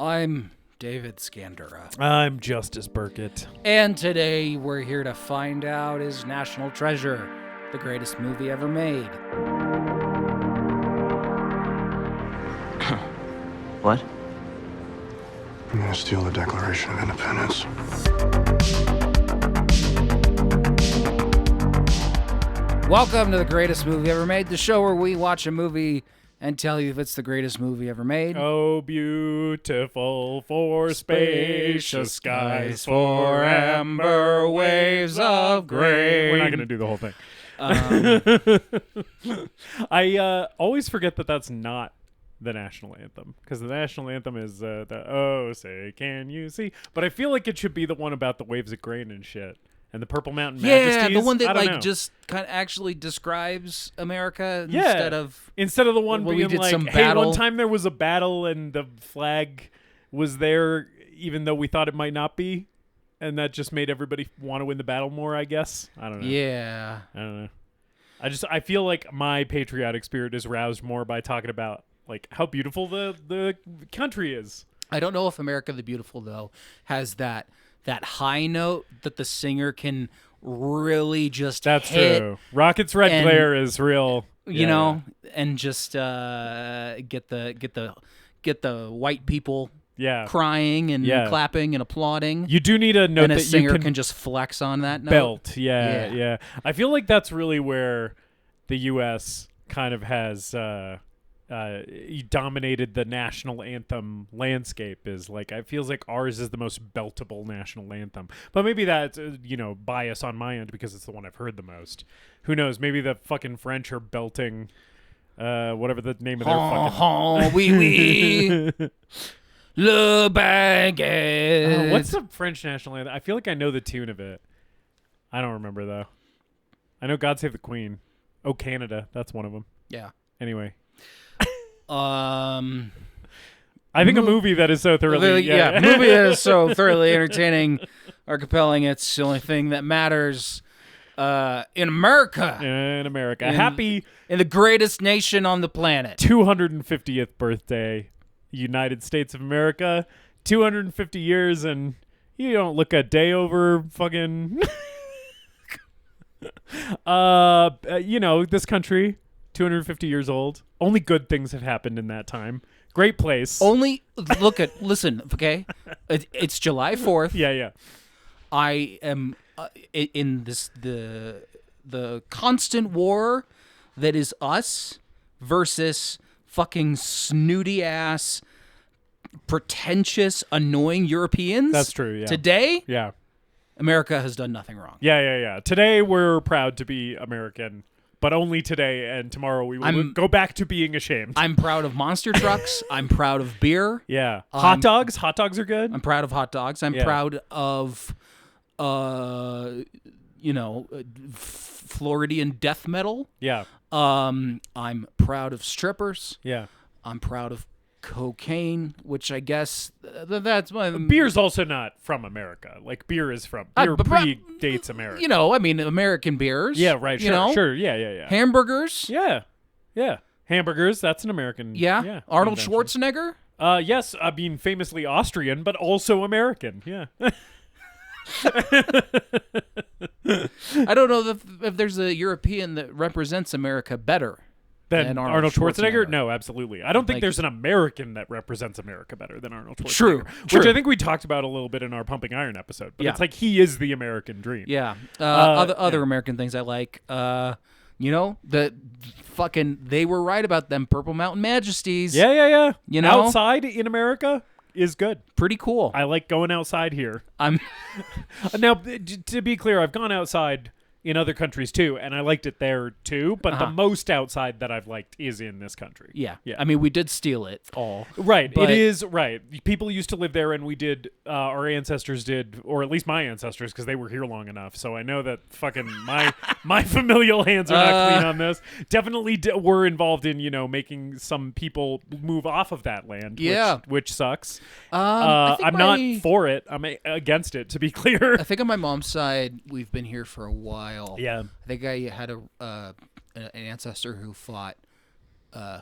I'm David Scandura. I'm Justus Burkett. And today we're here to find out his national treasure, the greatest movie ever made. What? I'm gonna steal the Declaration of Independence. Welcome to the greatest movie ever made, the show where we watch a movie and tell you if it's the greatest movie ever made. Oh, beautiful for spacious skies, for amber waves of grain. We're not going to do the whole thing. I always forget that that's not the national anthem, because the national anthem is the "Oh, say, can you see?" But I feel like it should be the one about the waves of grain and shit. And the Purple Mountain Majesties. Yeah, the one that know. just kind of actually describes America instead of the one being like, hey, battle. One time there was a battle and the flag was there even though we thought it might not be, and that just made everybody want to win the battle more, I guess. I don't know. Yeah. I don't know. I feel like my patriotic spirit is roused more by talking about like how beautiful the country is. I don't know if America the Beautiful though has that high note that the singer can really just That's hit. True. Rocket's Red Glare is real. You know, and just get the white people crying and clapping and applauding. You do need a note and a that singer you can just flex on that note. Belt. Yeah. I feel like that's really where the U.S. kind of has dominated the national anthem landscape. Is like, it feels like ours is the most beltable national anthem, but maybe that's bias on my end because it's the one I've heard the most. Who knows? Maybe the fucking French are belting whatever the name of their fucking oui oui le baguette. What's the French national anthem? I feel like I know the tune of it. I don't remember though. I know God Save the Queen. Oh, Canada, that's one of them. Yeah. Anyway. I think a movie that is so thoroughly movie that is so thoroughly entertaining or compelling, it's the only thing that matters in America. In the greatest nation on the planet. 250th birthday, United States of America. 250 years, and you don't look a day over fucking this country. 250 years old. Only good things have happened in that time. Great place. Listen, okay? It's July 4th. Yeah. I am in the constant war that is us versus fucking snooty ass, pretentious, annoying Europeans. That's true, yeah. Today, yeah, America has done nothing wrong. Yeah. Today we're proud to be American. But only today, and tomorrow we will go back to being ashamed. I'm proud of monster trucks. I'm proud of beer. Yeah. Hot dogs. Hot dogs are good. I'm proud of hot dogs. I'm proud of, Floridian death metal. Yeah. I'm proud of strippers. Yeah. I'm proud of cocaine, which I guess that's my... Beer's also not from America. Like, beer predates America. American beers. Yeah, right. Sure. Yeah. Hamburgers. Yeah. Hamburgers, that's an American. Yeah. Arnold invention. Schwarzenegger. Yes, I mean, famously Austrian, but also American. Yeah. I don't know if there's a European that represents America better than Arnold Schwarzenegger? No, absolutely. I don't think there's an American that represents America better than Arnold Schwarzenegger. True. Which I think we talked about a little bit in our Pumping Iron episode. But it's like he is the American dream. Yeah. Other American things I like, the fucking, they were right about them Purple Mountain Majesties. Yeah. You know? Outside in America is good. Pretty cool. I like going outside here. Now, to be clear, I've gone outside in other countries too, and I liked it there too, but the most outside that I've liked is in this country. Yeah. I mean, we did steal it all. Right. It is, right. People used to live there, and we did, our ancestors did, or at least my ancestors, because they were here long enough, so I know that fucking my familial hands are not clean on this. Definitely were involved in, making some people move off of that land, which sucks. I'm not for it. I'm against it, to be clear. I think on my mom's side, we've been here for a while. Yeah. I think I had an ancestor who fought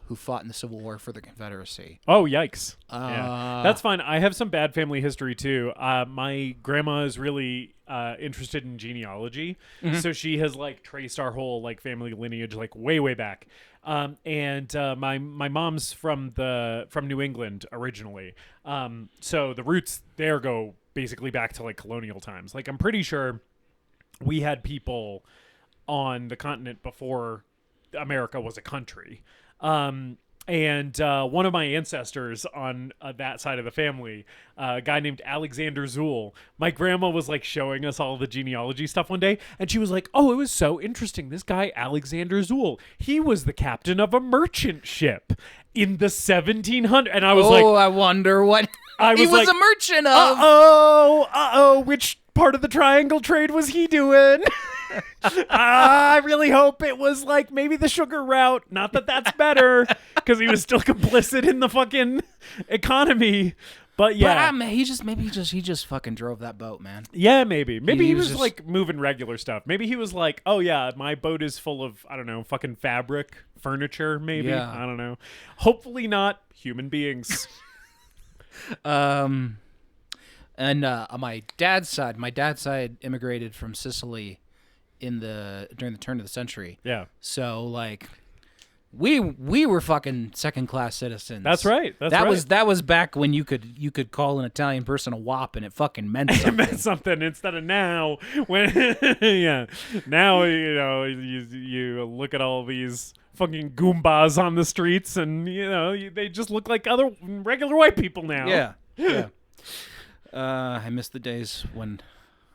who fought in the Civil War for the Confederacy. Oh, yikes. Yeah. That's fine. I have some bad family history, too. My grandma is really interested in genealogy, so she has, like, traced our whole, like, family lineage, like, way, way back. And my mom's from New England originally. So the roots there go basically back to, like, colonial times. Like, I'm pretty sure we had people on the continent before America was a country. And one of my ancestors on that side of the family, a guy named Alexander Zool, my grandma was like showing us all the genealogy stuff one day, and she was like, "Oh, it was so interesting. This guy Alexander Zool, he was the captain of a merchant ship in the 1700s." And I was like, "Oh, I wonder what he was like, a merchant of." Which part of the triangle trade was he doing? I really hope it was like maybe the sugar route. Not that that's better, because he was still complicit in the fucking economy. But yeah, but, he just fucking drove that boat, man. Yeah, maybe he was just like moving regular stuff. Maybe he was like, "Oh yeah, my boat is full of, I don't know, fucking fabric, furniture. Maybe I don't know. Hopefully not human beings." And on my dad's side immigrated from Sicily during the turn of the century. Yeah. So like we were fucking second-class citizens. That's right. That was back when you could call an Italian person a wop and it fucking meant something. It meant something instead of now when now you look at all these fucking Goombas on the streets and they just look like other regular white people now. Yeah. I miss the days when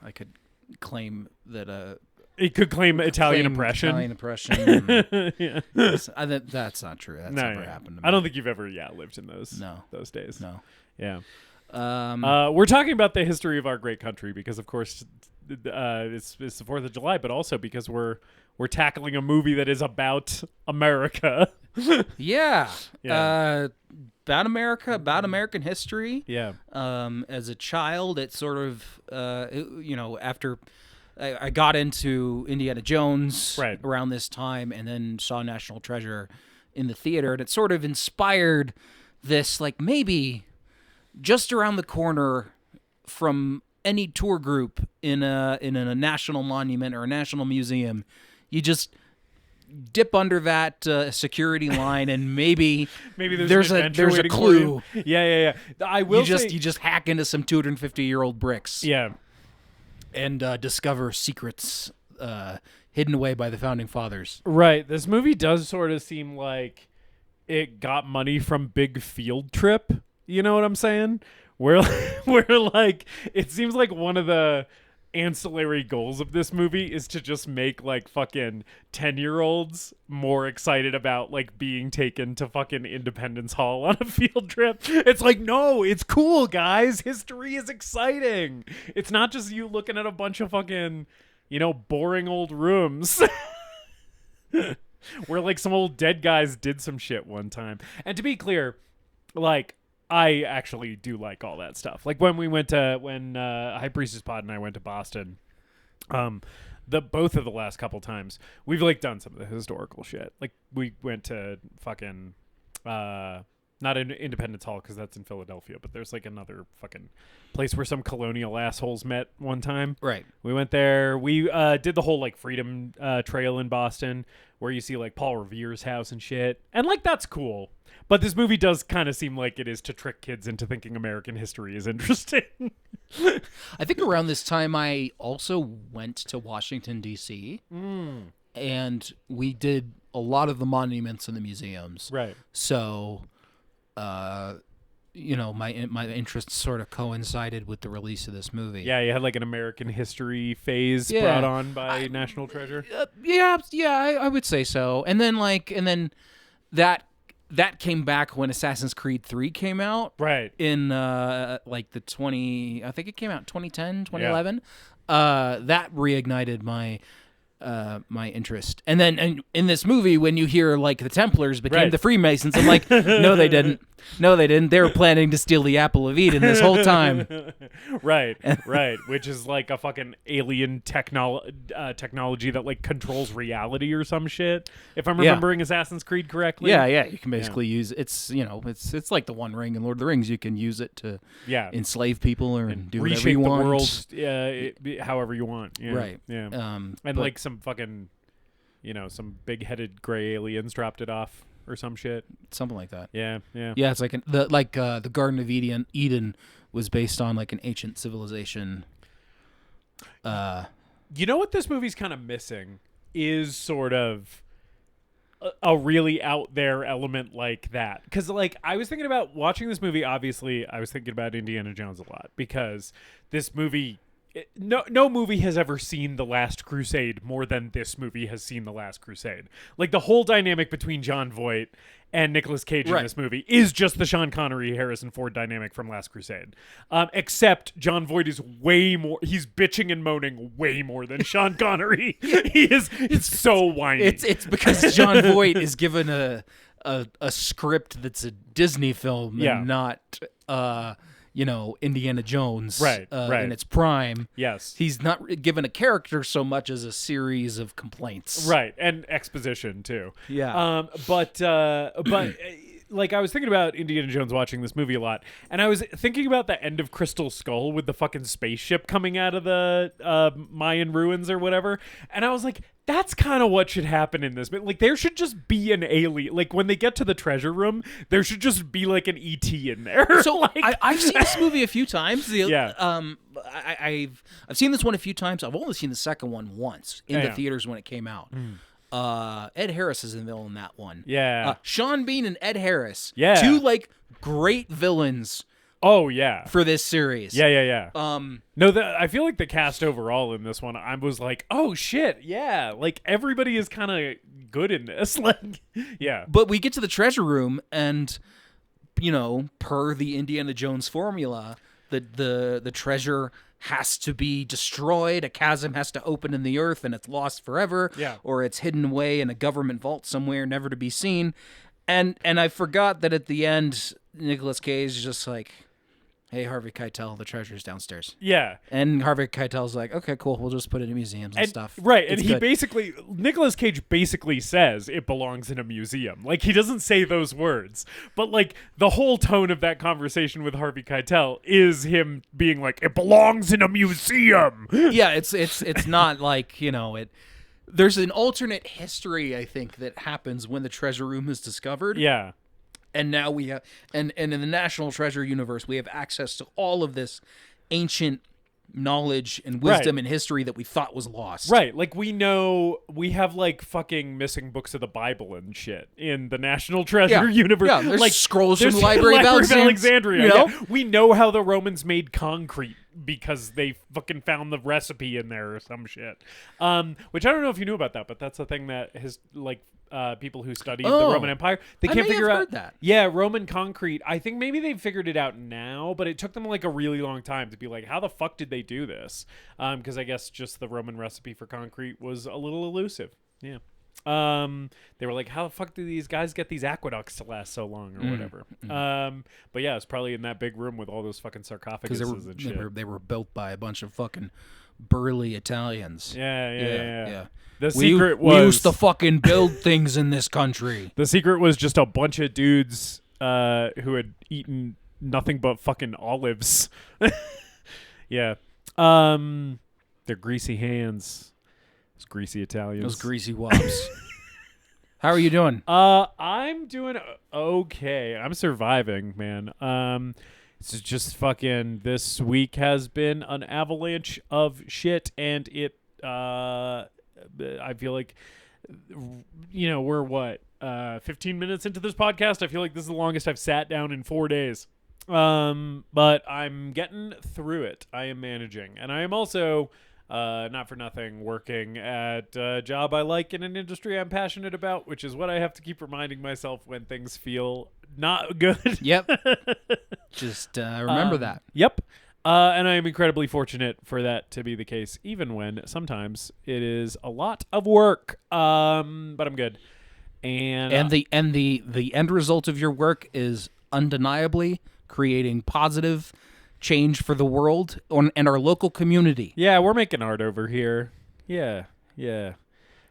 I could claim that it could claim Italian oppression. Italian oppression. Yeah. That's not true. That's never happened to me. I don't think you've ever lived in those days. No. Yeah. We're talking about the history of our great country because, of course, it's the 4th of July, but also because we're tackling a movie that is about America. Yeah. About America, about American history. Yeah. As a child, it sort of, after I got into Indiana Jones around this time and then saw National Treasure in the theater, and it sort of inspired this, like, maybe just around the corner from any tour group in a national monument or a national museum, you just dip under that security line and maybe there's a clue. Yeah. You just hack into some 250-year-old bricks. Yeah. And discover secrets hidden away by the founding fathers. Right. This movie does sort of seem like it got money from Big Field Trip. You know what I'm saying? Where like it seems like one of the ancillary goals of this movie is to just make like fucking 10-year-olds more excited about like being taken to fucking Independence Hall on a field trip. It's like, no, it's cool, guys. History is exciting. It's not just you looking at a bunch of fucking, boring old rooms where like some old dead guys did some shit one time. And to be clear, like, I actually do like all that stuff. Like when High Priestess Pod and I went to Boston, both of the last couple times we've like done some of the historical shit. Like we went to fucking not in Independence Hall because that's in Philadelphia, but there's like another fucking place where some colonial assholes met one time. Right. We went there. We did the whole like Freedom Trail in Boston where you see like Paul Revere's house and shit, and like that's cool. But this movie does kind of seem like it is to trick kids into thinking American history is interesting. I think around this time I also went to Washington, D.C. And we did a lot of the monuments in the museums. Right. So, my interests sort of coincided with the release of this movie. Yeah, you had like an American history phase brought on by National Treasure. I would say so. And then that came back when Assassin's Creed 3 came out. Right. In I think it came out in 2010, 2011. Yeah. That reignited my interest. And then in this movie, when you hear like the Templars became the Freemasons, I'm like, no, they didn't. They were planning to steal the apple of Eden this whole time. Right. Which is like a fucking alien technology that like controls reality or some shit. If I'm remembering Assassin's Creed correctly. Yeah. You can basically use it's it's like the One Ring in Lord of the Rings. You can use it to enslave people and do whatever you want. Reshape the world however you want. Yeah. Right. Yeah. And like some fucking, some big-headed gray aliens dropped it off or some shit. Something like that. Yeah. Yeah, it's like the Garden of Eden was based on like an ancient civilization. You know what this movie's kind of missing is sort of a really out there element like that. Because like I was thinking about watching this movie. Obviously, I was thinking about Indiana Jones a lot because this movie. No movie has ever seen The Last Crusade more than this movie has seen The Last Crusade. Like the whole dynamic between Jon Voight and Nicolas Cage in this movie is just the Sean Connery, Harrison Ford dynamic from Last Crusade. Except Jon Voight is way more. He's bitching and moaning way more than Sean Connery. It's so whiny. It's because Jon Voight is given a script that's a Disney film and not. Indiana Jones, right. in its prime. Yes. He's not given a character so much as a series of complaints. Right, and exposition, too. Yeah. But like, I was thinking about Indiana Jones watching this movie a lot, and I was thinking about the end of Crystal Skull with the fucking spaceship coming out of the Mayan ruins or whatever, and I was like, that's kind of what should happen in this. Like, there should just be an alien. Like, when they get to the treasure room, there should just be, like, an E.T. in there. So, like... I've seen this movie a few times. I've seen this one a few times. I've only seen the second one once in the theaters when it came out. Ed Harris is in the villain in that one. Yeah. Sean Bean and Ed Harris. Yeah. Two, like, great villains... Oh, yeah. For this series. Yeah. I feel like the cast overall in this one, I was like, oh, shit, yeah. Like, everybody is kind of good in this. Like, yeah. But we get to the treasure room, and, per the Indiana Jones formula, the treasure has to be destroyed. A chasm has to open in the earth, and it's lost forever. Yeah. Or it's hidden away in a government vault somewhere, never to be seen. And I forgot that at the end, Nicolas Cage is just like... Hey, Harvey Keitel, the treasure's downstairs. Yeah. And Harvey Keitel's like, okay, cool, we'll just put it in museums and stuff. Right, and Nicolas Cage basically says it belongs in a museum. Like, he doesn't say those words. But, like, the whole tone of that conversation with Harvey Keitel is him being like, it belongs in a museum. Yeah, it's not like, there's an alternate history, I think, that happens when the treasure room is discovered. Yeah. And now we have, and in the National Treasure universe, we have access to all of this ancient knowledge and wisdom and history that we thought was lost. Right. Like, we have, like, fucking missing books of the Bible and shit in the National Treasure universe. Yeah, there's like, scrolls from the Library of Alexandria. Yeah. We know how the Romans made concrete because they fucking found the recipe in there or some shit. Which I don't know if you knew about that, but that's a thing that has, like... people who studied the Roman Empire, they can't figure out that. Yeah, Roman concrete. I think maybe they've figured it out now, but it took them like a really long time to be like, how the fuck did they do this? Because I guess just the Roman recipe for concrete was a little elusive. Yeah. They were like, how the fuck do these guys get these aqueducts to last so long or whatever? But yeah, it's probably in that big room with all those fucking sarcophaguses and shit. They were built by a bunch of fucking burly Italians. Yeah. We used to fucking build things in this country. The secret was just a bunch of dudes who had eaten nothing but fucking olives. Yeah. Their greasy hands. Those greasy Italians. Those greasy wops. How are you doing? I'm doing okay. I'm surviving, man. It's just fucking, this week has been an avalanche of shit, and it I feel like, we're what, 15 minutes into this podcast? I feel like this is the longest I've sat down in 4 days. But I'm getting through it. I am managing. And I am also, not for nothing, working at a job I like in an industry I'm passionate about, which is what I have to keep reminding myself when things feel not good. Yep. Just remember that. Yep. And I am incredibly fortunate for that to be the case, even when sometimes it is a lot of work. But I'm good. And the end result of your work is undeniably creating positive change for the world and our local community. Yeah, we're making art over here. Yeah.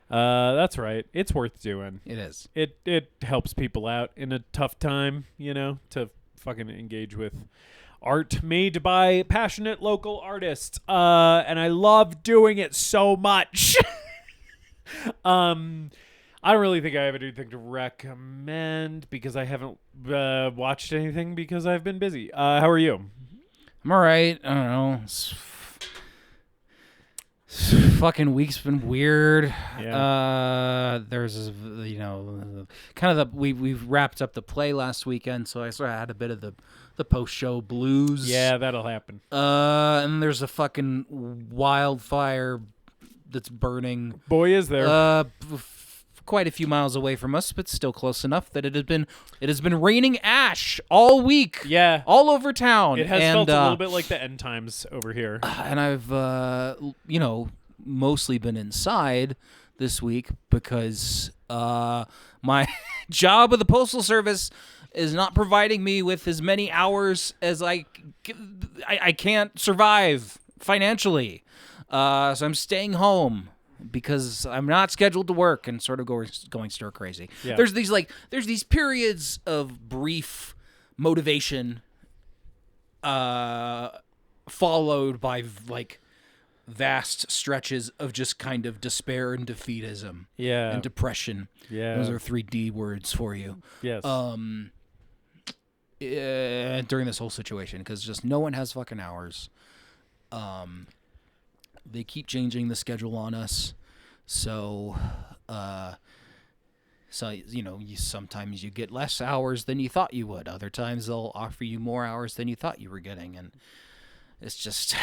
That's right. It's worth doing. It is. It helps people out in a tough time, to fucking engage with art made by passionate local artists. And I love doing it so much. I don't really think I have anything to recommend because I haven't watched anything because I've been busy. How are you? I'm all right. I don't know. Fucking week's been weird. Yeah. There's kind of we've wrapped up the play last weekend, so I sort of had a bit of the post-show blues. Yeah, that'll happen. And there's a fucking wildfire that's burning. Boy, is there. Quite a few miles away from us, but still close enough that it has been raining ash all week. Yeah, all over town. It has felt a little bit like the end times over here. And I've mostly been inside this week because my job with the Postal Service is not providing me with as many hours as I can't survive financially. So I'm staying home because I'm not scheduled to work and sort of going stir crazy. Yeah. There's these periods of brief motivation followed by like vast stretches of just kind of despair and defeatism. Yeah. And depression. Yeah. Those are 3 D words for you. Yes. During this whole situation, because just no one has fucking hours. They keep changing the schedule on us, so sometimes you get less hours than you thought you would. Other times they'll offer you more hours than you thought you were getting, and it's just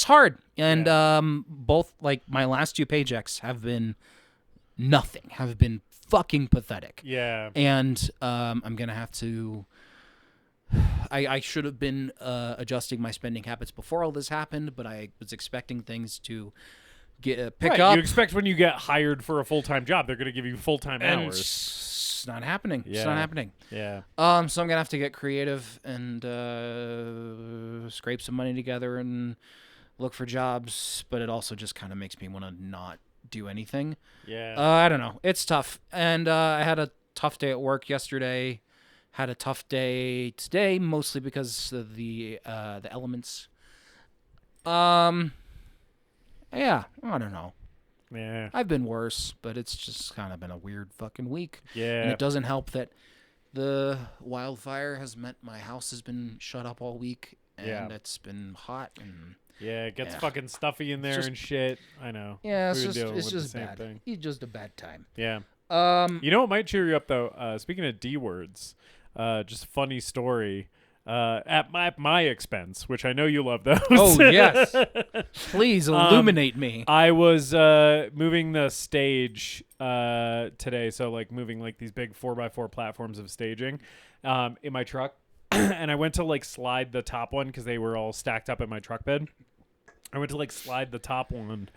hard. And both like my last 2 paychecks have been nothing, have been fucking pathetic. Yeah. And I'm gonna have to. I should have been adjusting my spending habits before all this happened, but I was expecting things to pick up. You expect when you get hired for a full-time job, they're going to give you full-time hours. It's not happening. Yeah. It's not happening. Yeah. So I'm going to have to get creative and scrape some money together and look for jobs, but it also just kind of makes me want to not do anything. Yeah. I don't know. It's tough. And I had a tough day at work yesterday. Had a tough day today, mostly because of the elements. Yeah, I don't know. Yeah. I've been worse, but it's just kind of been a weird fucking week. Yeah. And it doesn't help that the wildfire has meant my house has been shut up all week, and it's been hot and. Yeah, it gets fucking stuffy in there and shit. I know. Yeah, it's just bad. Thing. It's just a bad time. Yeah. You know what might cheer you up though? Speaking of D words. Just a funny story at my expense, which I know you love those. Oh, yes. Please illuminate me. I was moving the stage today, so like moving like these big 4x4 platforms of staging in my truck. And I went to like slide the top one because they were all stacked up in my truck bed. I went to like slide the top one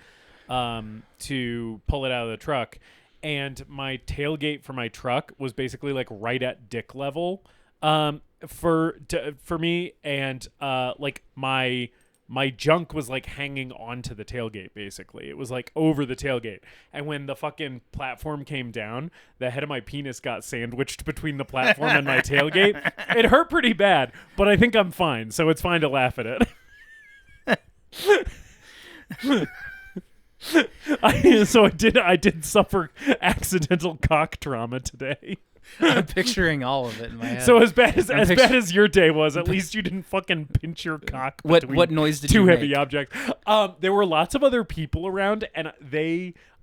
to pull it out of the truck. And my tailgate for my truck was basically like right at dick level for me, and like my junk was like hanging onto the tailgate. Basically, it was like over the tailgate. And when the fucking platform came down, the head of my penis got sandwiched between the platform and my tailgate. It hurt pretty bad, but I think I'm fine, so it's fine to laugh at it. I did suffer accidental cock trauma today. I'm picturing all of it in my head. So as bad as your day was, at least you didn't fucking pinch your cock. What noise did you make? Two heavy objects. There were lots of other people around, and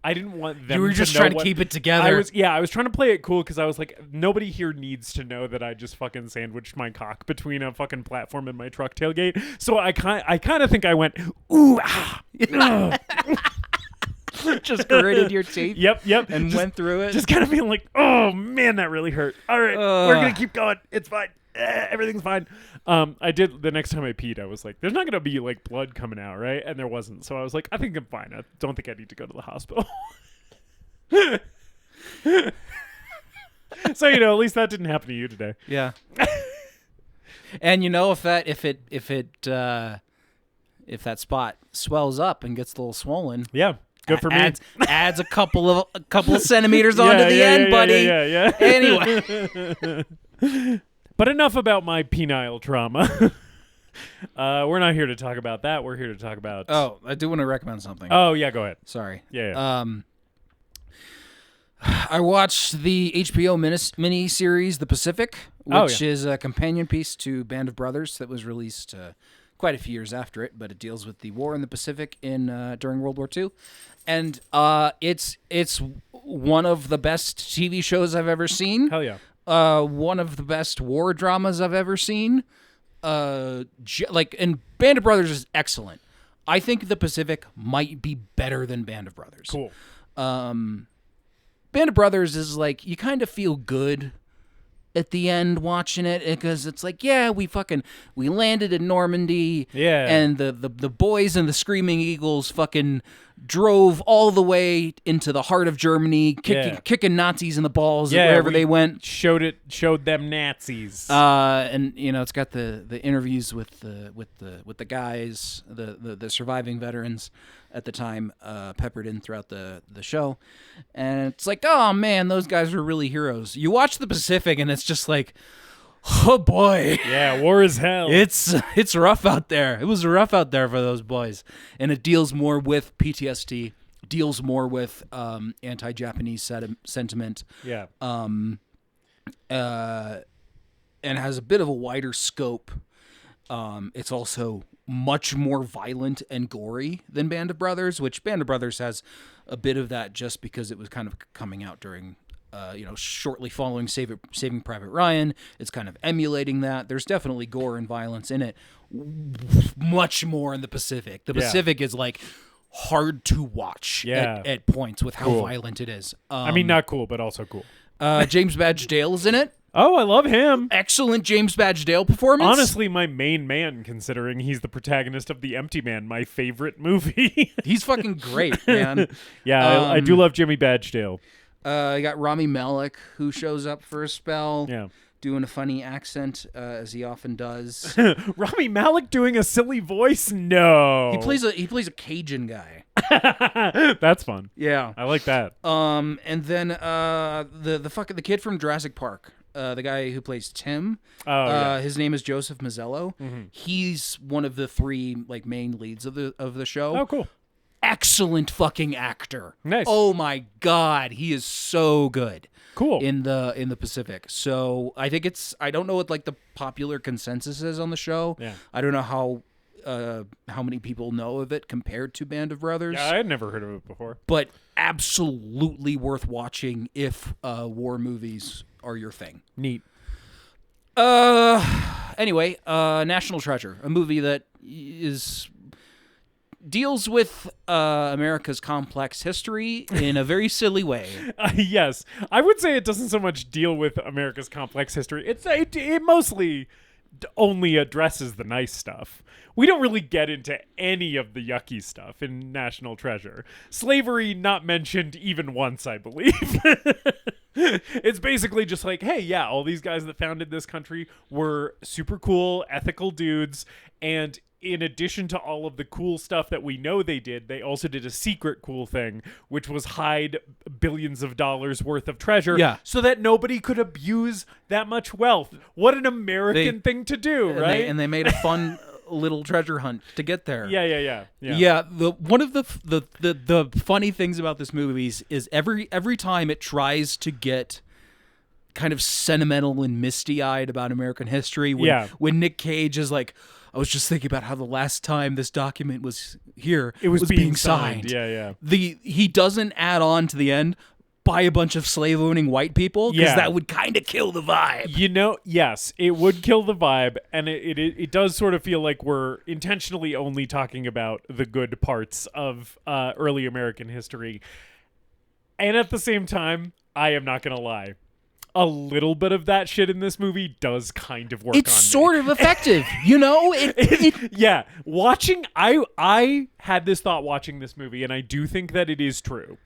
I didn't want them. You were just trying to keep it together. I was trying to play it cool because I was like, nobody here needs to know that I just fucking sandwiched my cock between a fucking platform and my truck tailgate. So I kind of think I went, ooh, ah. Just gritted your teeth. Yep. And just went through it. Just kind of feeling like, oh man, that really hurt. All right, we're gonna keep going. It's fine. Everything's fine. I did the next time I peed. I was like, there's not gonna be like blood coming out, right? And there wasn't. So I was like, I think I'm fine. I don't think I need to go to the hospital. So at least that didn't happen to you today. Yeah. And if that spot swells up and gets a little swollen, Yeah. Good for me. Adds a couple of centimeters onto the end, buddy. Yeah. Anyway. But enough about my penile trauma. We're not here to talk about that. We're here to talk about... Oh, I do want to recommend something. Oh, yeah, go ahead. Sorry. Yeah. I watched the HBO mini-series The Pacific, which is a companion piece to Band of Brothers that was released quite a few years after it, but it deals with the war in the Pacific during World War II. And it's one of the best TV shows I've ever seen. Hell yeah. One of the best war dramas I've ever seen. And Band of Brothers is excellent. I think The Pacific might be better than Band of Brothers. Cool. Band of Brothers is like, you kind of feel good at the end watching it because it's like, yeah, we landed in Normandy. Yeah. And the boys and the Screaming Eagles fucking drove all the way into the heart of Germany, kicking Nazis in the balls wherever they went. Showed them Nazis. And it's got the interviews with the guys, the surviving veterans at the time, peppered in throughout the show. And it's like, oh man, those guys were really heroes. You watch The Pacific and it's just like, oh boy. Yeah, war is hell. It's rough out there. It was rough out there for those boys. And it deals more with PTSD, deals more with anti-Japanese sentiment. Yeah. And has a bit of a wider scope. It's also much more violent and gory than Band of Brothers, which Band of Brothers has a bit of that just because it was kind of coming out during shortly following Saving Private Ryan. It's kind of emulating that. There's definitely gore and violence in it. Much more in the Pacific. The Pacific is like hard to watch at points with how violent it is. Not cool, but also cool. James Badge Dale is in it. Oh, I love him. Excellent James Badge Dale performance. Honestly, my main man, considering he's the protagonist of The Empty Man, my favorite movie. He's fucking great, man. Yeah, I do love Jimmy Badgedale. You got Rami Malek, who shows up for a spell. Yeah. Doing a funny accent, as he often does. Rami Malek doing a silly voice? No. He plays a Cajun guy. That's fun. Yeah. I like that. And then the kid from Jurassic Park. The guy who plays Tim, his name is Joseph Mazzello. Mm-hmm. He's one of the three main leads of the show. Oh, cool! Excellent fucking actor. Nice. Oh my god, he is so good. Cool. In the Pacific. So I think I don't know what the popular consensus is on the show. Yeah. I don't know how many people know of it compared to Band of Brothers. Yeah, I had never heard of it before. But absolutely worth watching if war movies are your thing. Neat. Anyway, National Treasure, a movie that deals with America's complex history in a very silly way. Yes. I would say it doesn't so much deal with America's complex history. It mostly only addresses the nice stuff. We don't really get into any of the yucky stuff in National Treasure. Slavery not mentioned even once, I believe. It's basically just like, hey, yeah, all these guys that founded this country were super cool, ethical dudes, and in addition to all of the cool stuff that we know they did, they also did a secret cool thing, which was hide billions of dollars worth of treasure so that nobody could abuse that much wealth. What an American thing to do, right? And they made a fun little treasure hunt to get there. Yeah. One of the funny things about this movie is every time it tries to get kind of sentimental and misty-eyed about American history, when Nick Cage is like, I was just thinking about how the last time this document was here, it was being signed. Yeah. He doesn't add on to the end, by a bunch of slave-owning white people, because that would kind of kill the vibe. Yes, it would kill the vibe, and it does sort of feel like we're intentionally only talking about the good parts of early American history. And at the same time, I am not going to lie, a little bit of that shit in this movie does kind of work on me. It's sort of effective, you know? Yeah. I had this thought watching this movie, and I do think that it is true.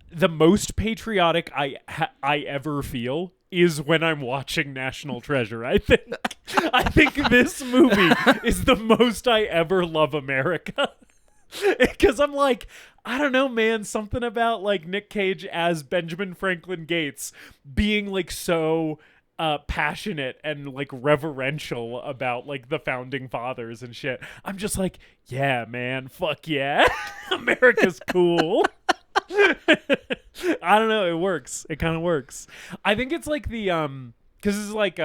The most patriotic I ever feel is when I'm watching National Treasure. I think this movie is the most I ever love America. Because I'm like, I don't know, man, something about like Nick Cage as Benjamin Franklin Gates being like so passionate and like reverential about like the founding fathers and shit. I'm just like, yeah, man, fuck yeah. America's cool. I don't know, it works. It kind of works. I think it's like the because it's like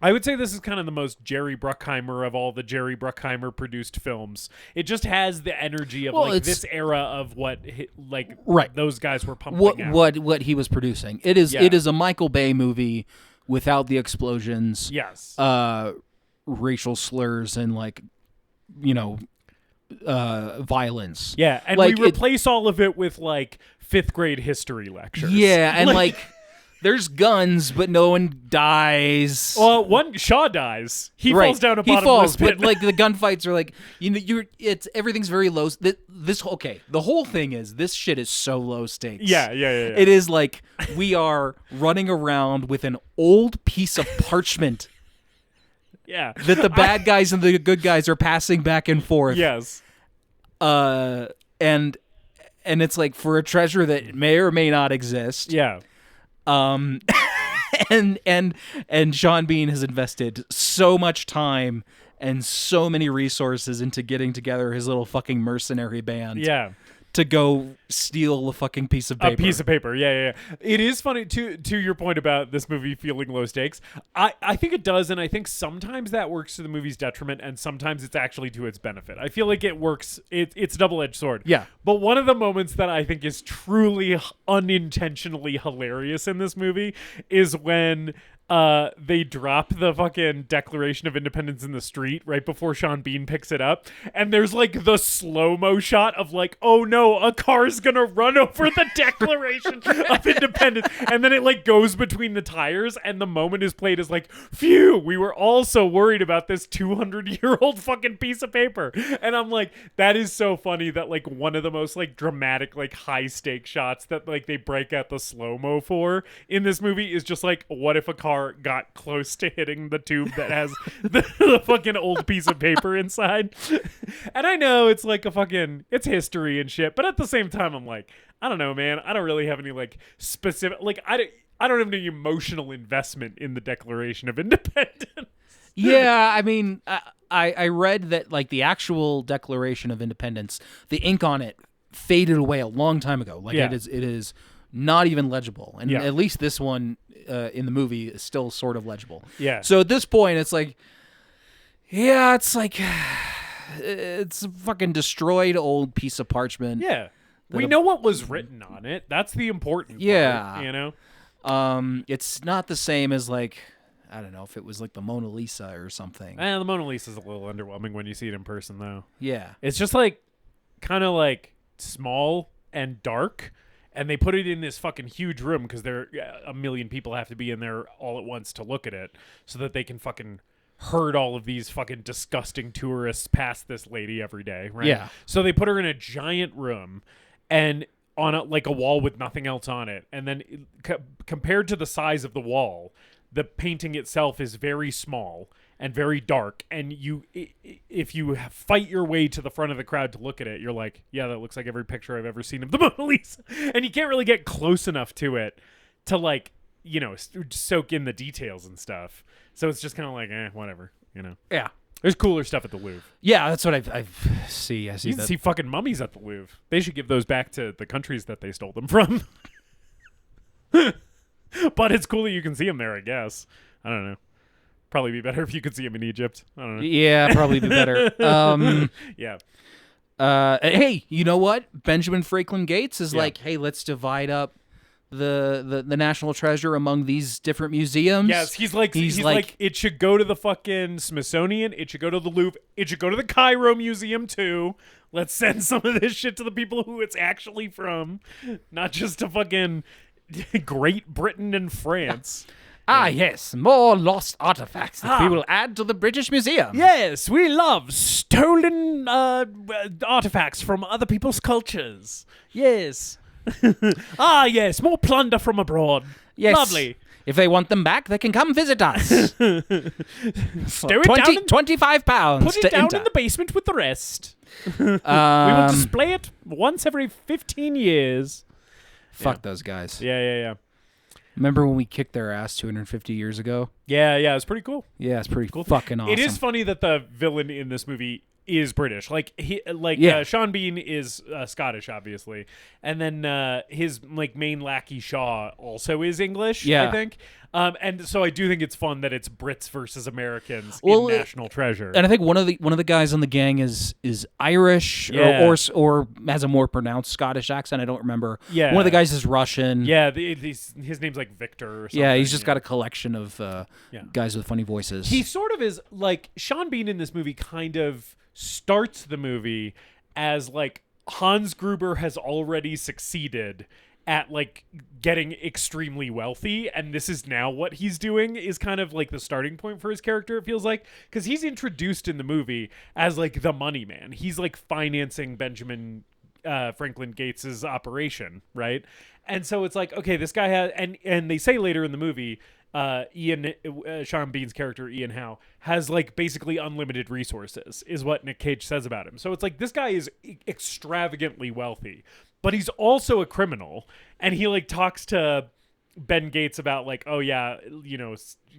I would say this is kind of the most Jerry Bruckheimer of all the Jerry Bruckheimer produced films. It just has the energy of like this era of what those guys were pumping out. What he was producing. It is a Michael Bay movie without the explosions. Yes. Racial slurs and like, you know, violence. Yeah, and like, we replace all of it with like 5th grade history lectures. Yeah, and like there's guns, but no one dies. Well, Shaw dies. He falls down a bottomless pit. But like the gunfights are like, you know, everything's very low. The whole thing is this shit is so low stakes. Yeah. It is like we are running around with an old piece of parchment. Yeah. That the bad guys and the good guys are passing back and forth. Yes. And it's like for a treasure that may or may not exist. Yeah. And Sean Bean has invested so much time and so many resources into getting together his little fucking mercenary band. Yeah. To go steal a fucking piece of paper. A piece of paper, yeah. It is funny, to your point about this movie feeling low stakes. I think it does, and I think sometimes that works to the movie's detriment, and sometimes it's actually to its benefit. I feel like it works, it's a double-edged sword. Yeah. But one of the moments that I think is truly unintentionally hilarious in this movie is when they drop the fucking Declaration of Independence in the street right before Sean Bean picks it up, and there's like the slow-mo shot of like, oh no, a car's gonna run over the Declaration of Independence, and then it like goes between the tires, and the moment is played as like, phew, we were all so worried about this 200-year-old fucking piece of paper. And I'm like, that is so funny that like one of the most like dramatic like high-stake shots that like they break out the slow-mo for in this movie is just like, what if a car got close to hitting the tube that has the fucking old piece of paper inside. And I know it's like it's history and shit, but at the same time I'm like, I don't know, man, I don't really have any like specific, like I don't have any emotional investment in the Declaration of Independence. Yeah, I mean, I read that like the actual Declaration of Independence, the ink on it faded away a long time ago. Like it is not even legible, and at least this one in the movie is still sort of legible. Yeah. So at this point, it's like, yeah, it's like it's a fucking destroyed old piece of parchment. Yeah. We know what was written on it. That's the important part, you know? It's not the same as like, I don't know if it was like the Mona Lisa or something. The Mona Lisa's a little underwhelming when you see it in person, though. Yeah. It's just like kind of like small and dark. And they put it in this fucking huge room because there a million people have to be in there all at once to look at it so that they can fucking herd all of these fucking disgusting tourists past this lady every day, right? Yeah. So they put her in a giant room and on a wall with nothing else on it. And then compared to the size of the wall, the painting itself is very small and very dark, and if you fight your way to the front of the crowd to look at it, you're like, yeah, that looks like every picture I've ever seen of the Mona Lisa. And you can't really get close enough to it to like, you know, soak in the details and stuff. So it's just kind of like, whatever, you know. Yeah. There's cooler stuff at the Louvre. Yeah, that's what I see. I see. You can see fucking mummies at the Louvre. They should give those back to the countries that they stole them from. But it's cool that you can see them there, I guess. I don't know. Probably be better if you could see him in Egypt. I don't know. Yeah, probably be better. Yeah. Hey, you know what? Benjamin Franklin Gates is like, hey, let's divide up the National Treasure among these different museums. Yes, he's like it should go to the fucking Smithsonian. It should go to the Louvre. It should go to the Cairo Museum too. Let's send some of this shit to the people who it's actually from, not just to fucking Great Britain and France. Yes, more lost artifacts that we will add to the British Museum. Yes, we love stolen artifacts from other people's cultures. Yes. Yes, more plunder from abroad. Yes. Lovely. If they want them back, they can come visit us. Stow it down in, 25 pounds. Put it down in the basement with the rest. We will display it once every 15 years. Fuck those guys. Yeah. Remember when we kicked their ass 250 years ago? Yeah, it was pretty cool. Yeah, it's pretty cool. Fucking awesome. It is funny that the villain in this movie is British. Sean Bean is Scottish, obviously, and then his main lackey Shaw also is English. I think. And so I do think it's fun that it's Brits versus Americans in National Treasure. And I think one of the guys on the gang is Irish or has a more pronounced Scottish accent. I don't remember. Yeah. One of the guys is Russian. Yeah, his name's Victor or something. Yeah, he's just got a collection of guys with funny voices. He sort of is Sean Bean in this movie kind of starts the movie as Hans Gruber has already succeeded at getting extremely wealthy, and this is now what he's doing is kind of the starting point for his character, it feels like, because he's introduced in the movie as the money man. He's financing Benjamin Franklin Gates's operation, right? And so it's okay, this guy has, and they say later in the movie, Sean Bean's character Ian Howe has basically unlimited resources, is what Nick Cage says about him. So it's this guy is extravagantly wealthy, but he's also a criminal, and he talks to Ben Gates about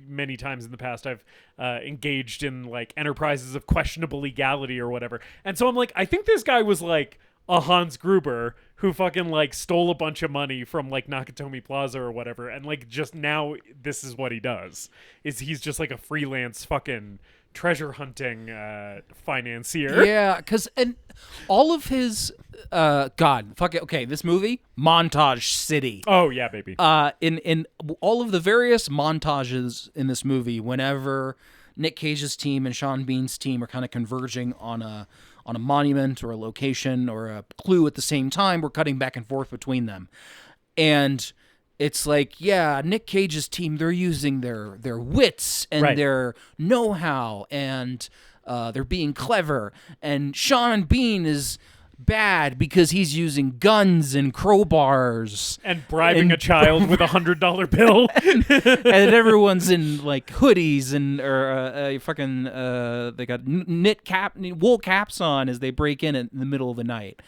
many times in the past I've engaged in enterprises of questionable legality or whatever. And so I'm I think this guy was a Hans Gruber who fucking stole a bunch of money from Nakatomi Plaza or whatever, and just now this is what he does, is he's just a freelance fucking treasure hunting financier. Yeah, and all of his this movie, Montage City. Oh yeah, baby. In all of the various montages in this movie, whenever Nick Cage's team and Sean Bean's team are kind of converging on a monument or a location or a clue at the same time, we're cutting back and forth between them. And it's Nick Cage's team, they're using their wits and their know-how, and they're being clever. And Sean Bean is bad because he's using guns and crowbars and bribing a child with $100 bill, and everyone's in hoodies and they got wool caps on as they break in the middle of the night.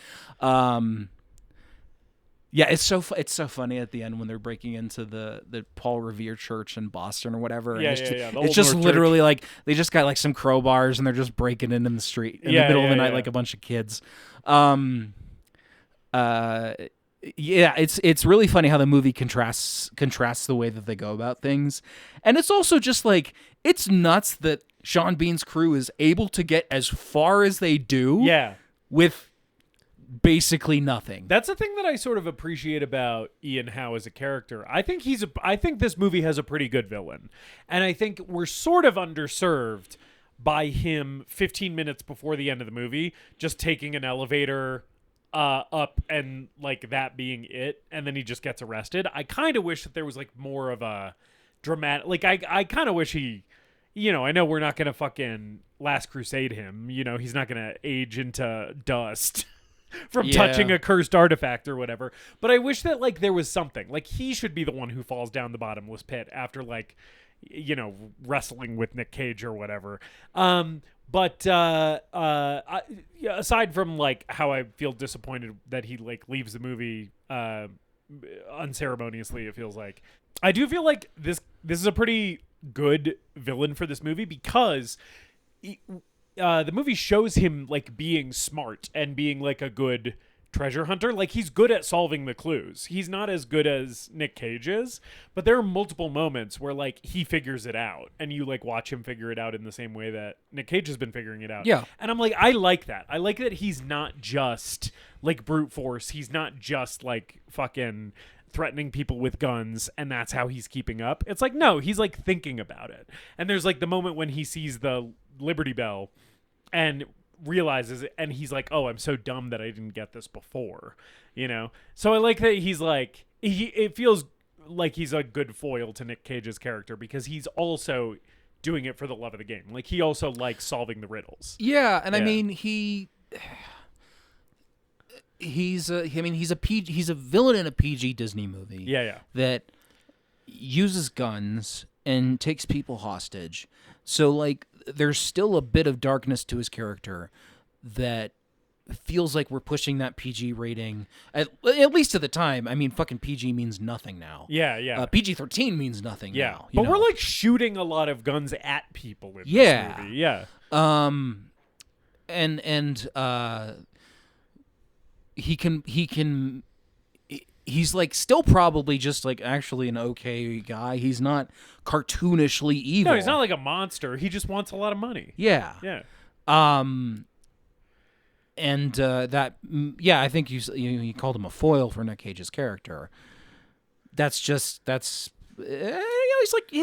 Yeah, it's so funny at the end when they're breaking into the Paul Revere Church in Boston or whatever. Yeah, and it's just literally they just got some crowbars and they're just breaking in the street in the middle of the night like a bunch of kids. It's really funny how the movie contrasts the way that they go about things, and it's also just it's nuts that Sean Bean's crew is able to get as far as they do. Yeah, with basically nothing. That's the thing that I sort of appreciate about Ian Howe as a character. I think this movie has a pretty good villain, and I think we're sort of underserved by him 15 minutes before the end of the movie just taking an elevator up and that being it, and then he just gets arrested. I kind of wish that there was more of a dramatic, I kind of wish he, I know we're not gonna fucking Last Crusade him, he's not gonna age into dust from touching a cursed artifact or whatever, but I wish that there was something he should be the one who falls down the bottomless pit after wrestling with Nick Cage or whatever. But aside from how I feel disappointed that he leaves the movie unceremoniously, it feels I do feel this is a pretty good villain for this movie, because the movie shows him being smart and being a good treasure hunter. He's good at solving the clues. He's not as good as Nick Cage is, but there are multiple moments where he figures it out, and you watch him figure it out in the same way that Nick Cage has been figuring it out. Yeah. And I'm I like that. I like that he's not just brute force. He's not just fucking threatening people with guns and that's how he's keeping up. It's no, he's thinking about it. And there's the moment when he sees the Liberty Bell and realizes it, and he's oh, I'm so dumb that I didn't get this before, so I like that he's it feels he's a good foil to Nick Cage's character, because he's also doing it for the love of the game. He also likes solving the riddles. I mean he's a villain in a PG Disney movie. Yeah. That uses guns and takes people hostage. So, like, there's still a bit of darkness to his character that feels like we're pushing that PG rating, at least at the time. I mean, fucking PG means nothing now. Yeah. PG-13 means nothing now. But we're, like, shooting a lot of guns at people in this movie. Yeah. He's like still probably just like actually an okay guy. He's not cartoonishly evil. No, he's not like a monster. He just wants a lot of money. Yeah. I think you called him a foil for Nick Cage's character. He's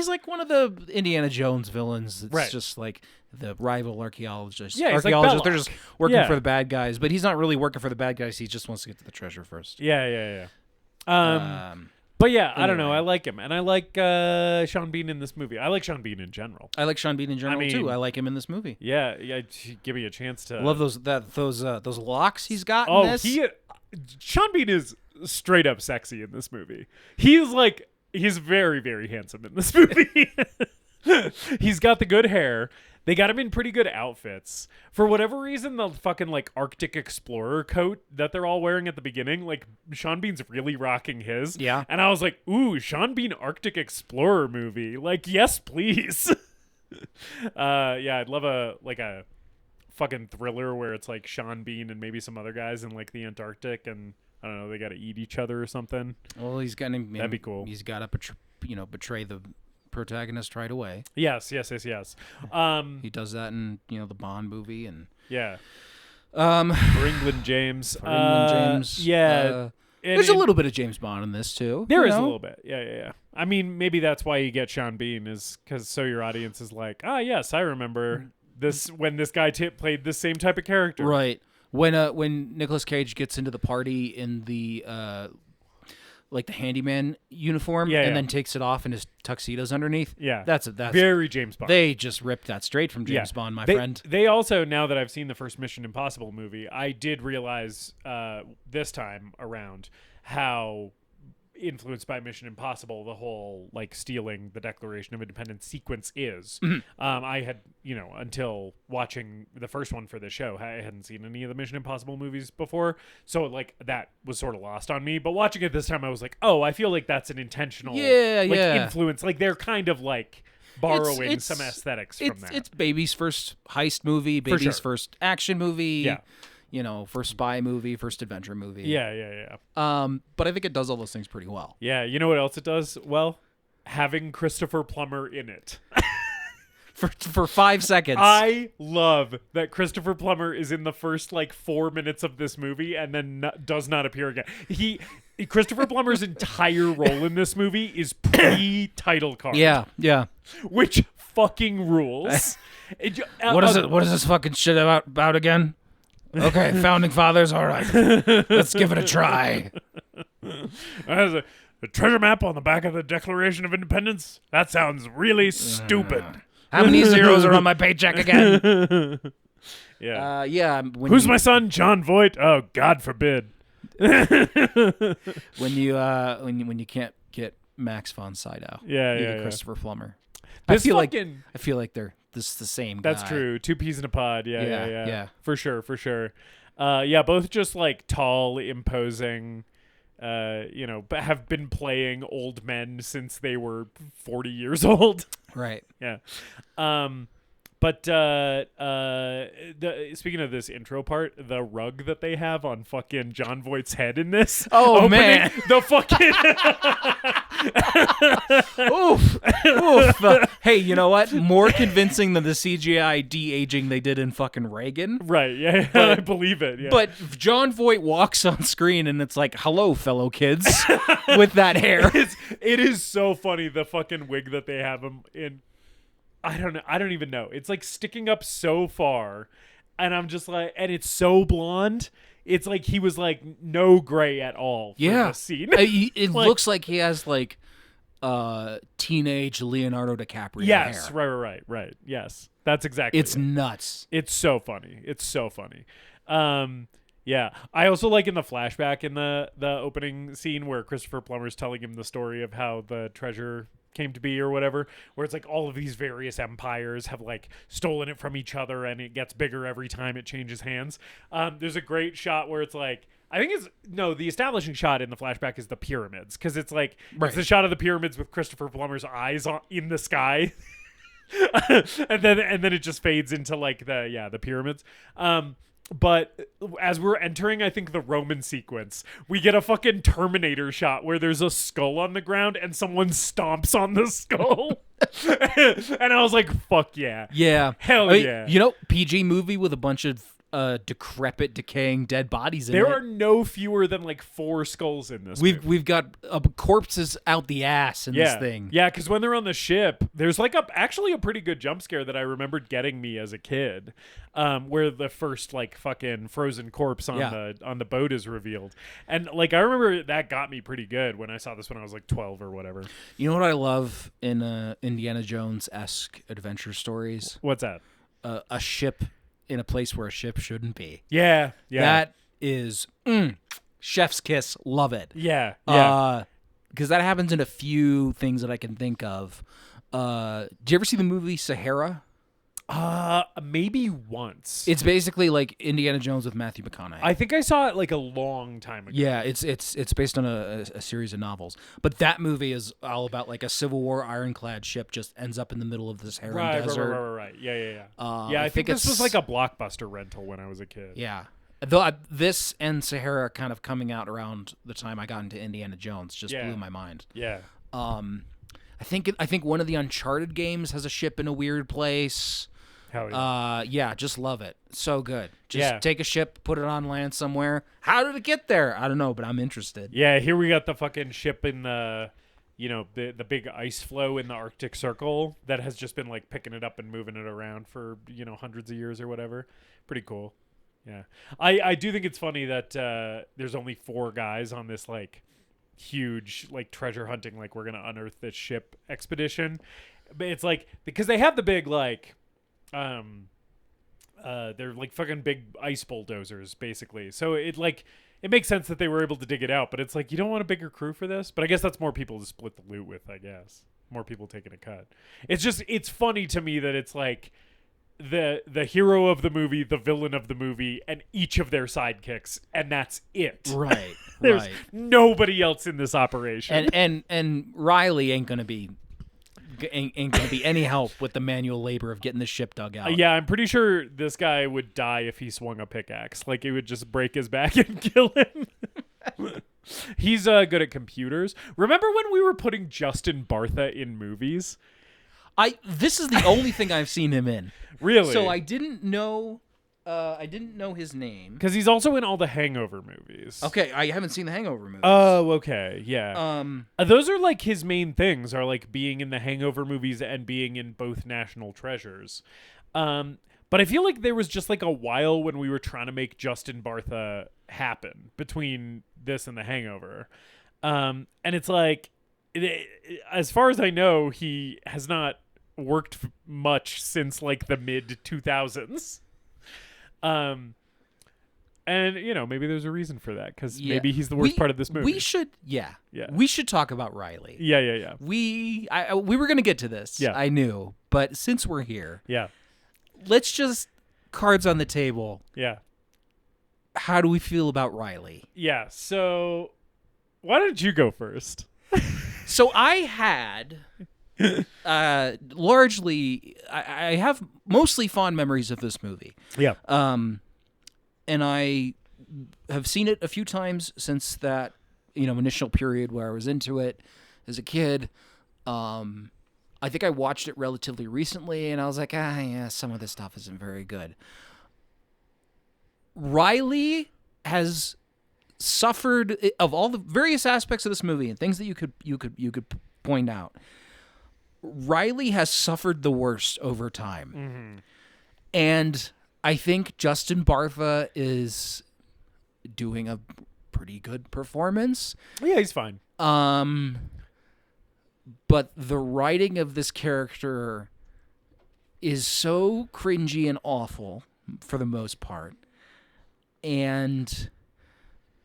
like one of the Indiana Jones villains. It's just like the rival archaeologist. Yeah, they're just working for the bad guys, but he's not really working for the bad guys. He just wants to get to the treasure first. Yeah. But yeah, I don't know. I like him, and I like Sean Bean in this movie. I like Sean Bean in general. I like Sean Bean in general too. I like him in this movie. Yeah. Give me a chance to. I love those locks he's got. In this. Sean Bean is straight up sexy in this movie. He's very, very handsome in this movie. He's got the good hair. They got him in pretty good outfits. For whatever reason, the fucking like Arctic Explorer coat that they're all wearing at the beginning, like Sean Bean's really rocking his. Yeah. And I was like, ooh, Sean Bean Arctic Explorer movie. Like, yes, please. I'd love a fucking thriller where it's like Sean Bean and maybe some other guys in like the Antarctic, and I don't know, they got to eat each other or something. Well, that'd be cool. He's got to betray the protagonist right away. Yes. He does that in the Bond movie and for England James. There's a little bit of James Bond in this too. There is a little bit. Yeah. I mean, maybe that's why you get Sean Bean, is because so your audience is like, yes, I remember this when this guy played this same type of character. Right. When Nicolas Cage gets into the party in the like the handyman uniform and then takes it off and his tuxedo's underneath. Yeah. That's very James Bond. They just ripped that straight from James Bond, my friend. They also, now that I've seen the first Mission Impossible movie, I did realize this time around how influenced by Mission Impossible the whole like stealing the Declaration of Independence sequence is. I had until watching the first one for this show, I hadn't seen any of the Mission Impossible movies before, so like that was sort of lost on me. But watching it this time, I was like, I feel like that's an intentional influence. Like they're kind of like borrowing some aesthetics from that. It's Baby's first heist movie, Baby's first action movie. Yeah. First spy movie, first adventure movie. Yeah. But I think it does all those things pretty well. Yeah, you know what else it does well? Having Christopher Plummer in it. For 5 seconds. I love that Christopher Plummer is in the first 4 minutes of this movie and then does not appear again. Christopher Plummer's entire role in this movie is pre-title card. Yeah. Which fucking rules. What is this fucking shit about again? Okay, Founding Fathers, all right. Let's give it a try. There's a treasure map on the back of the Declaration of Independence? That sounds really stupid. How many zeros are on my paycheck again? Yeah. Who's my son? John Voight? Oh, God forbid. when you can't get Max von Sydow. Yeah. Christopher Plummer. I feel like they're the same guy. That's true. Two peas in a pod. Yeah. For sure. Both just tall, imposing, have been playing old men since they were 40 years old. Right. Yeah. But speaking of this intro part, the rug that they have on fucking John Voight's head in this. Oh, man. The fucking... Oof. Hey, you know what? More convincing than the CGI de-aging they did in fucking Reagan. Right, yeah. I believe it, yeah. But John Voight walks on screen and it's like, hello, fellow kids, with that hair. It is so funny, the fucking wig that they have him in. I don't know. I don't even know. It's sticking up so far, and I'm just and it's so blonde. It's like he was no gray at all for this scene. It looks like he has teenage Leonardo DiCaprio hair. Right. Yes, that's exactly. It's nuts. It's so funny. Yeah. I also like in the flashback in the opening scene where Christopher Plummer's telling him the story of how the treasure came to be or whatever, where it's like all of these various empires have like stolen it from each other and it gets bigger every time it changes hands. There's a great shot where it's like, I think the establishing shot in the flashback is the pyramids, because it's like it's the shot of the pyramids with Christopher Plummer's eyes in the sky. and then it just fades into like the pyramids. But as we're entering, I think, the Roman sequence, we get a fucking Terminator shot where there's a skull on the ground and someone stomps on the skull. And I was like, fuck yeah. Yeah. Hell yeah. You know, PG movie with a bunch of decrepit, decaying dead bodies in it. There are no fewer than like 4 skulls in this movie. We've got corpses out the ass in this thing. Yeah, because when they're on the ship, there's like actually a pretty good jump scare that I remembered getting me as a kid, where the first like fucking frozen corpse on the boat is revealed. And like I remember that got me pretty good when I saw this when I was like 12 or whatever. You know what I love in Indiana Jones-esque adventure stories? What's that? A ship in a place where a ship shouldn't be. Yeah. That is chef's kiss. Love it. Yeah. Because that happens in a few things that I can think of. Did you ever see the movie Sahara? Maybe once. It's basically like Indiana Jones with Matthew McConaughey. I think I saw it like a long time ago. Yeah, it's based on a series of novels. But that movie is all about like a Civil War ironclad ship just ends up in the middle of the Saharan desert. Right. Yeah. I think this was like a Blockbuster rental when I was a kid. Yeah. Though this and Sahara kind of coming out around the time I got into Indiana Jones just blew my mind. Yeah. I think one of the Uncharted games has a ship in a weird place. Hell yeah. Yeah, just love it. So good. Just take a ship, put it on land somewhere. How did it get there? I don't know, but I'm interested. Yeah, here we got the fucking ship in the big ice floe in the Arctic Circle that has just been like picking it up and moving it around for, hundreds of years or whatever. Pretty cool. Yeah. I do think it's funny that there's only 4 guys on this like huge like treasure hunting, like we're going to unearth this ship expedition. But it's like, because they have the big like they're like fucking big ice bulldozers basically, so it makes sense that they were able to dig it out, but it's like you don't want a bigger crew for this. But I guess that's more people to split the loot with. I guess more people taking a cut. It's funny to me that it's like the hero of the movie, the villain of the movie, and each of their sidekicks, and that's it. Right. There's nobody else in this operation. And Riley ain't gonna be any help with the manual labor of getting the ship dug out. Yeah, I'm pretty sure this guy would die if he swung a pickaxe. Like, it would just break his back and kill him. He's good at computers. Remember when we were putting Justin Bartha in movies? This is the only thing I've seen him in. Really? So I didn't know his name. Because he's also in all the Hangover movies. Okay, I haven't seen the Hangover movies. Oh, okay, yeah. Those are like his main things, are like being in the Hangover movies and being in both National Treasures. But I feel like there was just like a while when we were trying to make Justin Bartha happen between this and the Hangover. And it's like, as far as I know, he has not worked much since like the mid 2000s. And maybe there's a reason for that, because maybe he's the worst part of this movie. We should talk about Riley. Yeah. We were gonna get to this. Yeah, I knew, but since we're here, let's just cards on the table. Yeah. How do we feel about Riley? Yeah. So, why don't you go first? So I had largely, I have mostly fond memories of this movie. Yeah. And I have seen it a few times since that, initial period where I was into it as a kid. I think I watched it relatively recently, and I was like, some of this stuff isn't very good. Riley has suffered, of all the various aspects of this movie and things that you could point out, Riley has suffered the worst over time. Mm-hmm. And I think Justin Bartha is doing a pretty good performance. Yeah, he's fine. But the writing of this character is so cringy and awful for the most part. And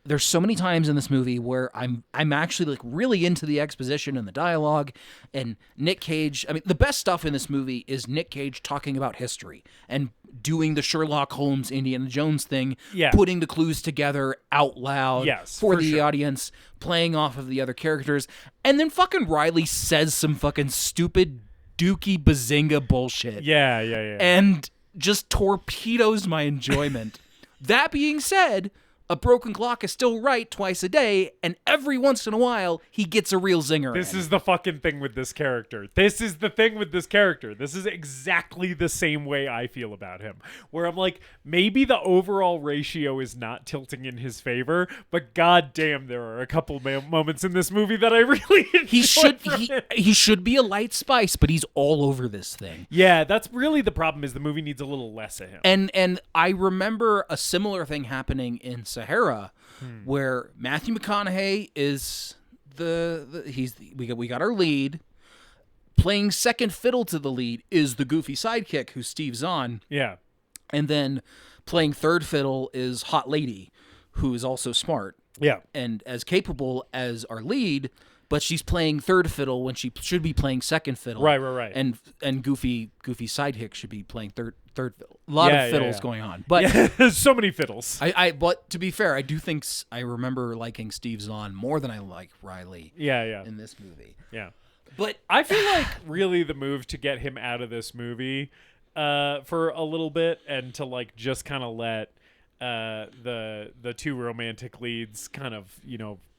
there's so many times in this movie where I'm actually like really into the exposition and the dialogue, and Nick Cage. I mean, the best stuff in this movie is Nick Cage talking about history and doing the Sherlock Holmes, Indiana Jones thing, putting the clues together out loud for the audience, playing off of the other characters, and then fucking Riley says some fucking stupid dookie bazinga bullshit. Yeah. And just torpedoes my enjoyment. That being said, a broken clock is still right twice a day, and every once in a while, he gets a real zinger. This is the fucking thing with this character. This is the thing with this character. This is exactly the same way I feel about him, where I'm like, maybe the overall ratio is not tilting in his favor, but goddamn, there are a couple moments in this movie that I really enjoy. He should be a light spice, but he's all over this thing. Yeah, that's really the problem. Is the movie needs a little less of him. And I remember a similar thing happening in Sahara, where Matthew McConaughey is we got our lead. Playing second fiddle to the lead is the goofy sidekick who's Steve Zahn. Yeah. And then playing third fiddle is Hot Lady, who is also smart. Yeah. And as capable as our lead, but she's playing third fiddle when she should be playing second fiddle. Right. And goofy sidekick should be playing third fiddle. A lot of fiddles going on. But there's so many fiddles. But to be fair, I do think I remember liking Steve Zahn more than I like Riley. Yeah. In this movie. Yeah. But I feel like really the move to get him out of this movie for a little bit and to like just kind of let the two romantic leads kind of,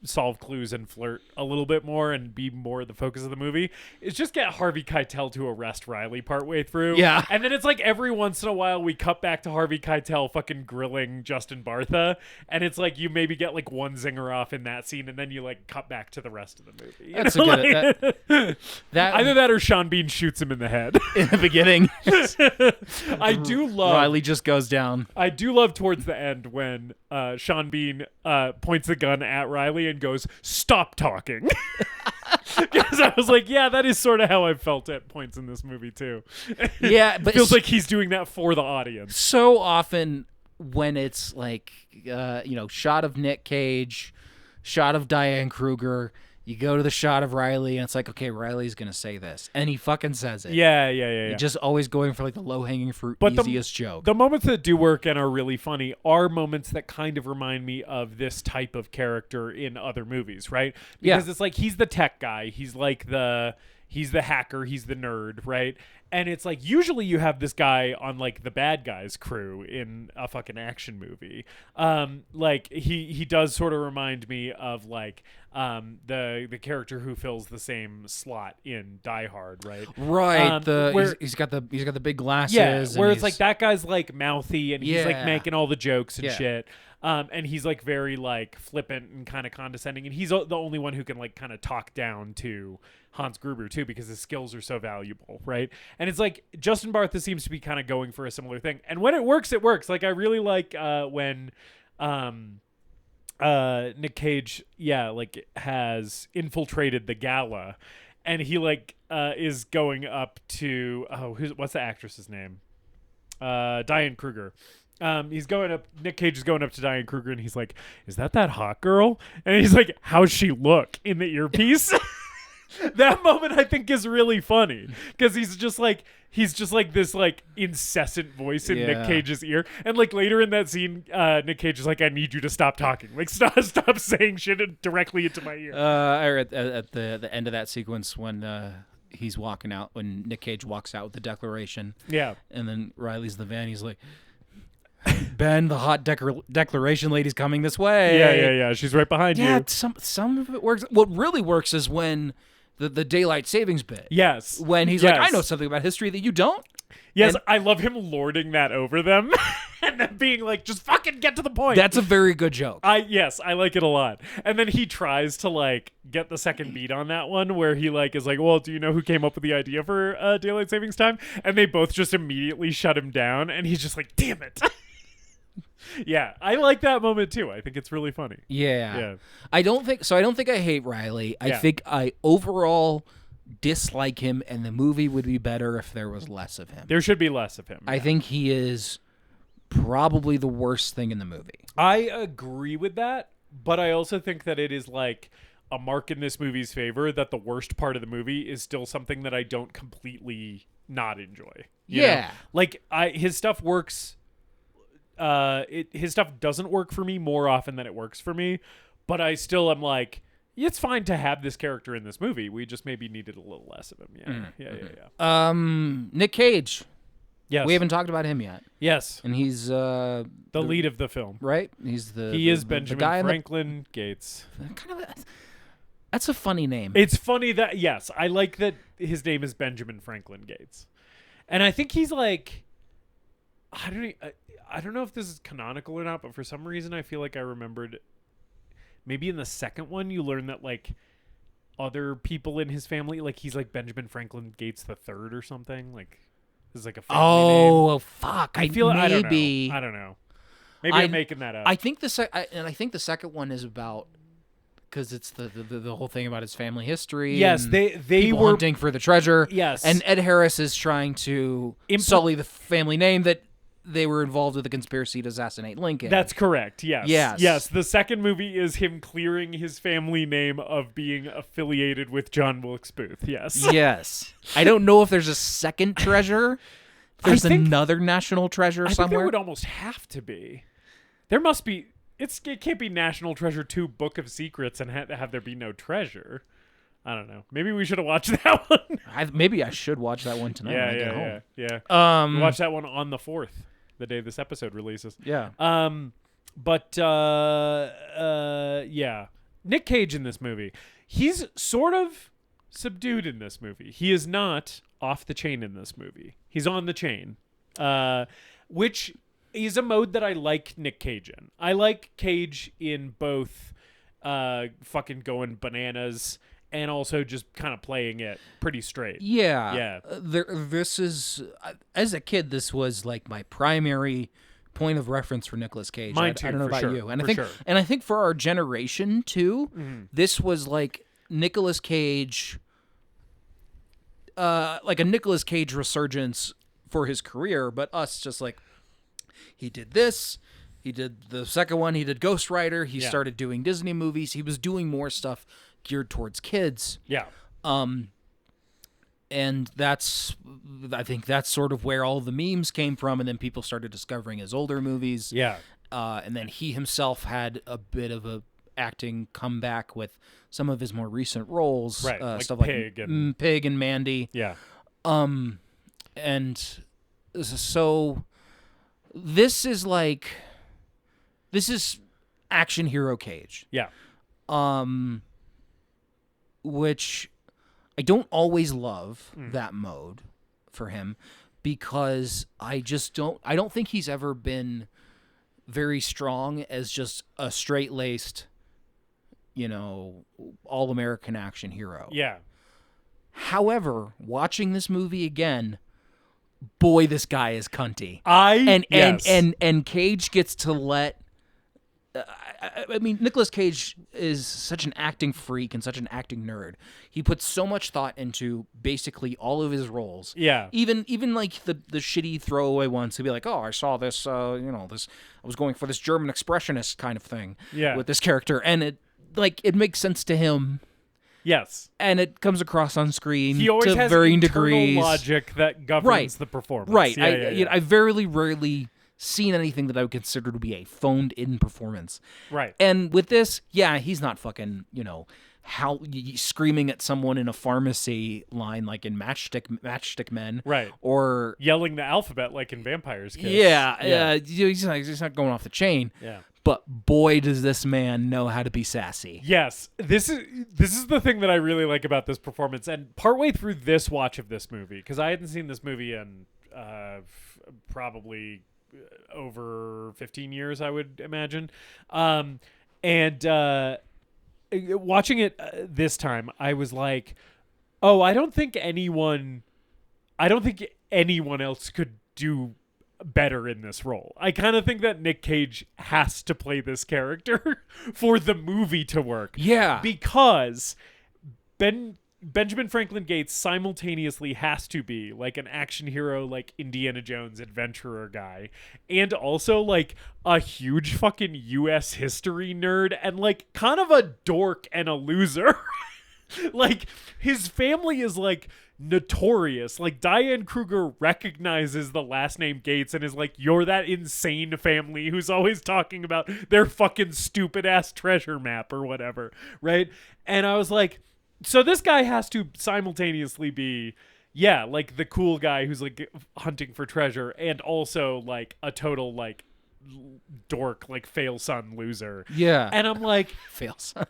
solve clues and flirt a little bit more and be more the focus of the movie is just get Harvey Keitel to arrest Riley partway through. Yeah. And then it's like every once in a while we cut back to Harvey Keitel fucking grilling Justin Bartha, and it's like you maybe get like one zinger off in that scene and then you like cut back to the rest of the movie. That's a good that either that or Sean Bean shoots him in the head in the beginning. I do love Riley just goes down. I do love towards the end when Sean Bean points the gun at Riley and goes, "Stop talking." Because I was like, yeah, that is sort of how I felt at points in this movie too. Yeah, but feels like he's doing that for the audience. So often when it's like, shot of Nick Cage, shot of Diane Kruger, you go to the shot of Riley, and it's like, okay, Riley's going to say this. And he fucking says it. Yeah. Just always going for like the low-hanging fruit, easiest joke. The moments that do work and are really funny are moments that kind of remind me of this type of character in other movies, right? Because it's like he's the tech guy. He's like he's the hacker. He's the nerd, right? And it's like usually you have this guy on like the bad guys crew in a fucking action movie. Like he does sort of remind me of like the character who fills the same slot in Die Hard, right? Right. He's got the big glasses. Yeah, where it's like that guy's like mouthy and he's like making all the jokes and shit. And he's like very like flippant and kind of condescending, and he's the only one who can like kind of talk down to Hans Gruber too, because his skills are so valuable, right? And it's like Justin Bartha seems to be kind of going for a similar thing, and when it works, it works. Like I really like when Nick Cage like has infiltrated the gala, and he like is going up to what's the actress's name? Diane Kruger. Nick Cage is going up to Diane Kruger, and he's like, "Is that hot girl?" And he's like, "How's she look?" in the earpiece. That moment I think is really funny because he's just like this like incessant voice in Nick Cage's ear, and like later in that scene, Nick Cage is like, "I need you to stop talking, like stop saying shit directly into my ear." Or at the end of that sequence when he's walking out, when Nick Cage walks out with the declaration, and then Riley's in the van, he's like, "Ben, the hot declaration lady's coming this way." Yeah. She's right behind you. Yeah, some of it works. What really works is when the daylight savings bit. Yes. When he's like, "I know something about history that you don't." Yes, and I love him lording that over them and then being like, "Just fucking get to the point." That's a very good joke. I like it a lot. And then he tries to like get the second beat on that one where he like is like, "Well, do you know who came up with the idea for daylight savings time?" And they both just immediately shut him down, and he's just like, "Damn it." Yeah, I like that moment too. I think it's really funny. Yeah. I don't think I hate Riley. I think I overall dislike him, and the movie would be better if there was less of him. There should be less of him. I think he is probably the worst thing in the movie. I agree with that, but I also think that it is like a mark in this movie's favor that the worst part of the movie is still something that I don't completely not enjoy. You know? Like his stuff works. His stuff doesn't work for me more often than it works for me, but I still am like, it's fine to have this character in this movie. We just maybe needed a little less of him. Yeah. Nick Cage. Yes. We haven't talked about him yet. Yes. And he's the lead of the film. Right? He's He is Benjamin Franklin Gates. That's a funny name. It's funny that, yes, I like that his name is Benjamin Franklin Gates. And I think he's like, I don't know if this is canonical or not, but for some reason I feel like I remembered maybe in the second one you learn that like other people in his family, like he's like Benjamin Franklin Gates the Third or something. Like this is like a family name. Oh fuck! I feel maybe I don't know. Maybe I'm making that up. I think the second one is about, because it's the whole thing about his family history. Yes, they were hunting for the treasure. Yes, and Ed Harris is trying to sully the family name that they were involved with a conspiracy to assassinate Lincoln. That's correct. Yes. Yes. The second movie is him clearing his family name of being affiliated with John Wilkes Booth. Yes. Yes. I don't know if there's a second treasure. There's another national treasure somewhere. I think there would almost have to be. There must be. It can't be National Treasure 2 Book of Secrets and have there be no treasure. I don't know. Maybe we should have watched that one. Maybe I should watch that one tonight when I get home. Yeah. Watch that one on the 4th, the day this episode releases. Yeah. Yeah. Nick Cage in this movie. He's sort of subdued in this movie. He is not off the chain in this movie. He's on the chain, which is a mode that I like Nick Cage in. I like Cage in both fucking going bananas and also just kind of playing it pretty straight. Yeah. Yeah. This is, as a kid, this was like my primary point of reference for Nicolas Cage. Mine too, I don't know about sure, you. And for I think for our generation too, this was like Nicolas Cage, like a Nicolas Cage resurgence for his career, but us just like, he did this, he did the second one, he did Ghost Rider, he started doing Disney movies, he was doing more stuff geared towards kids. Yeah. And I think that's sort of where all the memes came from, and then people started discovering his older movies. Yeah. And then he himself had a bit of a acting comeback with some of his more recent roles. Right, like stuff Pig like Pig and Mandy. Yeah. And so this is action hero Cage. Yeah. Which I don't always love that mode for him, because I don't think he's ever been very strong as just a straight-laced, all-American action hero. Yeah. However, watching this movie again, boy, this guy is cunty. And Cage gets to let. I mean, Nicolas Cage is such an acting freak and such an acting nerd. He puts so much thought into basically all of his roles. Yeah. Even like the shitty throwaway ones. He'll be like, "Oh, I saw this. I was going for this German expressionist kind of thing. Yeah. With this character, and it makes sense to him." Yes. And it comes across on screen he always to has varying internal degrees. Logic that governs the performance. Right. Yeah, I very rarely seen anything that I would consider to be a phoned-in performance. Right. And with this, he's not fucking, screaming at someone in a pharmacy line like in Matchstick Men. Right. Or yelling the alphabet like in Vampires Kiss. Yeah. He's not going off the chain. Yeah. But boy, does this man know how to be sassy. Yes. This is the thing that I really like about this performance. And partway through this watch of this movie, because I hadn't seen this movie in probably over 15 years, I would imagine. And watching it this time, I was like, oh, I don't think anyone else could do better in this role. I kind of think that Nick Cage has to play this character for the movie to work. Yeah. Because Benjamin Franklin Gates simultaneously has to be like an action hero, like Indiana Jones adventurer guy, and also like a huge fucking U.S. history nerd and like kind of a dork and a loser. Like his family is like notorious. Like Diane Kruger recognizes the last name Gates and is like, you're that insane family who's always talking about their fucking stupid ass treasure map or whatever, right? And I was like, so this guy has to simultaneously be, yeah, like the cool guy who's like hunting for treasure and also like a total like dork, like fail son loser. Yeah. And I'm like, fail son.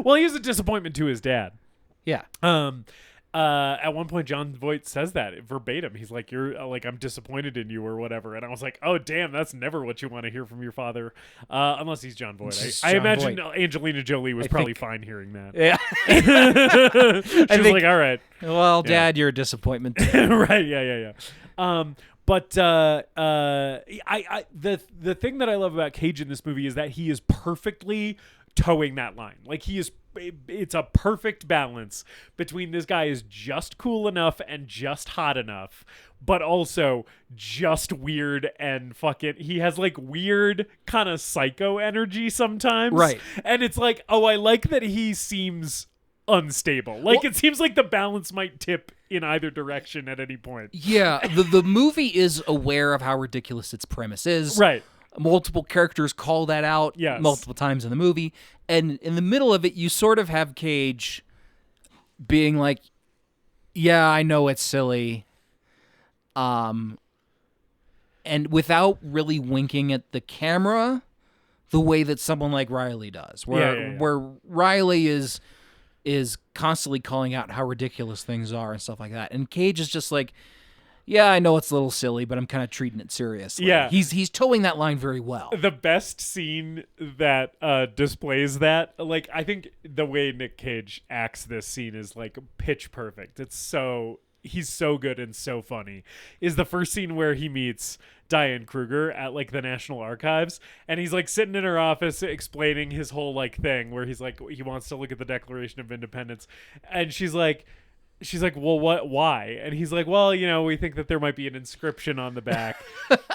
Well, he was a disappointment to his dad. Yeah. At one point, John Voight says that verbatim. He's like, "You're like, I'm disappointed in you," or whatever. And I was like, "Oh, damn, that's never what you want to hear from your father," unless he's John Voight. I imagine Voight. Angelina Jolie was probably fine hearing that. Yeah. She was like, "All right, well, Dad, you're a disappointment." Right? Yeah. But the thing that I love about Cage in this movie is that he is perfectly towing that line. Like it's a perfect balance between this guy is just cool enough and just hot enough, but also just weird and fucking, he has like weird kind of psycho energy sometimes. Right. And it's like, oh, I like that he seems unstable. Like it seems like the balance might tip in either direction at any point. Yeah. The movie is aware of how ridiculous its premise is. Right. Multiple characters call that out multiple times in the movie. And in the middle of it, you sort of have Cage being like, yeah, I know it's silly. And without really winking at the camera the way that someone like Riley does. Where Riley is constantly calling out how ridiculous things are and stuff like that. And Cage is just like, yeah, I know it's a little silly, but I'm kind of treating it seriously. Yeah. He's towing that line very well. The best scene that displays that, like, I think the way Nick Cage acts this scene is, like, pitch perfect. He's so good and so funny, is the first scene where he meets Diane Kruger at, like, the National Archives, and he's, like, sitting in her office explaining his whole, like, thing where he's, like, he wants to look at the Declaration of Independence, and she's like, well, why? And he's like, well, we think that there might be an inscription on the back.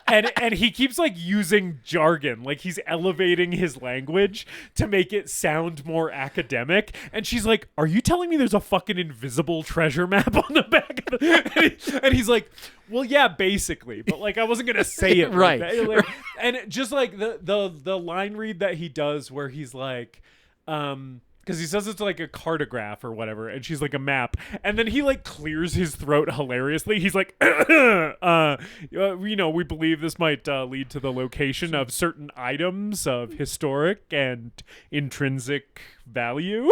and he keeps like using jargon, like he's elevating his language to make it sound more academic. And she's like, are you telling me there's a fucking invisible treasure map on the back of the... and he's like, well, yeah, basically, but like I wasn't gonna say it right. Like that. Like, and just like the line read that he does where he's like, because he says it's like a cartograph or whatever, and she's like a map, and then he like clears his throat hilariously. He's like, we believe this might lead to the location of certain items of historic and intrinsic value.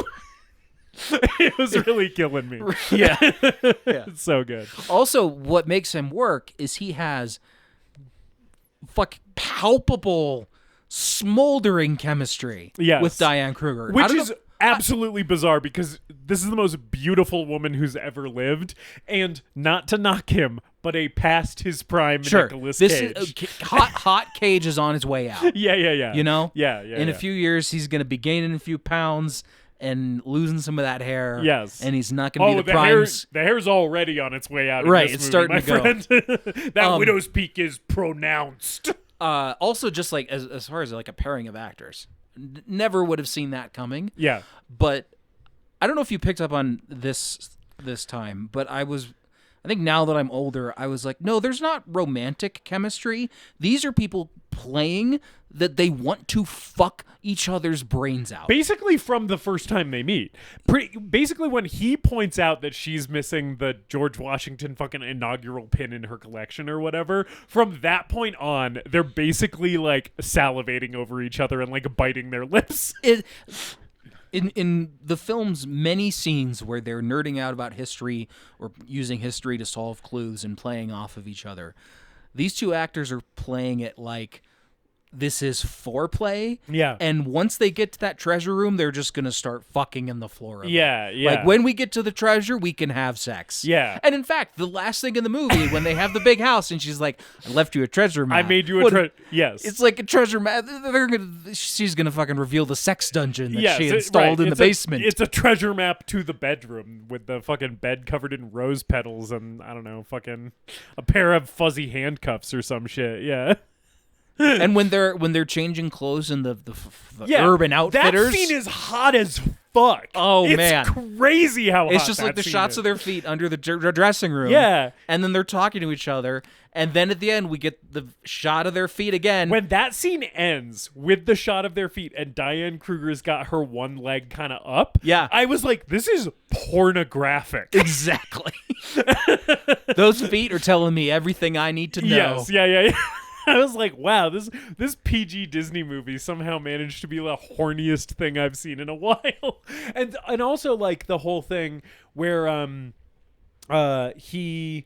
It was really killing me. Yeah. It's so good. Also, what makes him work is he has palpable, smoldering chemistry with Diane Kruger. Which is absolutely bizarre because this is the most beautiful woman who's ever lived, and not to knock him, but a past his prime Nicolas Cage. Hot Cage is on his way out. Yeah. Yeah. In a few years, he's going to be gaining a few pounds and losing some of that hair. Yes. And he's not going to be the prime. The hair's already on its way out. Right, in this it's movie, starting to go. That widow's peak is pronounced. Also, just like as far as like a pairing of actors, never would have seen that coming. Yeah. But I don't know if you picked up on this time, but I think now that I'm older, I was like, no, there's not romantic chemistry. These are people playing that they want to fuck each other's brains out. Basically from the first time they meet. Basically when he points out that she's missing the George Washington fucking inaugural pin in her collection or whatever, from that point on, they're basically like salivating over each other and like biting their lips. In the film's many scenes where they're nerding out about history or using history to solve clues and playing off of each other, these two actors are playing it like this is foreplay. Yeah. And once they get to that treasure room, they're just going to start fucking in the floor. Yeah. Like, when we get to the treasure, we can have sex. Yeah. And in fact, the last thing in the movie, when they have the big house and she's like, I left you a treasure map. I made you a treasure. Yes. It's like a treasure map. She's going to fucking reveal the sex dungeon that she installed in the basement. It's a treasure map to the bedroom with the fucking bed covered in rose petals and, I don't know, fucking a pair of fuzzy handcuffs or some shit. Yeah. And when they're changing clothes in the Urban Outfitters, that scene is hot as fuck. Oh, it's man, crazy how hot it's just that like the scene shots is. of their feet under the dressing room. Yeah, and then they're talking to each other, and then at the end we get the shot of their feet again. When that scene ends with the shot of their feet and Diane Kruger's got her one leg kind of up, yeah, I was like, this is pornographic. Exactly. Those feet are telling me everything I need to know. Yes, yeah. I was like, wow, this PG Disney movie somehow managed to be the horniest thing I've seen in a while. And also like the whole thing where he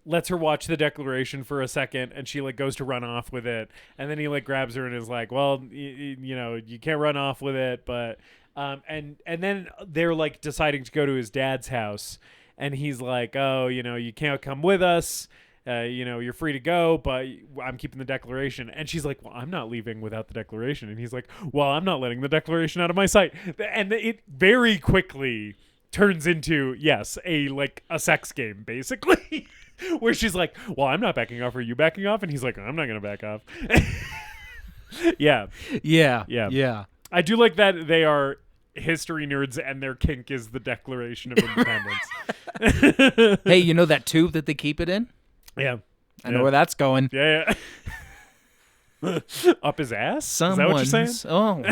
lets her watch the Declaration for a second and she like goes to run off with it, and then he like grabs her and is like, well, you know, you can't run off with it, but and then they're like deciding to go to his dad's house, and he's like, oh, you know, you can't come with us. You know, you're free to go, but I'm keeping the Declaration. And she's like, well, I'm not leaving without the Declaration. And he's like, well, I'm not letting the Declaration out of my sight. And it very quickly turns into, yes, a sex game, basically, where she's like, well, I'm not backing off. Are you backing off? And he's like, I'm not going to back off. Yeah. I do like that they are history nerds and their kink is the Declaration of Independence. Hey, you know that tube that they keep it in? Yeah. I know where that's going. Yeah. Up his ass? Someone's, is that what you're saying? Oh,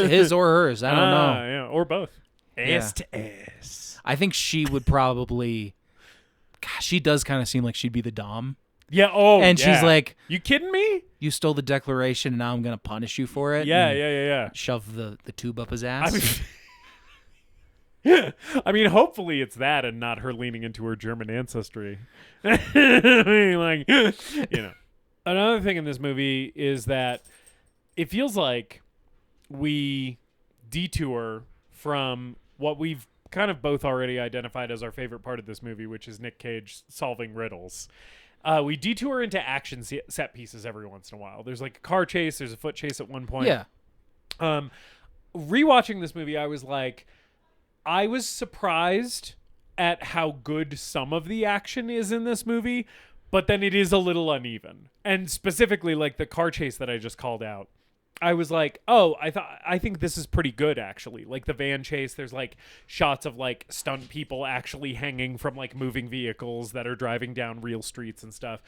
his or hers. I don't know. Yeah, or both. Ass Yeah. to ass. I think she would probably... Gosh, she does kind of seem like she'd be the dom. Yeah, and she's like... You kidding me? You stole the Declaration, and now I'm going to punish you for it. Yeah. Shove the tube up his ass. I mean, hopefully it's that and not her leaning into her German ancestry. I mean, like, you know. Another thing in this movie is that it feels like we detour from what we've kind of both already identified as our favorite part of this movie, which is Nick Cage solving riddles. We detour into action set pieces every once in a while. There's like a car chase. There's a foot chase at one point. Yeah. Rewatching this movie, I was surprised at how good some of the action is in this movie, but then it is a little uneven. And specifically, like the car chase that I just called out, I was like, oh, I think this is pretty good, actually. Like the van chase, there's like shots of like stunt people actually hanging from like moving vehicles that are driving down real streets and stuff.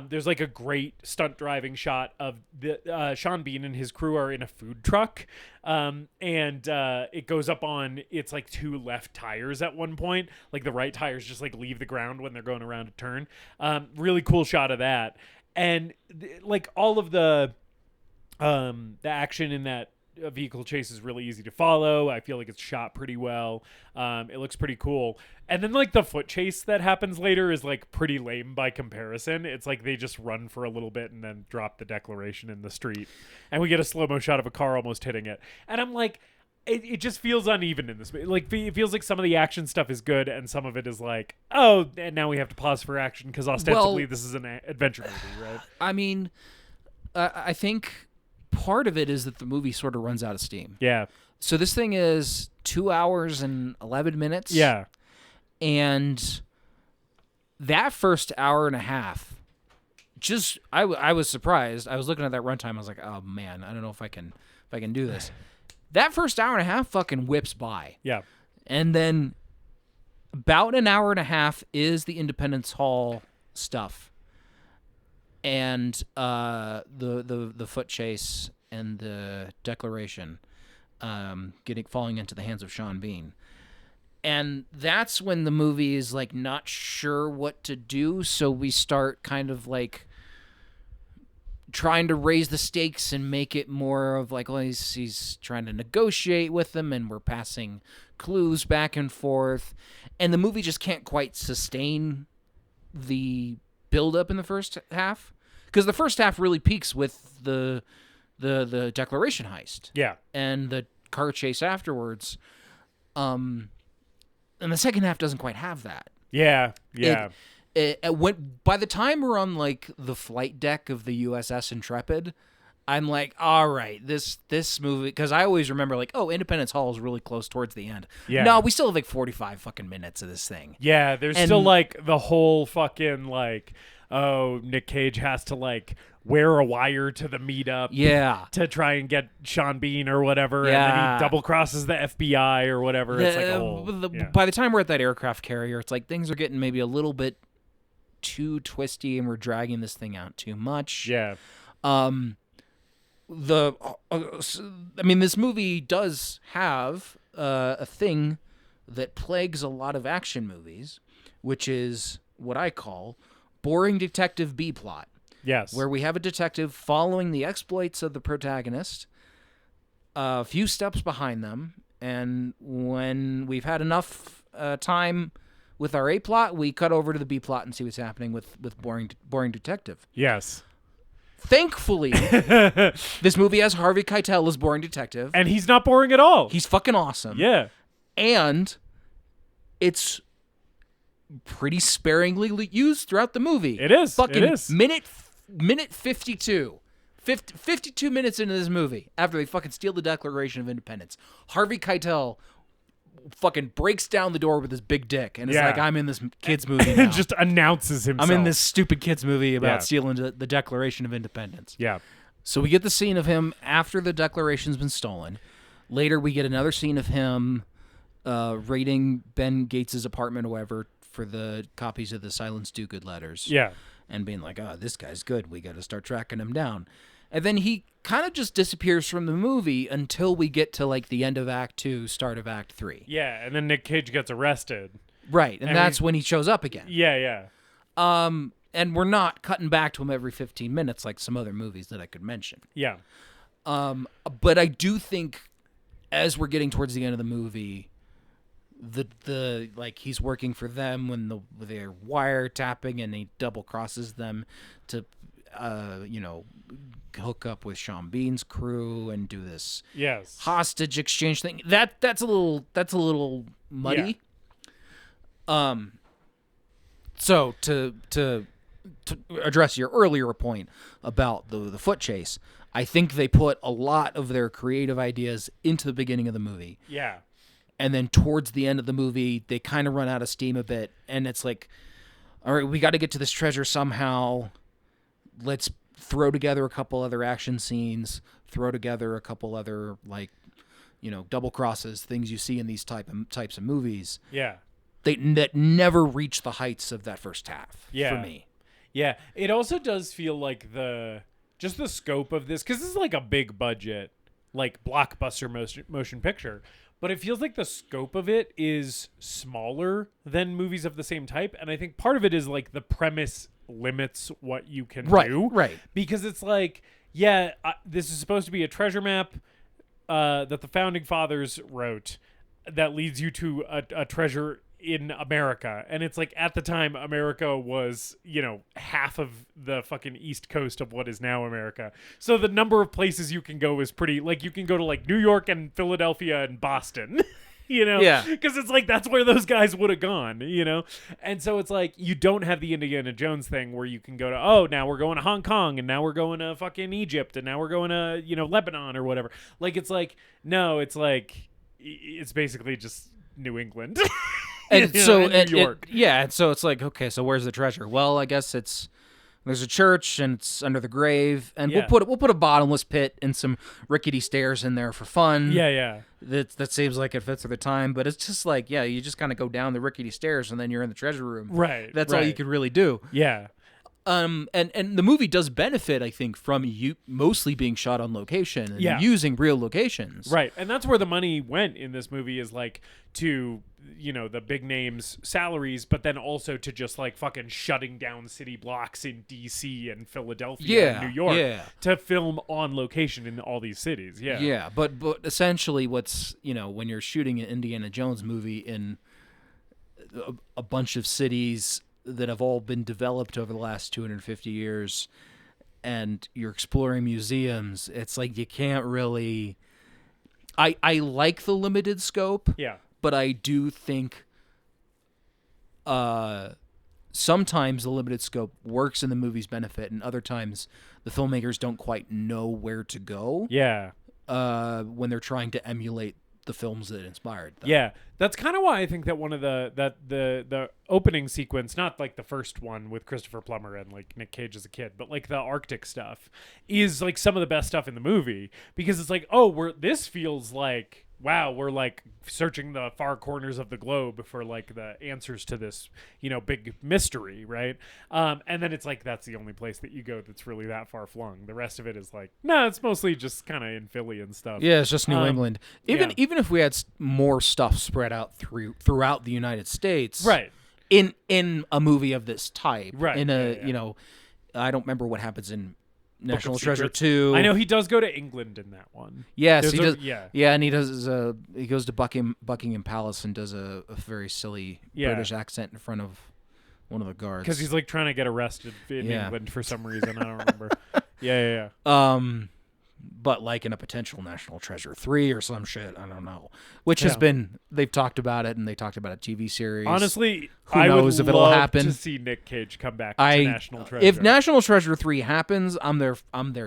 There's like a great stunt driving shot of the Sean Bean and his crew are in a food truck. And it goes up on its like two left tires at one point. Like the right tires just like leave the ground when they're going around a turn. Really cool shot of that. And like all of the action in that vehicle chase is really easy to follow. I feel like it's shot pretty well. It looks pretty cool. And then like the foot chase that happens later is like pretty lame by comparison. It's like they just run for a little bit and then drop the Declaration in the street. And we get a slow-mo shot of a car almost hitting it. And I'm like, it just feels uneven in this movie. Like it feels like some of the action stuff is good and some of it is like, oh, and now we have to pause for action because ostensibly this is an adventure movie, right? I mean, I think part of it is that the movie sort of runs out of steam. Yeah. So this thing is 2 hours and 11 minutes. Yeah. And that first hour and a half, just I was surprised. I was looking at that runtime. I was like, oh man, I don't know if I can do this. That first hour and a half fucking whips by. Yeah. And then about an hour and a half is the Independence Hall stuff. And the foot chase and the Declaration falling into the hands of Sean Bean. And that's when the movie is like not sure what to do, so we start kind of like trying to raise the stakes and make it more of like, well, he's trying to negotiate with them, and we're passing clues back and forth, and the movie just can't quite sustain the build up in the first half, because the first half really peaks with the the Declaration heist. Yeah. And the car chase afterwards. And the second half doesn't quite have that. Yeah. Yeah. By the time we're on like the flight deck of the USS Intrepid, I'm like, all right, this movie, because I always remember like, oh, Independence Hall is really close towards the end. Yeah. No, we still have like 45 fucking minutes of this thing. Yeah, there's still like the whole fucking like, oh, Nick Cage has to like wear a wire to the meetup. Yeah. To try and get Sean Bean or whatever. Yeah. And then he double crosses the FBI or whatever. It's like a whole, By the time we're at that aircraft carrier, it's like things are getting maybe a little bit too twisty and we're dragging this thing out too much. Yeah. This movie does have a thing that plagues a lot of action movies, which is what I call boring detective B-plot. Yes. Where we have a detective following the exploits of the protagonist, a few steps behind them, and when we've had enough time with our A-plot, we cut over to the B-plot and see what's happening with boring detective. Yes. Thankfully, this movie has Harvey Keitel as boring detective. And he's not boring at all. He's fucking awesome. Yeah. And it's pretty sparingly used throughout the movie. It is. Fucking it is. minute 52. 52 minutes into this movie, after they fucking steal the Declaration of Independence, Harvey Keitel fucking breaks down the door with his big dick and it's like, I'm in this kid's movie now. And just announces himself. I'm in this stupid kid's movie about stealing the Declaration of Independence. Yeah. So we get the scene of him after the Declaration's been stolen. Later we get another scene of him raiding Ben Gates' apartment or whatever for the copies of the Silence Do Good letters. Yeah. And being like, oh, this guy's good. We got to start tracking him down. And then he kind of just disappears from the movie until we get to like the end of Act 2, start of Act 3. Yeah, and then Nick Cage gets arrested. Right, and that's when he shows up again. Yeah, yeah. And we're not cutting back to him every 15 minutes like some other movies that I could mention. Yeah. But I do think as we're getting towards the end of the movie, the like he's working for them when they're wiretapping and he double crosses them to hook up with Sean Bean's crew and do this hostage exchange thing. That's a little muddy. Yeah. So to address your earlier point about the foot chase, I think they put a lot of their creative ideas into the beginning of the movie. Yeah. And then towards the end of the movie, they kind of run out of steam a bit. And it's like, all right, we got to get to this treasure somehow. Let's throw together a couple other action scenes, throw together a couple other, double crosses, things you see in these types of movies. Yeah. That never reach the heights of that first half for me. Yeah. It also does feel like the scope of this, because this is like a big budget, like blockbuster motion picture. But it feels like the scope of it is smaller than movies of the same type. And I think part of it is like the premise limits what you can do. Right. Because it's like, this is supposed to be a treasure map that the Founding Fathers wrote that leads you to a treasure in America. And it's like, at the time, America was, half of the fucking East Coast of what is now America. So the number of places you can go is pretty, like, you can go to like New York and Philadelphia and Boston, Yeah. Because it's like, that's where those guys would have gone, And so it's like, you don't have the Indiana Jones thing where you can go to, now we're going to Hong Kong and now we're going to fucking Egypt and now we're going to, Lebanon or whatever. Like, it's like, no, it's like, it's basically just New England. And so New York. and so it's like, okay, so where's the treasure? Well, I guess there's a church and it's under the grave, and we'll put a bottomless pit and some rickety stairs in there for fun. Yeah. That seems like it fits for the time, but it's just like, you just kind of go down the rickety stairs and then you're in the treasure room. Right. That's all you could really do. Yeah. And the movie does benefit, I think, from you mostly being shot on location and using real locations. Right. And that's where the money went in this movie, is like to, the big names' salaries, but then also to just like fucking shutting down city blocks in DC and Philadelphia and New York to film on location in all these cities. Yeah. Yeah. But essentially what's, when you're shooting an Indiana Jones movie in a bunch of cities that have all been developed over the last 250 years, and you're exploring museums, it's like you can't really. I like the limited scope. Yeah. But I do think sometimes the limited scope works in the movie's benefit, and other times the filmmakers don't quite know where to go. Yeah. When they're trying to emulate the films that inspired them. Yeah, that's kind of why I think that one of the opening sequence, not like the first one with Christopher Plummer and like Nick Cage as a kid, but like the Arctic stuff is like some of the best stuff in the movie, because it's like, oh, this feels like, wow, we're like searching the far corners of the globe for like the answers to this, big mystery, right? And then it's like, that's the only place that you go that's really that far flung. The rest of it is like, no, it's mostly just kind of in Philly and stuff. Yeah, it's just New England. Even if we had more stuff spread out throughout the United States, right? In a movie of this type, right? I don't remember what happens in National Treasure 2. I know he does go to England in that one. Yes, he does. Yeah, and he does. He goes to Buckingham Palace and does a very silly British accent in front of one of the guards because he's like trying to get arrested in England for some reason. I don't remember. Yeah. But like in a potential National Treasure 3 or some shit, I don't know. Which has been, they've talked about it, and they talked about a TV series. Honestly, who knows if it'll happen? To see Nick Cage come back to National Treasure. If National Treasure 3 happens, I'm there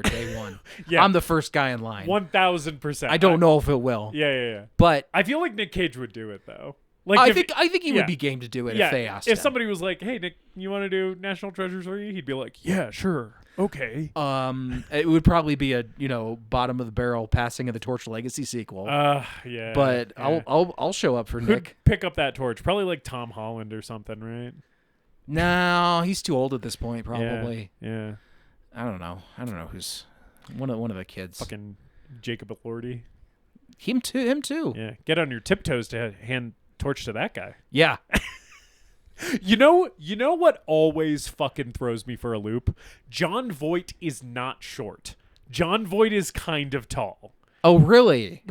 day one. I'm the first guy in line. 1,000%. I don't know if it will. Yeah. But I feel like Nick Cage would do it though. Like I think he would be game to do it if they asked him. If somebody was like, "Hey Nick, you want to do National Treasure 3?" He'd be like, "Yeah, sure. Okay." It would probably be a bottom of the barrel Passing of the Torch Legacy sequel. Yeah. But I'll show up for Nick. Pick up that torch. Probably like Tom Holland or something, right? No, he's too old at this point. Probably. Yeah. I don't know who's one of the kids. Fucking Jacob Elordi. Him too. Yeah. Get on your tiptoes to hand torch to that guy. Yeah. You know what always fucking throws me for a loop? Jon Voight is not short. Jon Voight is kind of tall. Oh, really?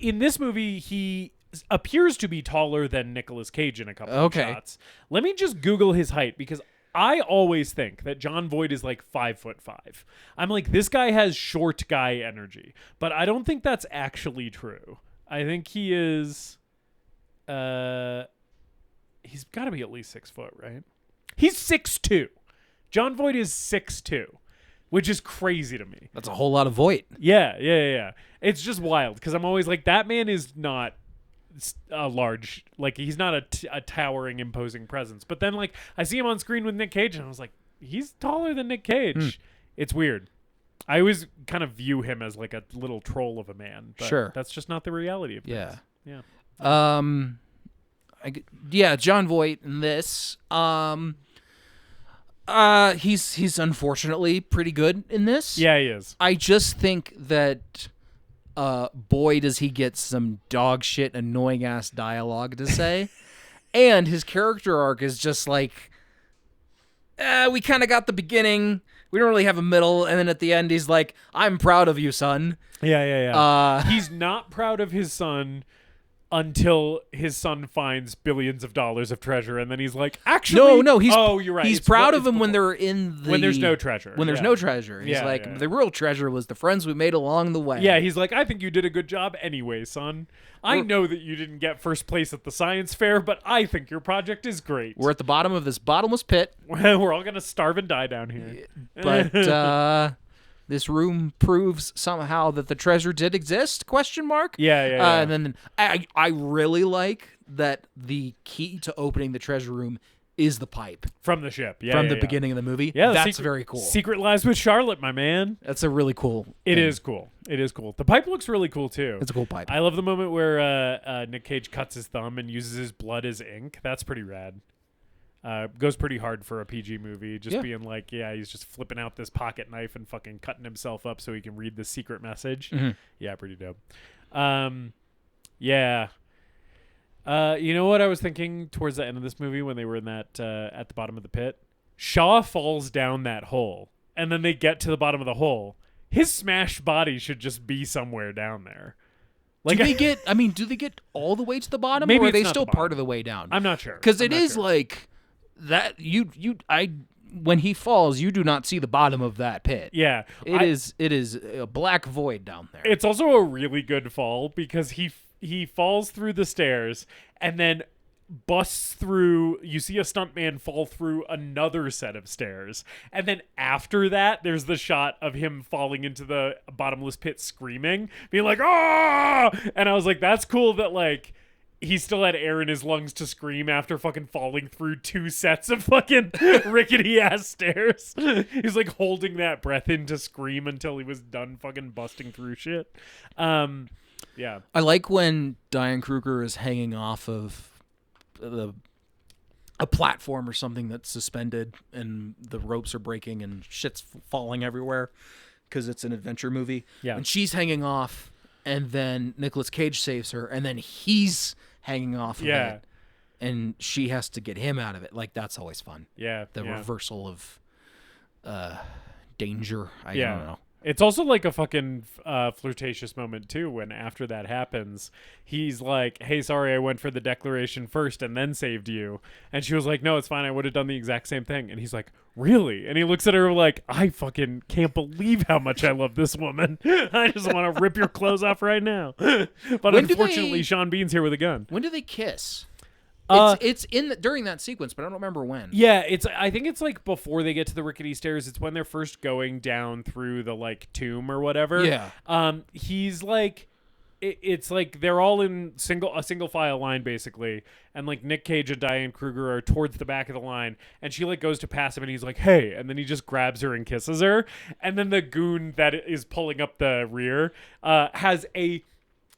In this movie, he appears to be taller than Nicolas Cage in a couple of shots. Let me just Google his height, because I always think that Jon Voight is like 5'5". I'm like, this guy has short guy energy, but I don't think that's actually true. I think he is. He's got to be at least 6 foot, right? He's 6'2". Jon Voight is 6'2", which is crazy to me. That's a whole lot of Voight. Yeah. It's just wild, because I'm always like, that man is not a large, like, he's not a towering, imposing presence. But then, like, I see him on screen with Nick Cage, and I was like, he's taller than Nick Cage. It's weird. I always kind of view him as like a little troll of a man. But sure. That's just not the reality of things. Yeah. Jon Voight in this. He's unfortunately pretty good in this. Yeah, he is. I just think that boy, does he get some dog shit, annoying ass dialogue to say. And his character arc is just like, we kind of got the beginning, we don't really have a middle, and then at the end he's like, I'm proud of you, son. Yeah. He's not proud of his son until his son finds billions of dollars of treasure, and then he's like, actually, no, he's you're right. He's proud of him when they're in the when there's no treasure. When there's no treasure, he's like, the real treasure was the friends we made along the way. Yeah, he's like, I think you did a good job anyway, son. I know that you didn't get first place at the science fair, but I think your project is great. We're at the bottom of this bottomless pit. We're all gonna starve and die down here. But this room proves somehow that the treasure did exist? ? Yeah. And then I really like that the key to opening the treasure room is the pipe from the ship. Yeah, from the beginning of the movie. Yeah, that's very cool. Secret lies with Charlotte, my man. That's a really cool. It is cool. The pipe looks really cool too. It's a cool pipe. I love the moment where Nick Cage cuts his thumb and uses his blood as ink. That's pretty rad. Goes pretty hard for a PG movie, just being like, he's just flipping out this pocket knife and fucking cutting himself up so he can read the secret message. Mm-hmm. Yeah, pretty dope. You know what I was thinking towards the end of this movie when they were in that at the bottom of the pit? Shaw falls down that hole, and then they get to the bottom of the hole. His smashed body should just be somewhere down there. Like, do they get all the way to the bottom, maybe or are they it's not still the bottom. part of the way down? I'm not sure. Because it is like that. when he falls, you do not see the bottom of that pit. Yeah. It is a black void down there. It's also a really good fall because he falls through the stairs and then busts through. You see a stuntman fall through another set of stairs, and then after that there's the shot of him falling into the bottomless pit screaming, being like, "Ah!" And I was like, that's cool that like he still had air in his lungs to scream after fucking falling through 2 sets of fucking rickety ass stairs. He's like holding that breath in to scream until he was done fucking busting through shit. Yeah. I like when Diane Kruger is hanging off of a platform or something that's suspended and the ropes are breaking and shit's falling everywhere because it's an adventure movie. Yeah. And she's hanging off and then Nicolas Cage saves her and then he's hanging off of it and she has to get him out of it. Like, that's always fun. Yeah. The reversal of danger. I don't know. It's also like a fucking flirtatious moment too when after that happens he's like, "Hey, sorry, I went for the declaration first and then saved you." And she was like, "No, it's fine, I would have done the exact same thing." And he's like, "Really?" And he looks at her like, "I fucking can't believe how much I love this woman. I just want to rip your clothes off right now." But unfortunately Sean Bean's here with a gun. When do they kiss? It's during that sequence, but I don't remember when. Yeah, I think it's like before they get to the rickety stairs. It's when they're first going down through the like tomb or whatever. Yeah. He's like, it's like they're all in a single file line basically, and like Nick Cage and Diane Kruger are towards the back of the line, and she like goes to pass him, and he's like, "Hey," and then he just grabs her and kisses her, and then the goon that is pulling up the rear has a.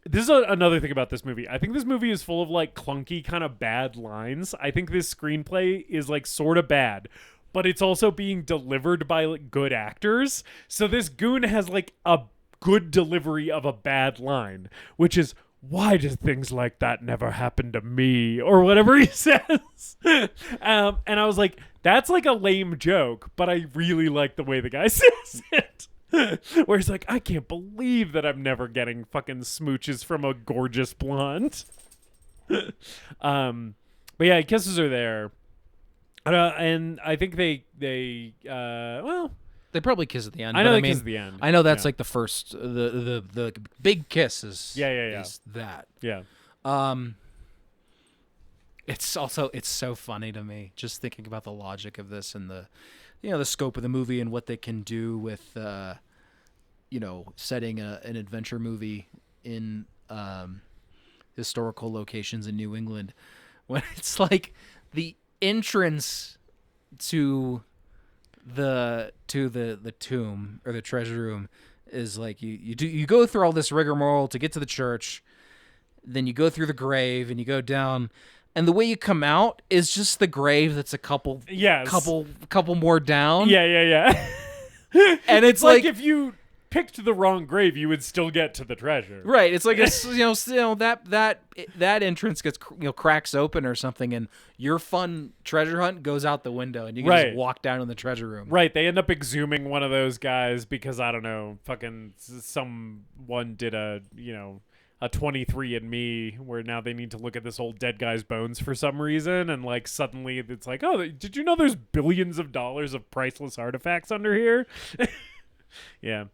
This is another thing about this movie. I think this movie is full of like clunky kind of bad lines. I think this screenplay is like sort of bad, but it's also being delivered by like good actors. So this goon has like a good delivery of a bad line, which is, "Why do things like that never happen to me?" or whatever he says. And I was like, that's like a lame joke, but I really like the way the guy says it. Where he's like, "I can't believe that I'm never getting fucking smooches from a gorgeous blonde." But yeah, he kisses her there. And I think they probably kiss at the end. I know they kiss at the end. I know that's like the first, the big kiss is is that. Yeah. It's so funny to me just thinking about the logic of this and the scope of the movie and what they can do with setting an adventure movie in historical locations in New England, when it's like the entrance to the tomb or the treasure room is like you go through all this rigmarole to get to the church, then you go through the grave and you go down. And the way you come out is just the grave that's a couple more down. Yeah. And it's like if you picked the wrong grave, you would still get to the treasure. Right. It's like that entrance gets cracks open or something, and your fun treasure hunt goes out the window, and you can just walk down in the treasure room. Right. They end up exhuming one of those guys because I don't know, fucking someone did a 23andMe where now they need to look at this old dead guy's bones for some reason, and like suddenly it's like, "Oh, did you know there's billions of dollars of priceless artifacts under here?" Yeah.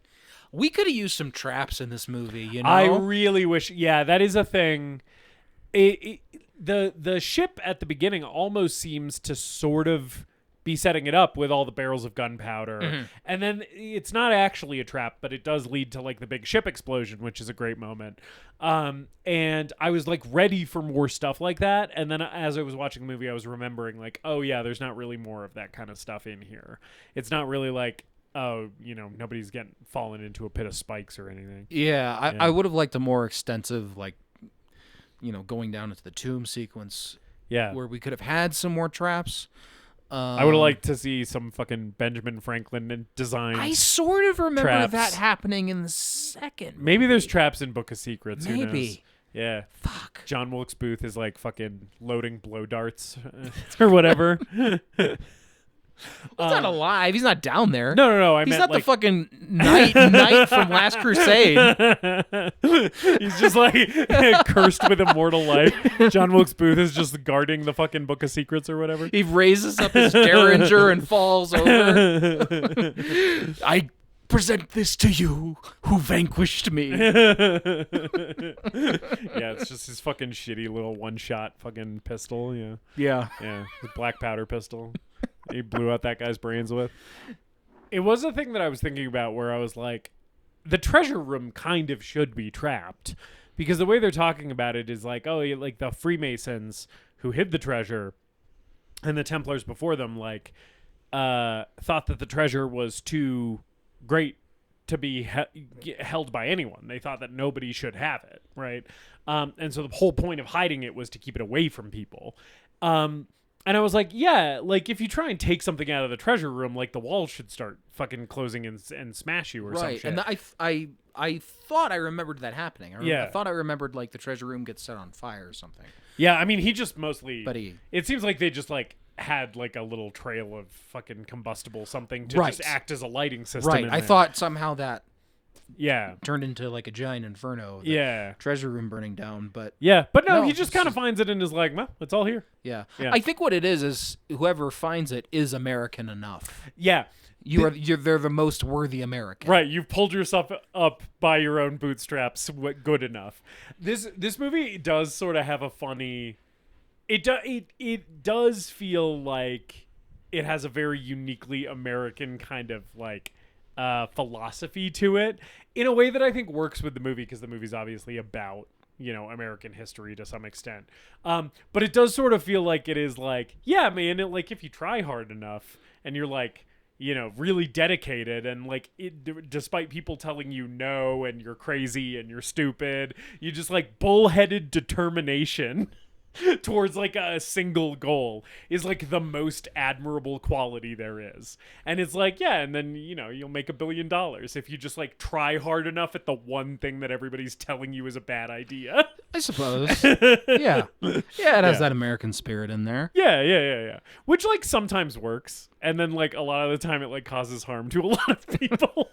We could have used some traps in this movie, I really wish. Yeah, that is a thing. The ship at the beginning almost seems to sort of be setting it up with all the barrels of gunpowder. Mm-hmm. And then it's not actually a trap, but it does lead to like the big ship explosion, which is a great moment. And I was like ready for more stuff like that. And then as I was watching the movie, I was remembering like, oh yeah, there's not really more of that kind of stuff in here. It's not really like, oh, nobody's fallen into a pit of spikes or anything. Yeah. I would have liked a more extensive, like, going down into the tomb sequence. Yeah. Where we could have had some more traps. I would have liked to see some fucking Benjamin Franklin design. I sort of remember traps. that happening in the second movie. Maybe there's traps in Book of Secrets. Maybe. Who knows? Yeah. Fuck. John Wilkes Booth is like fucking loading blow darts or whatever. He's not alive. He's not down there. No. He's meant, not like, the fucking knight from Last Crusade. He's just like cursed with immortal life. John Wilkes Booth is just guarding the fucking Book of Secrets or whatever. He raises up his derringer and falls over. I present this to you who vanquished me. Yeah, it's just his fucking shitty little one-shot fucking pistol. Yeah, the black powder pistol he blew out that guy's brains with. It was a thing that I was thinking about where I was like, the treasure room kind of should be trapped, because the way they're talking about it is like, oh, like the Freemasons who hid the treasure and the Templars before them, like, thought that the treasure was too great to be held by anyone. They thought that nobody should have it, right? And so the whole point of hiding it was to keep it away from people. And I was like, yeah, like if you try and take something out of the treasure room, like the walls should start fucking closing and smash you or some shit. And I thought I remembered that happening. I thought I remembered like the treasure room gets set on fire or something. Yeah, I mean, he just mostly... But it seems like they just like had like a little trail of fucking combustible something to just act as a lighting system. Right, I thought somehow that turned into like a giant inferno. Treasure room burning down, but no, he just kind of finds it and is like, well, it's all here. Yeah. I think what it is whoever finds it is American enough. Yeah. They're the most worthy American. Right, you've pulled yourself up by your own bootstraps. Good enough. This movie does sort of have a funny. It does feel like it has a very uniquely American kind of like philosophy to it, in a way that I think works with the movie, because the movie's obviously about, you know, American history to some extent. But it does sort of feel like it is like, yeah, man, like if you try hard enough and you're like, you know, really dedicated, and like despite people telling you no and you're crazy and you're stupid, you just like bullheaded determination towards like a single goal is like the most admirable quality there is. And it's like, yeah, and then, you know, you'll make $1 billion if you just like try hard enough at the one thing that everybody's telling you is a bad idea. I suppose. Yeah, it has that American spirit in there. Yeah. Which like sometimes works, and then like a lot of the time it like causes harm to a lot of people.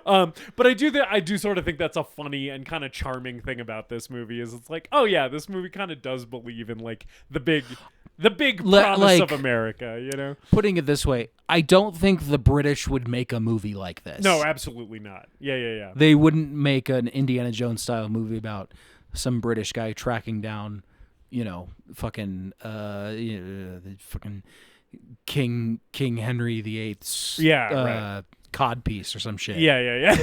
But I do sort of think that's a funny and kind of charming thing about this movie, is it's like, oh yeah, this movie kind of does believe in like the big promise of America, you know? Putting it this way, I don't think the British would make a movie like this. No, absolutely not. Yeah. They wouldn't make an Indiana Jones style movie about some British guy tracking down, you know, fucking fucking King Henry VIII's right. codpiece or some shit. Yeah.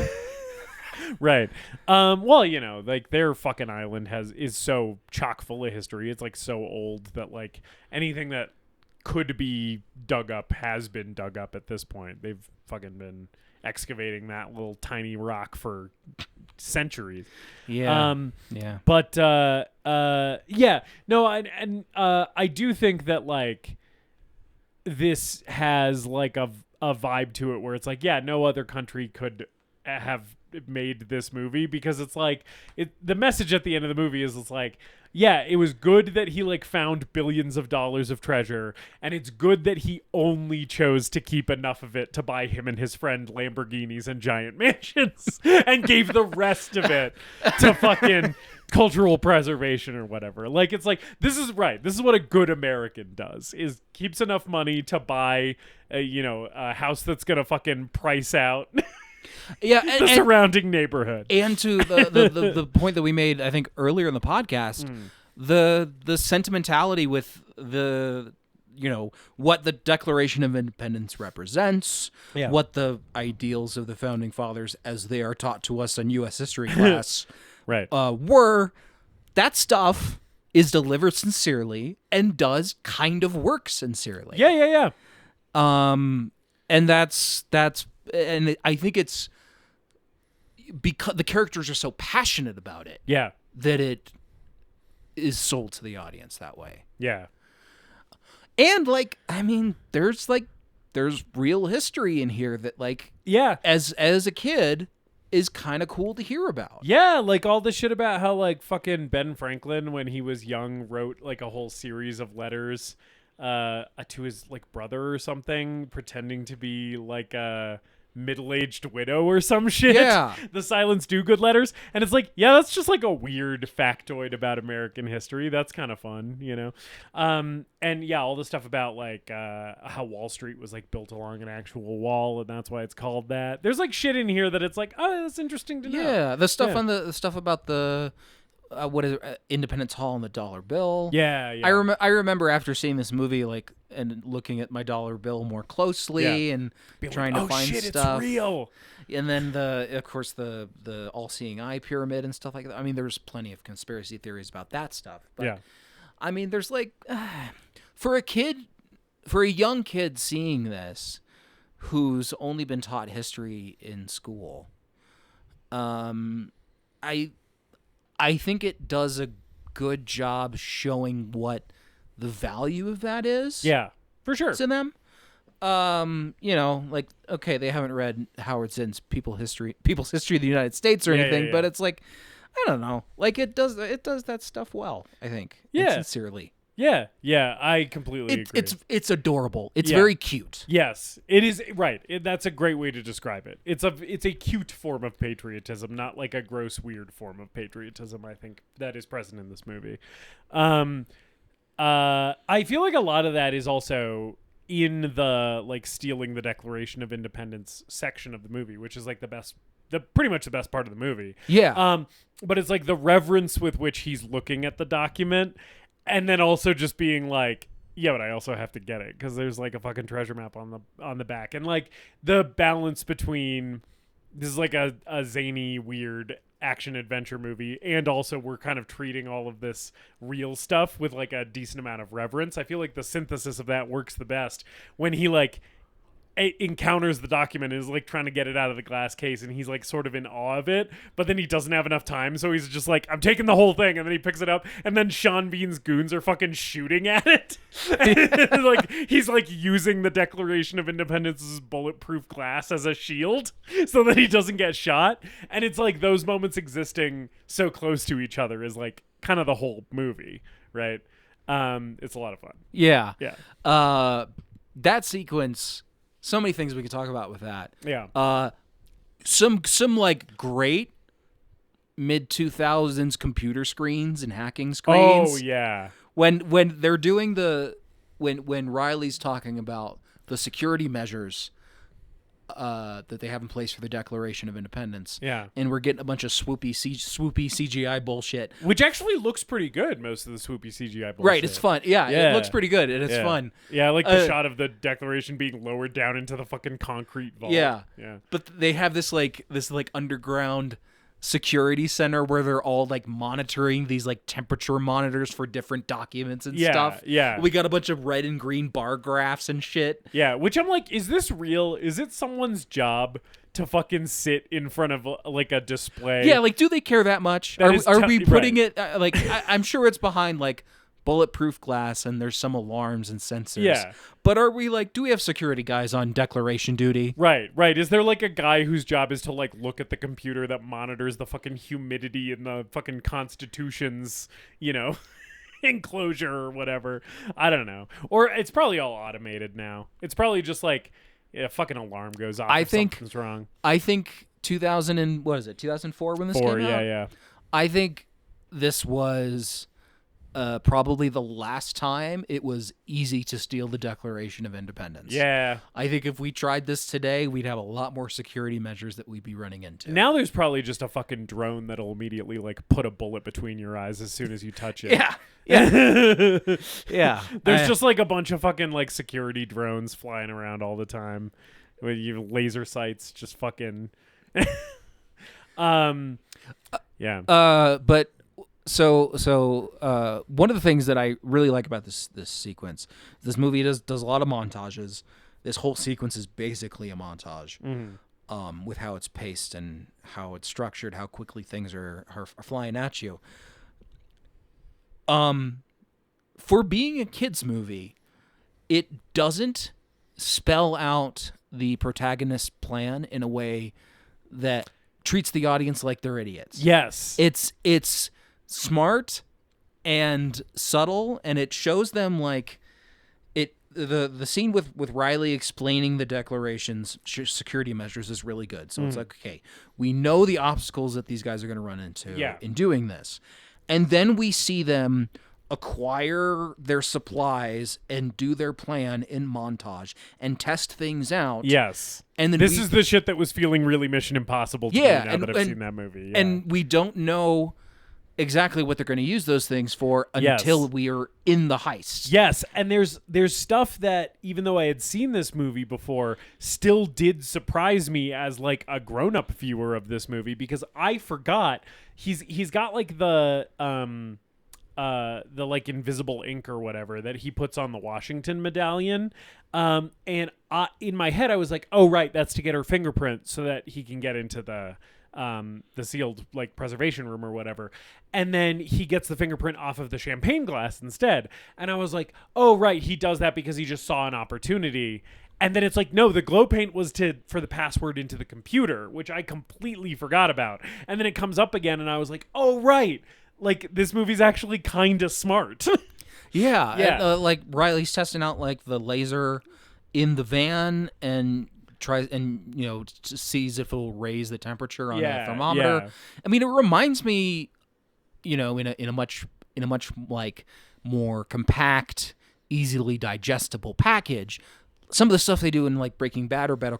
Right. Well, you know, like their fucking island is so chock full of history. It's like so old that like anything that could be dug up has been dug up at this point. They've fucking been excavating that little tiny rock for centuries. Yeah. But yeah. No, I do think that like this has like a vibe to it where it's like, yeah, no other country could have made this movie, because it's like the message at the end of the movie is, it's like, yeah, it was good that he like found billions of dollars of treasure, and it's good that he only chose to keep enough of it to buy him and his friend Lamborghinis and giant mansions and gave the rest of it to fucking cultural preservation or whatever. Like, it's like, this is what a good American does, is keeps enough money to buy a house that's gonna fucking price out the surrounding neighborhood. And to the point that we made, I think, earlier in the podcast, the sentimentality with the, you know, what the Declaration of Independence represents, what the ideals of the Founding Fathers, as they are taught to us in U.S. history class, were. That stuff is delivered sincerely and does kind of work sincerely. Yeah. And that's and I think it's because the characters are so passionate about it. Yeah. That it is sold to the audience that way. Yeah. And like, I mean, there's real history in here that like, as a kid is kind of cool to hear about. Yeah, like all the shit about how like fucking Ben Franklin, when he was young, wrote like a whole series of letters to his like brother or something, pretending to be like a middle-aged widow or some shit. Yeah. The Silence Do Good letters. And it's like, yeah, that's just like a weird factoid about American history. That's kind of fun, you know? And yeah, all the stuff about like how Wall Street was like built along an actual wall, and that's why it's called that. There's like shit in here that it's like, oh, that's interesting to know. Yeah, the stuff on the stuff about the what is it, Independence Hall and the dollar bill. Yeah. I remember after seeing this movie, like, and looking at my dollar bill more closely and trying to find shit, stuff. It's real. And then of course the all-seeing eye pyramid and stuff like that. I mean, there's plenty of conspiracy theories about that stuff. But, I mean, there's like for a young kid seeing this, who's only been taught history in school, I think it does a good job showing what the value of that is. Yeah, for sure. To them. You know, like, okay, they haven't read Howard Zinn's People's History of the United States or anything, but it's like, I don't know. Like, it does that stuff well, I think. Yeah. Sincerely. Yeah, I completely agree. It's adorable. It's very cute. Yes, it is. Right, that's a great way to describe it. It's a cute form of patriotism, not like a gross, weird form of patriotism. I think that is present in this movie. I feel like a lot of that is also in the like stealing the Declaration of Independence section of the movie, which is like pretty much the best part of the movie. Yeah. But it's like the reverence with which he's looking at the document. And then also just being like, yeah, but I also have to get it because there's like a fucking treasure map on the back. And like the balance between this is like a zany, weird action adventure movie, and also we're kind of treating all of this real stuff with like a decent amount of reverence. I feel like the synthesis of that works the best when he like encounters the document and is like trying to get it out of the glass case, and he's like sort of in awe of it, but then he doesn't have enough time, so he's just like, I'm taking the whole thing, and then he picks it up, and then Sean Bean's goons are fucking shooting at it. And, like he's like using the Declaration of Independence's bulletproof glass as a shield so that he doesn't get shot. And it's like those moments existing so close to each other is like kind of the whole movie, right? It's a lot of fun. Yeah. That sequence, so many things we could talk about with that. Yeah. Some like great mid-2000s computer screens and hacking screens. Oh yeah. When they're doing when Riley's talking about the security measures that they have in place for the Declaration of Independence. Yeah. And we're getting a bunch of swoopy CGI bullshit. Which actually looks pretty good, most of the swoopy CGI bullshit. Right, it's fun. Yeah, it looks pretty good, and it's fun. Yeah, I like the shot of the Declaration being lowered down into the fucking concrete vault. Yeah. Yeah. But they have this underground security center where they're all like monitoring these like temperature monitors for different documents and stuff. Yeah. We got a bunch of red and green bar graphs and shit. Yeah, which I'm like, is this real? Is it someone's job to fucking sit in front of like a display? Yeah, like do they care that much? Are we putting it like I'm sure it's behind like bulletproof glass and there's some alarms and sensors. Yeah. But are we like, do we have security guys on declaration duty? Right. Is there like a guy whose job is to like look at the computer that monitors the fucking humidity in the fucking Constitution's, enclosure or whatever? I don't know. Or it's probably all automated now. It's probably just like a fucking alarm goes off if something's wrong. I think 2004 when this came out? Yeah. I think this was probably the last time it was easy to steal the Declaration of Independence. Yeah. I think if we tried this today, we'd have a lot more security measures that we'd be running into. Now there's probably just a fucking drone that'll immediately like put a bullet between your eyes as soon as you touch it. Yeah. Yeah. There's just like a bunch of fucking like security drones flying around all the time with your laser sights just fucking yeah. But So one of the things that I really like about this sequence, this movie does a lot of montages. This whole sequence is basically a montage, with how it's paced and how it's structured, how quickly things are flying at you. For being a kids movie, it doesn't spell out the protagonist's plan in a way that treats the audience like they're idiots. Yes, it's smart and subtle, and it shows them like the scene with Riley explaining the Declaration's security measures is really good. So it's like, okay, we know the obstacles that these guys are going to run into in doing this. And then we see them acquire their supplies and do their plan in montage and test things out. Yes. And then this is the shit that was feeling really Mission Impossible to me now that I've seen that movie. Yeah. And we don't know exactly what they're going to use those things for until we are in the heist. Yes, and there's stuff that, even though I had seen this movie before, still did surprise me as like a grown-up viewer of this movie, because I forgot he's got like the like invisible ink or whatever that he puts on the Washington medallion. And in my head I was like, oh right, that's to get her fingerprint so that he can get into the sealed like preservation room or whatever. And then he gets the fingerprint off of the champagne glass instead. And I was like, oh right, he does that because he just saw an opportunity. And then it's like, no, the glow paint was for the password into the computer, which I completely forgot about. And then it comes up again and I was like, oh right, like this movie's actually kind of smart. Yeah. And, like Riley's testing out like the laser in the van and tries and sees if it'll raise the temperature on the thermometer. Yeah. I mean, it reminds me, in a much like more compact, easily digestible package, some of the stuff they do in like Breaking Bad or Better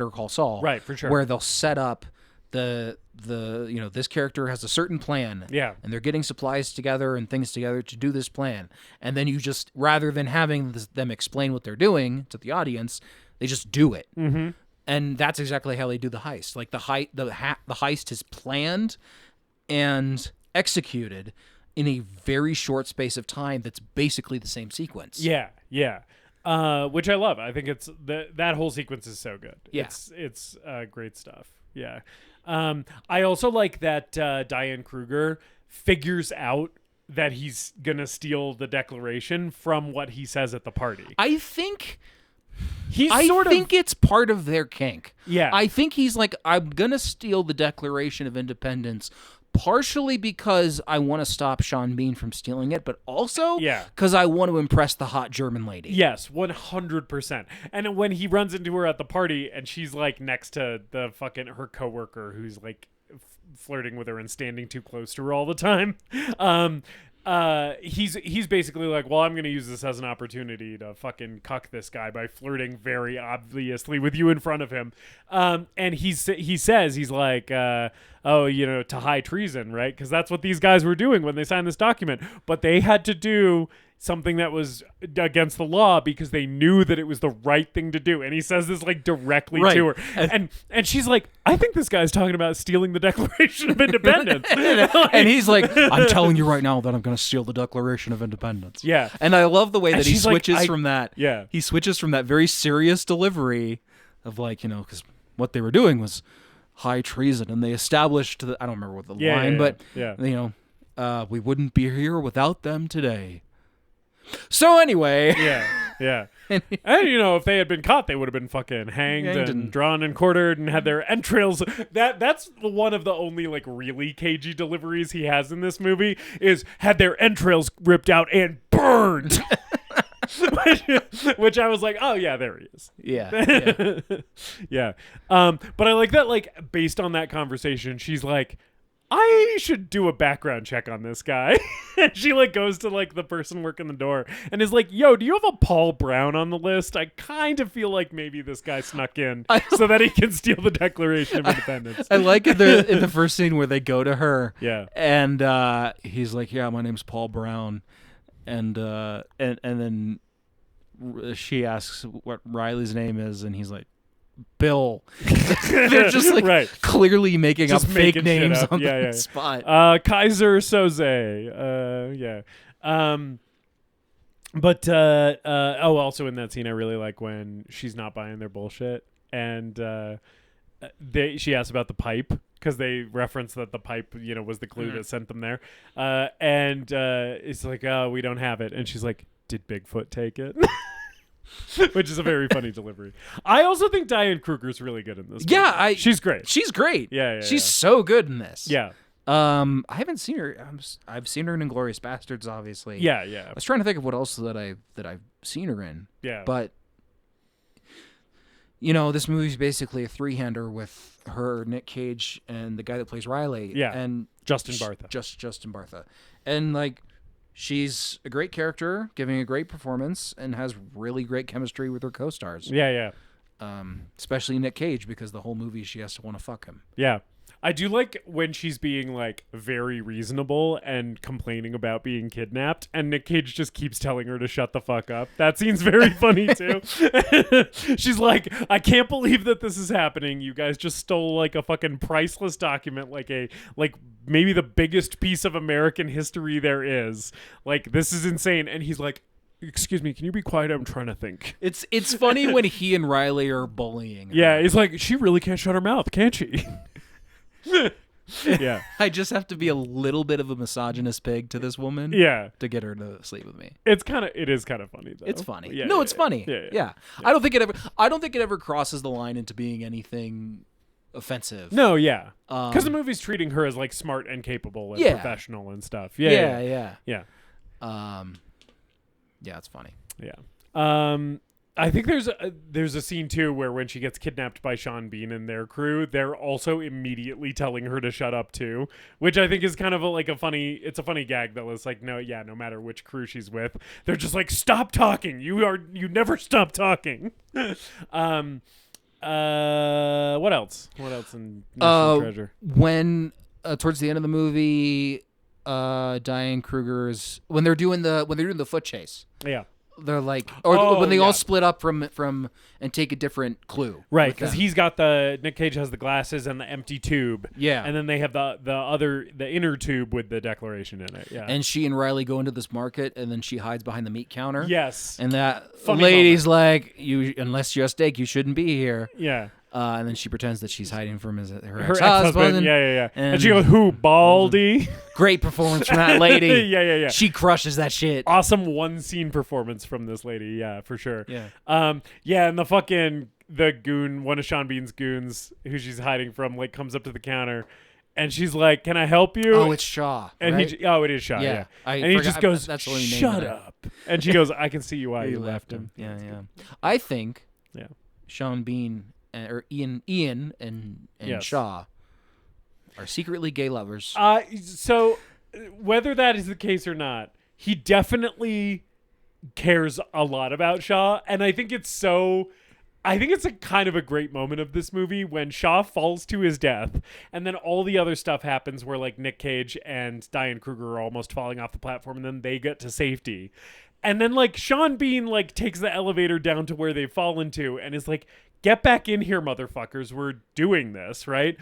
Call Saul, right? For sure, where they'll set up the this character has a certain plan, and they're getting supplies together and things together to do this plan, and then you just, rather than having them explain what they're doing to the audience, they just do it. Mm-hmm. And that's exactly how they do the heist. Like the heist is planned and executed in a very short space of time. That's basically the same sequence. Yeah. Which I love. I think it's that whole sequence is so good. Yeah. It's great stuff. Yeah. I also like that Diane Kruger figures out that he's gonna steal the Declaration from what he says at the party. I think I think it's part of their kink. Yeah. I think he's like, I'm going to steal the Declaration of Independence partially because I want to stop Sean Bean from stealing it, but also because I want to impress the hot German lady. Yes, 100%. And when he runs into her at the party and she's like next to the fucking her coworker who's like flirting with her and standing too close to her all the time, he's basically like, well, I'm going to use this as an opportunity to fucking cuck this guy by flirting very obviously with you in front of him. And he says, he's like, to high treason, right? Because that's what these guys were doing when they signed this document. But they had to do something that was against the law because they knew that it was the right thing to do. And he says this like directly to her. And she's like, I think this guy's talking about stealing the Declaration of Independence. And he's like, I'm telling you right now that I'm going to steal the Declaration of Independence. Yeah. And I love the way that he switches like, from that. Yeah. He switches from that very serious delivery of like, because what they were doing was high treason. And they established, I don't remember what the line, but, we wouldn't be here without them today. So anyway. Yeah. And if they had been caught, they would have been fucking hanged and drawn and quartered and had their entrails. That's one of the only like really cagey deliveries he has in this movie, is had their entrails ripped out and burned. Which I was like, oh yeah, there he is. Yeah. Yeah. But I like that, like, based on that conversation, she's like, I should do a background check on this guy. And she like goes to like the person working the door and is like, yo, do you have a Paul Brown on the list? I kind of feel like maybe this guy snuck in so that he can steal the Declaration of Independence. I like it in the first scene where they go to her. Yeah. And he's like, yeah, my name's Paul Brown. And then she asks what Riley's name is, and he's like, Bill. They're just like clearly making up fake names on the spot. Kaiser Soze. Yeah. But also in that scene, I really like when she's not buying their bullshit, and she asks about the pipe because they reference that the pipe, was the clue that sent them there. And it's like, oh, we don't have it, and she's like, did Bigfoot take it? Which is a very funny delivery. I also think Diane Kruger's really good in this movie. Yeah, she's great. She's great. Yeah. She's so good in this. Yeah. I haven't seen her. I've seen her in *Inglourious Bastards*, obviously. Yeah. I was trying to think of what else that I've seen her in. Yeah. But this movie's basically a three-hander with her, Nick Cage, and the guy that plays Riley. Yeah. And Justin Bartha. Justin Bartha. And like, she's a great character, giving a great performance, and has really great chemistry with her co-stars. Yeah. Especially Nick Cage, because the whole movie she has to want to fuck him. Yeah. I do like when she's being like very reasonable and complaining about being kidnapped, and Nick Cage just keeps telling her to shut the fuck up. That scene's very funny too. She's like, I can't believe that this is happening. You guys just stole like a fucking priceless document, like maybe the biggest piece of American history there is. Like, this is insane. And he's like, excuse me, can you be quiet? I'm trying to think. It's funny when he and Riley are bullying her. Yeah, he's like, she really can't shut her mouth, can she? Yeah. I just have to be a little bit of a misogynist pig to this woman. Yeah. To get her to sleep with me. It is kind of funny though. It's funny. Yeah, it's funny. Yeah. I don't think it ever crosses the line into being anything offensive. No, yeah. Because the movie's treating her as like smart and capable and professional and stuff. Yeah. Yeah, it's funny. Yeah. I think there's a scene too where when she gets kidnapped by Sean Bean and their crew, they're also immediately telling her to shut up too, which I think is kind of a funny gag that was like, no matter which crew she's with, they're just like, stop talking. You never stop talking. What else? What else in National Treasure? When towards the end of the movie, Diane Kruger's when they're doing the foot chase. Yeah. They're like, when they all split up from and take a different clue. Right, because he's got Nick Cage has the glasses and the empty tube. Yeah. And then they have the inner tube with the declaration in it. Yeah. And she and Riley go into this market, and then she hides behind the meat counter. Yes. And that Funny lady's moment. like, unless you're a steak, you shouldn't be here. Yeah. And then she pretends that she's hiding from her ex-husband. Yeah. And she goes, who, Baldy? Great performance from that lady. Yeah. She crushes that shit. Awesome one-scene performance from this lady. Yeah, for sure. Yeah. And the goon, one of Sean Bean's goons, who she's hiding from, like, comes up to the counter. And she's like, can I help you? Oh, it's Shaw. And right? it is Shaw, yeah. And he just goes, that's the shut up. And she goes, I can see you why you left him. Yeah. I think yeah, Sean Bean or Ian and Shaw are secretly gay lovers. So whether that is the case or not, he definitely cares a lot about Shaw. And I think it's a kind of a great moment of this movie when Shaw falls to his death, and then all the other stuff happens where like Nick Cage and Diane Kruger are almost falling off the platform, and then they get to safety. And then like Sean Bean like takes the elevator down to where they've fallen to and is like, get back in here, motherfuckers. We're doing this, right?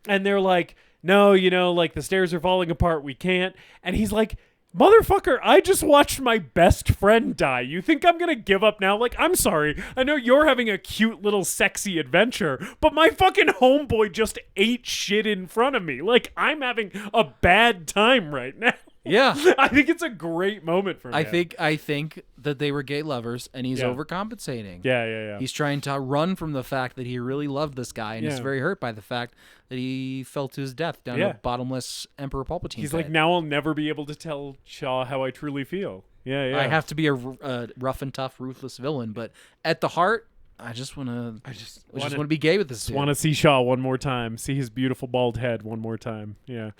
And they're like, no, like the stairs are falling apart. We can't. And he's like, motherfucker, I just watched my best friend die. You think I'm going to give up now? Like, I'm sorry. I know you're having a cute little sexy adventure, but my fucking homeboy just ate shit in front of me. Like, I'm having a bad time right now. Yeah. I think it's a great moment for him. I think that they were gay lovers, and he's overcompensating. Yeah. He's trying to run from the fact that he really loved this guy, and is very hurt by the fact that he fell to his death down a bottomless Emperor Palpatine He's pit. like, now I'll never be able to tell Shaw how I truly feel. Yeah. I have to be a rough and tough, ruthless villain, but at the heart, I just want to be gay with this dude. Want to see Shaw one more time, see his beautiful bald head one more time. Yeah.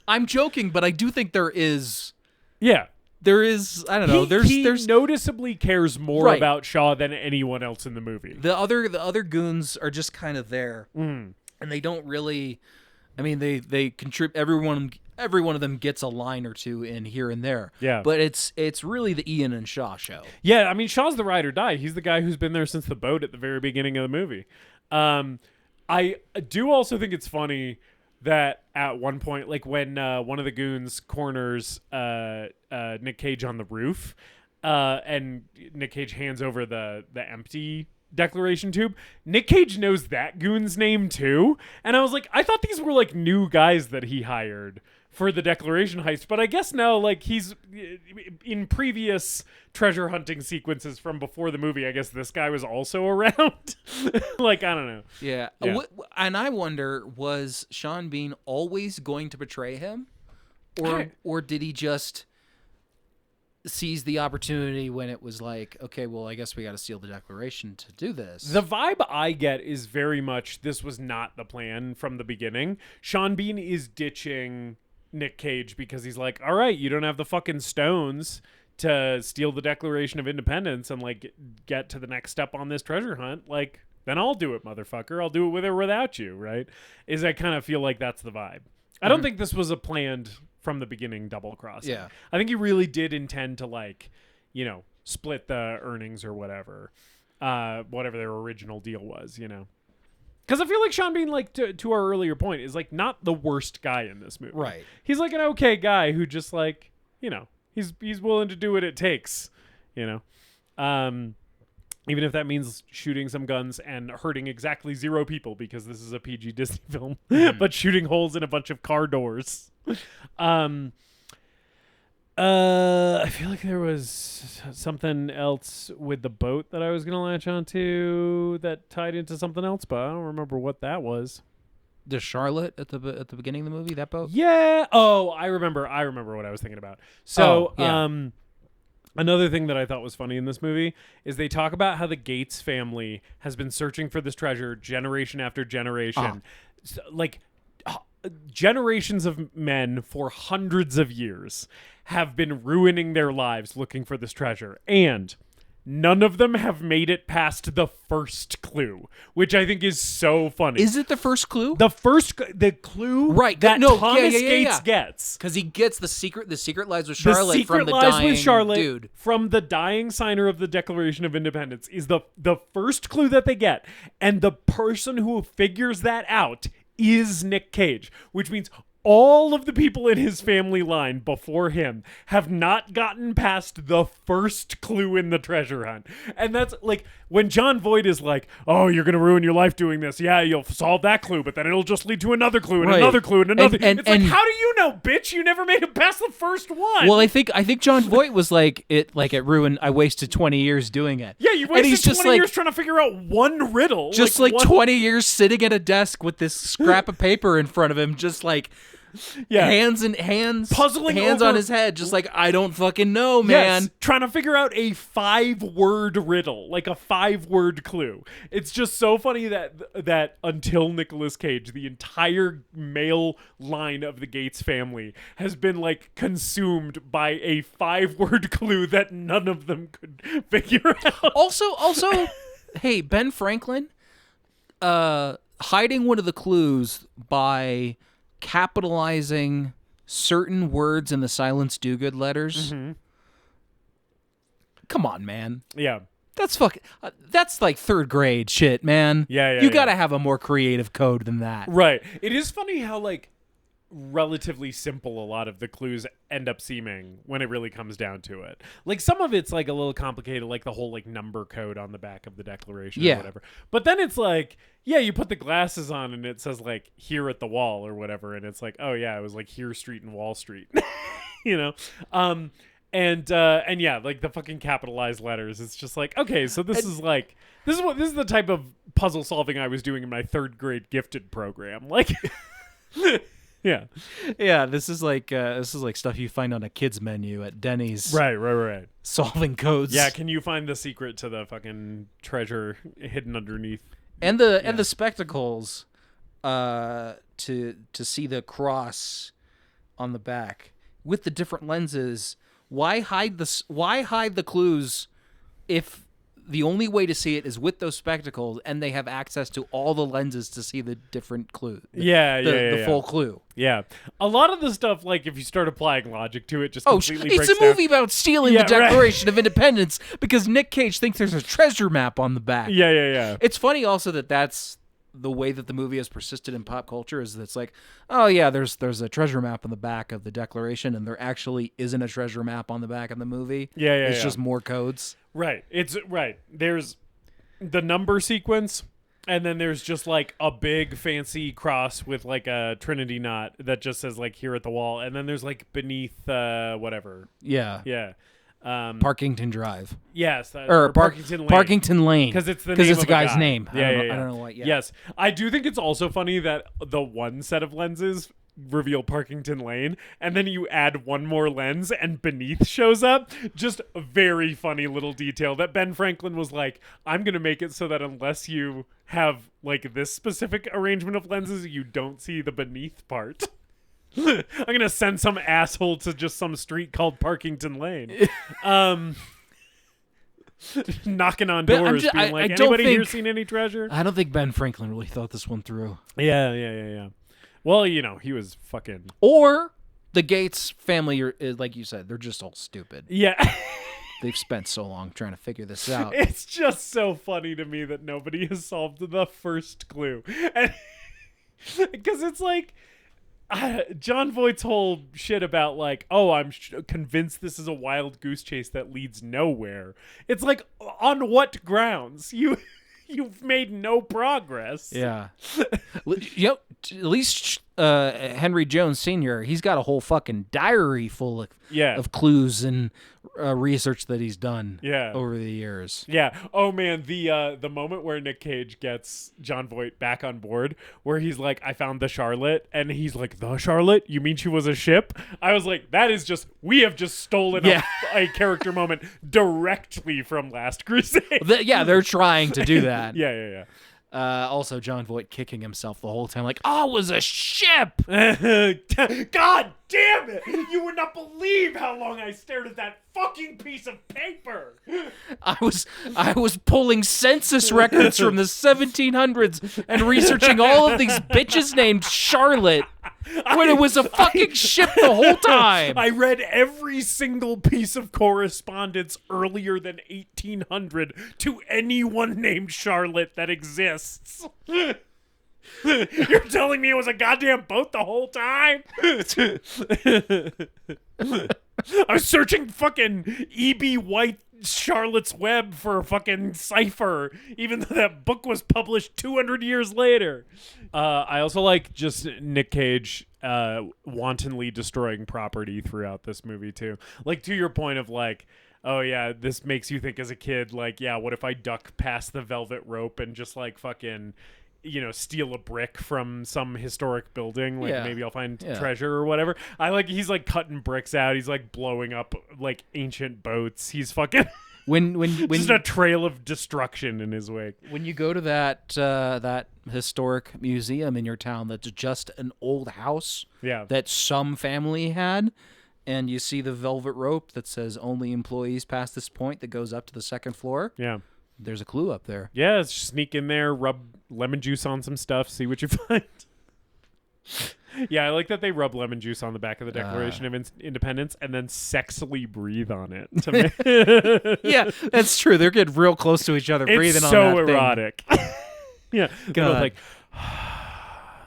I'm joking, but I do think there is. Yeah. There is, I don't know. There's noticeably cares more about Shaw than anyone else in the movie. The other goons are just kind of there, and they don't really. I mean, they contribute. Every one of them gets a line or two in here and there. Yeah. But it's really the Ian and Shaw show. Yeah, I mean, Shaw's the ride or die. He's the guy who's been there since the boat at the very beginning of the movie. I do also think it's funny that at one point, like when one of the goons corners Nick Cage on the roof, and Nick Cage hands over the empty declaration tube, Nick Cage knows that goon's name too. And I was like, I thought these were like new guys that he hired for the Declaration heist. But I guess now, like, he's in previous treasure hunting sequences from before the movie, I guess this guy was also around. Like, I don't know. Yeah. And I wonder, was Sean Bean always going to betray him? Or did he just seize the opportunity when it was like, okay, well, I guess we got to seal the Declaration to do this? The vibe I get is very much this was not the plan from the beginning. Sean Bean is ditching Nick Cage because he's like, all right, you don't have the fucking stones to steal the Declaration of Independence and like get to the next step on this treasure hunt. Like, then I'll do it, motherfucker. I'll do it with or without you, right? I kind of feel like that's the vibe. I don't think this was a planned from the beginning double crossing. Yeah. I think he really did intend to, like, you know, split the earnings or whatever their original deal was, you know. Because I feel like Sean Bean, like, to our earlier point, is, like, not the worst guy in this movie. Right. He's, like, an okay guy who just, like, you know, he's willing to do what it takes, you know. Even if that means shooting some guns and hurting exactly 0 people, because this is a PG Disney film, but shooting holes in a bunch of car doors. I feel like there was something else with the boat that I was going to latch onto that tied into something else, but I don't remember what that was. The Charlotte at the beginning of the movie, that boat? Yeah. Oh, I remember what I was thinking about. So, another thing that I thought was funny in this movie is they talk about how the Gates family has been searching for this treasure generation after generation. So, like, generations of men for hundreds of years have been ruining their lives looking for this treasure. And none of them have made it past the first clue, which I think is so funny. Is it the first clue? The clue that Thomas Gates gets. Because he gets the secret lies with Charlotte from the dying dude. From the dying signer of the Declaration of Independence is the first clue that they get. And the person who figures that out is Nick Cage, which means all of the people in his family line before him have not gotten past the first clue in the treasure hunt. And that's like when John Voight is like, oh, you're going to ruin your life doing this. Yeah, you'll solve that clue, but then it'll just lead to another clue and another clue and another. It's like, how do you know, bitch? You never made it past the first one. Well, I think John Voight was like, it ruined. I wasted 20 years doing it. Yeah, you wasted 20 years trying to figure out one riddle. Just like 20 years sitting at a desk with this scrap of paper in front of him, just like, puzzling on his head, just like, I don't fucking know, man. Yes, trying to figure out a 5-word riddle, like a 5-word clue. It's just so funny that until Nicolas Cage, the entire male line of the Gates family has been like consumed by a 5-word clue that none of them could figure out. Also, hey, Ben Franklin, hiding one of the clues by capitalizing certain words in the Silence Dogood letters. Mm-hmm. Come on, man. Yeah. That's that's like 3rd grade shit, man. Yeah. You gotta have a more creative code than that. Right. It is funny how, like, relatively simple a lot of the clues end up seeming when it really comes down to it. Like, some of it's like a little complicated, like the whole like number code on the back of the Declaration or whatever. But then it's like, yeah, you put the glasses on and it says like here at the wall or whatever, and it's like, oh yeah, it was like here street and Wall Street. You know? And yeah, like the fucking capitalized letters. It's just like, okay, so this is the type of puzzle solving I was doing in my 3rd grade gifted program. Like Yeah, this is like stuff you find on a kids menu at Denny's. Right. Solving codes. Yeah, can you find the secret to the fucking treasure hidden underneath? And the spectacles, to see the cross on the back with the different lenses. Why hide the clues if the only way to see it is with those spectacles, and they have access to all the lenses to see the different clue. The full clue. Yeah. A lot of the stuff, like, if you start applying logic to it, just completely breaks down. It's a movie about stealing the Declaration of Independence because Nick Cage thinks there's a treasure map on the back. Yeah. It's funny also that's the way that the movie has persisted in pop culture, is that it's like, oh yeah, there's a treasure map on the back of the Declaration, and there actually isn't a treasure map on the back of the movie. It's just more codes. Right. It's right. There's the number sequence And then there's just like a big fancy cross with like a Trinity knot that just says like here at the wall. And then there's like beneath whatever. Yeah. Yeah. Parkington Drive. Yes. Or Parkington Lane. Parkington Lane. Because it's the Because name it's of the guy's guy. name. Yeah, I don't know why. Yeah. Yes. I do think it's also funny that the one set of lenses reveal Parkington Lane, and then you add one more lens and beneath shows up. Just a very funny little detail that Ben Franklin was like, I'm going to make it so that unless you have like this specific arrangement of lenses, you don't see the beneath part. I'm going to send some asshole to just some street called Parkington Lane. Knocking on doors, being like, anybody here seen any treasure? I don't think Ben Franklin really thought this one through. Yeah. Well, you know, he was fucking... Or the Gates family, like you said, they're just all stupid. Yeah. They've spent so long trying to figure this out. It's just so funny to me that nobody has solved the first clue. Because it's like... John Voight's whole shit about like, oh, I'm convinced this is a wild goose chase that leads nowhere. It's like, on what grounds? You've made no progress. Yeah. Yep. At least Henry Jones Sr., he's got a whole fucking diary full of clues and research that he's done over the years. Yeah. Oh, man, the moment where Nick Cage gets John Voight back on board, where he's like, I found the Charlotte, and he's like, the Charlotte? You mean she was a ship? I was like, that is just, we have just stolen a character moment directly from Last Crusade. They're trying to do that. Yeah. Also, John Voight kicking himself the whole time, like, oh, it was a ship! God damn it! You would not believe how long I stared at that fucking piece of paper! I was pulling census records from the 1700s and researching all of these bitches named Charlotte when it was a fucking ship the whole time. I read every single piece of correspondence earlier than 1800 to anyone named Charlotte that exists. You're telling me it was a goddamn boat the whole time? I was searching fucking E.B. White Charlotte's Web for a fucking cipher, even though that book was published 200 years later. I also like just Nick Cage wantonly destroying property throughout this movie too. Like, to your point of like, oh yeah, this makes you think as a kid, like, yeah, what if I duck past the velvet rope and just like fucking, you know, steal a brick from some historic building, like maybe I'll find treasure or whatever. He's like cutting bricks out, he's like blowing up like ancient boats, he's fucking when just a trail of destruction in his wake. When you go to that historic museum in your town that's just an old house that some family had, and you see the velvet rope that says only employees past this point that goes up to the second floor, there's a clue up there. Yeah, sneak in there, rub lemon juice on some stuff, see what you find. Yeah, I like that they rub lemon juice on the back of the Declaration of Independence and then sexily breathe on it. Yeah, that's true. They're getting real close to each other, breathing on that thing. It's so erotic. Yeah, both like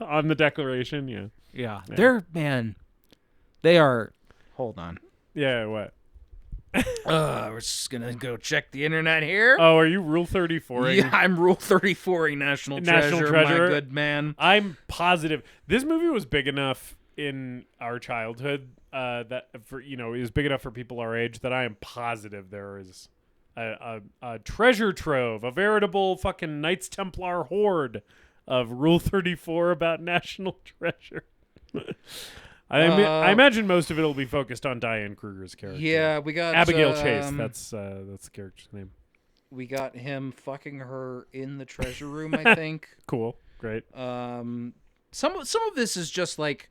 on the Declaration. Yeah. They are. Hold on. Yeah, what? We're just gonna go check the internet here. Oh, are you Rule 34ing? Yeah, I'm Rule 34ing National Treasure, my good man. I'm positive this movie was big enough in our childhood that for it was big enough for people our age that I am positive there is a treasure trove, a veritable fucking Knights Templar horde of Rule 34 about National Treasure. I imagine most of it will be focused on Diane Kruger's character. Yeah, we got Abigail Chase. That's the character's name. We got him fucking her in the treasure room, I think. Cool, great. Some of this is just like,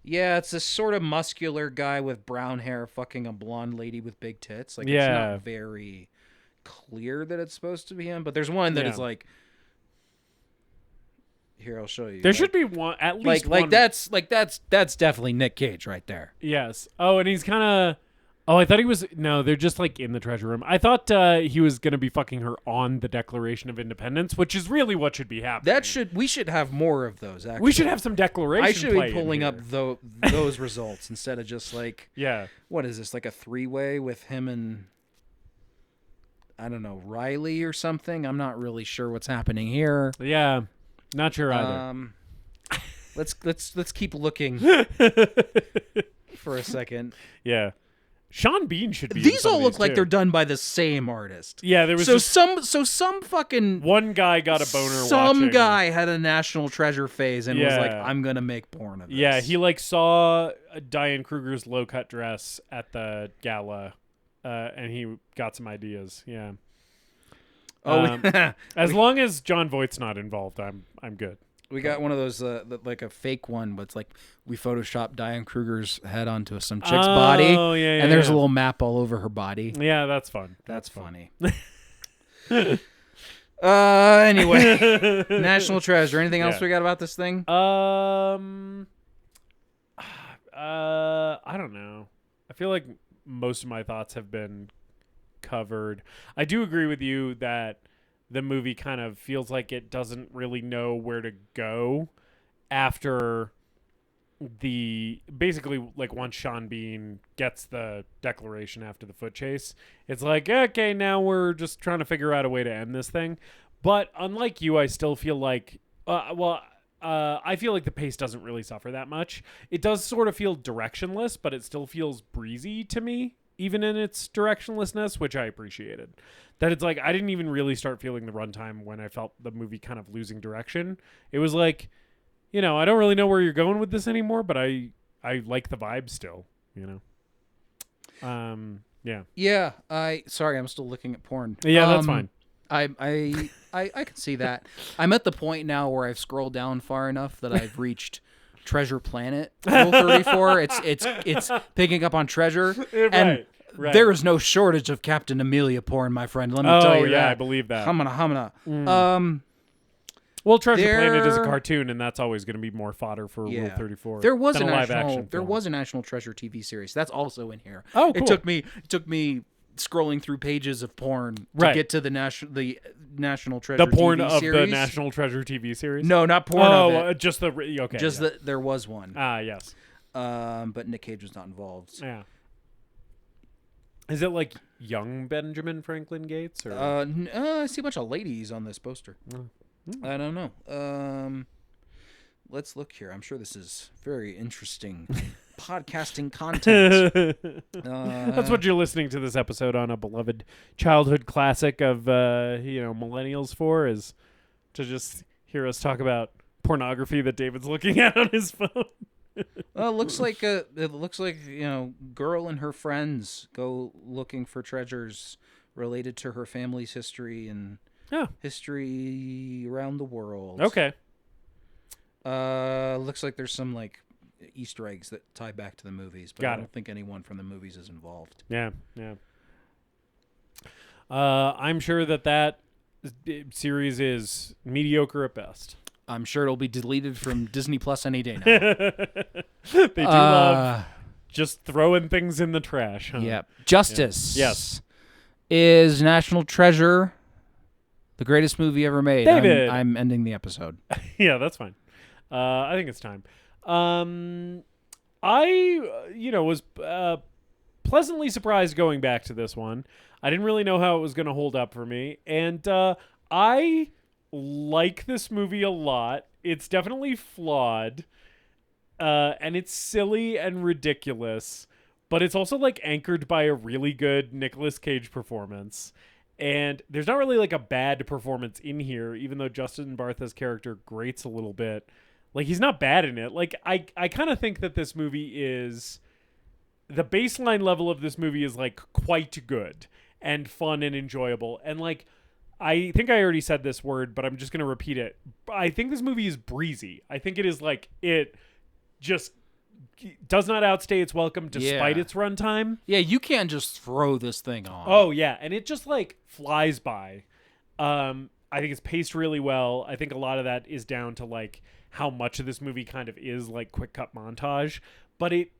it's this sort of muscular guy with brown hair fucking a blonde lady with big tits. Like, it's not very clear that it's supposed to be him, but there's one that is like. Here, I'll show you. There should be one, at least one. That's definitely Nick Cage right there. Yes. Oh, and he's kind of. Oh, I thought he was. No, they're just like in the treasure room. I thought he was gonna be fucking her on the Declaration of Independence, which is really what should be happening. We should have more of those. Actually, we should have some Declaration. I should be pulling up those results instead of just like. Yeah. What is this, like a 3-way with him and? I don't know, Riley or something. I'm not really sure what's happening here. Yeah, not sure either. Let's keep looking for a second. Yeah. Sean Bean should be. These all look too. like they're done by the same artist. Yeah, there was some fucking one guy got a boner. Some guy had a National Treasure phase and was like, "I'm gonna make porn of this." Yeah, he like saw Diane Kruger's low cut dress at the gala, and he got some ideas. Yeah. As long as John Voight's not involved, I'm good. We got one of those, like a fake one, but it's like we photoshopped Diane Kruger's head onto some chick's body. Oh, yeah, and there's a little map all over her body. Yeah, that's fun. That's funny. Anyway, National Treasure. Anything else we got about this thing? I don't know. I feel like most of my thoughts have been covered. I do agree with you that the movie kind of feels like it doesn't really know where to go after basically like once Sean Bean gets the declaration after the foot chase, it's like, okay, now we're just trying to figure out a way to end this thing. But unlike you, I still feel like, I feel like the pace doesn't really suffer that much. It does sort of feel directionless, but it still feels breezy to me, even in its directionlessness, which I appreciated. That it's like, I didn't even really start feeling the runtime when I felt the movie kind of losing direction. It was like, I don't really know where you're going with this anymore, but I like the vibe still, Yeah. Yeah. Sorry, I'm still looking at porn. Yeah, that's fine. I can see that. I'm at the point now where I've scrolled down far enough that I've reached Treasure Planet Rule 34. It's picking up on treasure. And right. There is no shortage of Captain Amelia porn, my friend. Let me tell you that. Yeah, I believe that. Humana. Well, Treasure Planet is a cartoon, and that's always going to be more fodder for Rule 34. There was than a live action. There was a National Treasure TV series. That's also in here. Oh, cool. It took me scrolling through pages of porn to get to the National Treasure. The porn TV of series. the National Treasure TV series. No, not porn. of it. Just the okay. Just that there was one. Yes. But Nick Cage was not involved. Yeah. Is it like young Benjamin Franklin Gates? Or? I see a bunch of ladies on this poster. I don't know. Let's look here. I'm sure this is very interesting podcasting content. That's what you're listening to this episode on, a beloved childhood classic of millennials for, is to just hear us talk about pornography that David's looking at on his phone. Well, it looks like girl and her friends go looking for treasures related to her family's history and history around the world. Okay. Looks like there's some like Easter eggs that tie back to the movies, but I don't think anyone from the movies is involved. Yeah. I'm sure that series is mediocre at best. I'm sure it'll be deleted from Disney Plus any day now. They do love just throwing things in the trash. Huh? Yeah. Justice. Yeah. Yes. Is National Treasure the greatest movie ever made? David. I'm ending the episode. Yeah, that's fine. I think it's time. I was pleasantly surprised going back to this one. I didn't really know how it was going to hold up for me, and I like this movie a lot. It's definitely flawed, and it's silly and ridiculous, but it's also like anchored by a really good Nicolas Cage performance. And there's not really like a bad performance in here, even though Justin Bartha's character grates a little bit. Like, he's not bad in it. Like, I kind of think that this movie is... The baseline level of this movie is, like, quite good and fun and enjoyable. And, like, I think I already said this word, but I'm just going to repeat it. I think this movie is breezy. I think it is, like, it just does not outstay its welcome despite its runtime. Yeah, you can't just throw this thing on. Oh, yeah. And it just, like, flies by. I think it's paced really well. I think a lot of that is down to, like... how much of this movie kind of is like quick cut montage, but it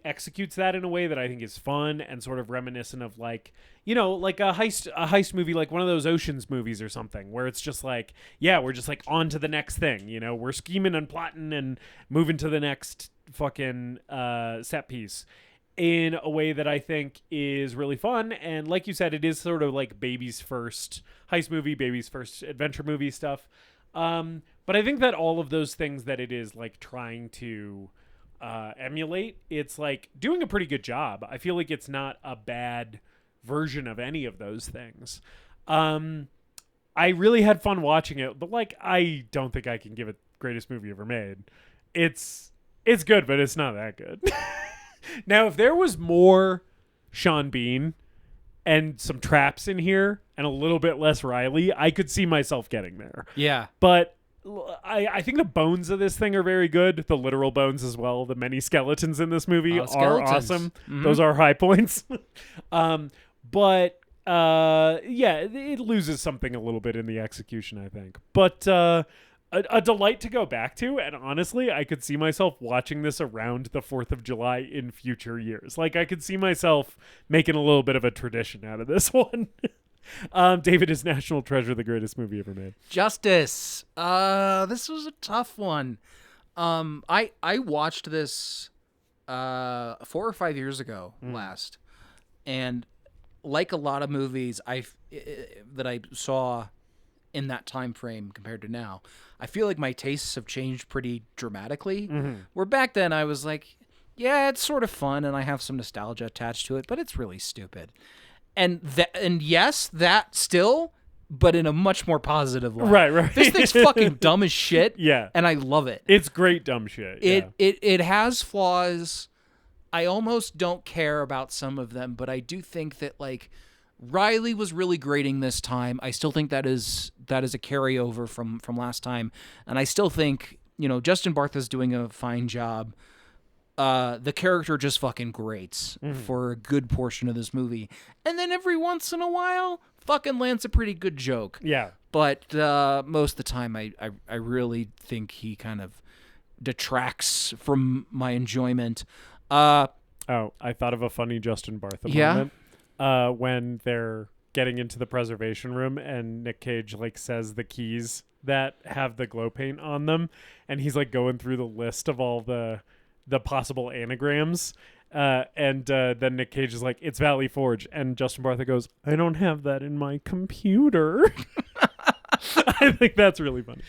executes that in a way that I think is fun and sort of reminiscent of like, like a heist movie, like one of those Ocean's movies or something, where it's just like, yeah, we're just like on to the next thing, we're scheming and plotting and moving to the next fucking set piece. in a way that I think is really fun. And like you said, it is sort of like baby's first heist movie, baby's first adventure movie stuff. But I think that all of those things that it is like trying to emulate, it's like doing a pretty good job. I feel like it's not a bad version of any of those things. I really had fun watching it, but like I don't think I can give it greatest movie ever made. It's good, but it's not that good. Now, if there was more Sean Bean and some traps in here and a little bit less Riley, I could see myself getting there. Yeah. But I think the bones of this thing are very good. The literal bones as well. The many skeletons in this movie are awesome. Mm-hmm. Those are high points. But it loses something a little bit in the execution, I think. But a delight to go back to, and honestly, I could see myself watching this around the 4th of July in future years. Like, I could see myself making a little bit of a tradition out of this one. David, is National Treasure the greatest movie ever made? Justice. This was a tough one. I watched this 4 or 5 years ago last, and like a lot of movies that I saw in that time frame compared to now, I feel like my tastes have changed pretty dramatically. Mm-hmm. Where back then I was like, yeah, it's sort of fun and I have some nostalgia attached to it, but it's really stupid. And yes, that still, but in a much more positive light. Right. This thing's fucking dumb as shit. Yeah. And I love it. It's great dumb shit. It has flaws. I almost don't care about some of them, but I do think that like Riley was really grating this time. I still think that is a carryover from last time, and I still think Justin Bartha's doing a fine job. The character just fucking grates for a good portion of this movie, and then every once in a while, fucking lands a pretty good joke. Yeah, but most of the time, I really think he kind of detracts from my enjoyment. I thought of a funny Justin Bartha moment. When they're getting into the preservation room and Nick Cage like says the keys that have the glow paint on them, and he's like going through the list of all the possible anagrams, and then Nick Cage is like, it's Valley Forge, and Justin Bartha goes, I don't have that in my computer. I think that's really funny.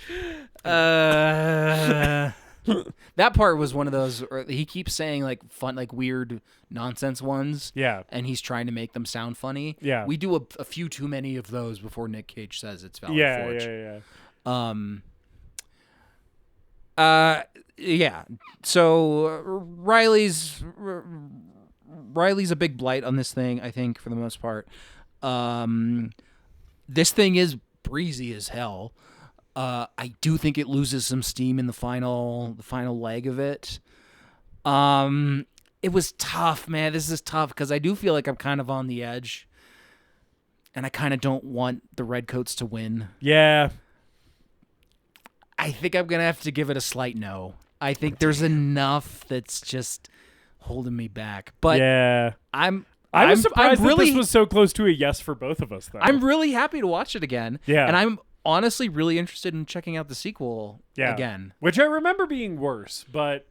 That part was one of those, he keeps saying like fun, like weird nonsense ones. Yeah. And he's trying to make them sound funny. Yeah. We do a few too many of those before Nick Cage says it's Valley Forge. Yeah. So Riley's a big blight on this thing, I think, for the most part. This thing is breezy as hell. I do think it loses some steam in the final leg of it. It was tough, man. This is tough because I do feel like I'm kind of on the edge, and I kind of don't want the Redcoats to win. Yeah. I think I'm gonna have to give it a slight no. I think there's enough that's just holding me back. But yeah, I was surprised that this was so close to a yes for both of us, though. I'm really happy to watch it again. Yeah, and I'm honestly really interested in checking out the sequel again. Which I remember being worse, but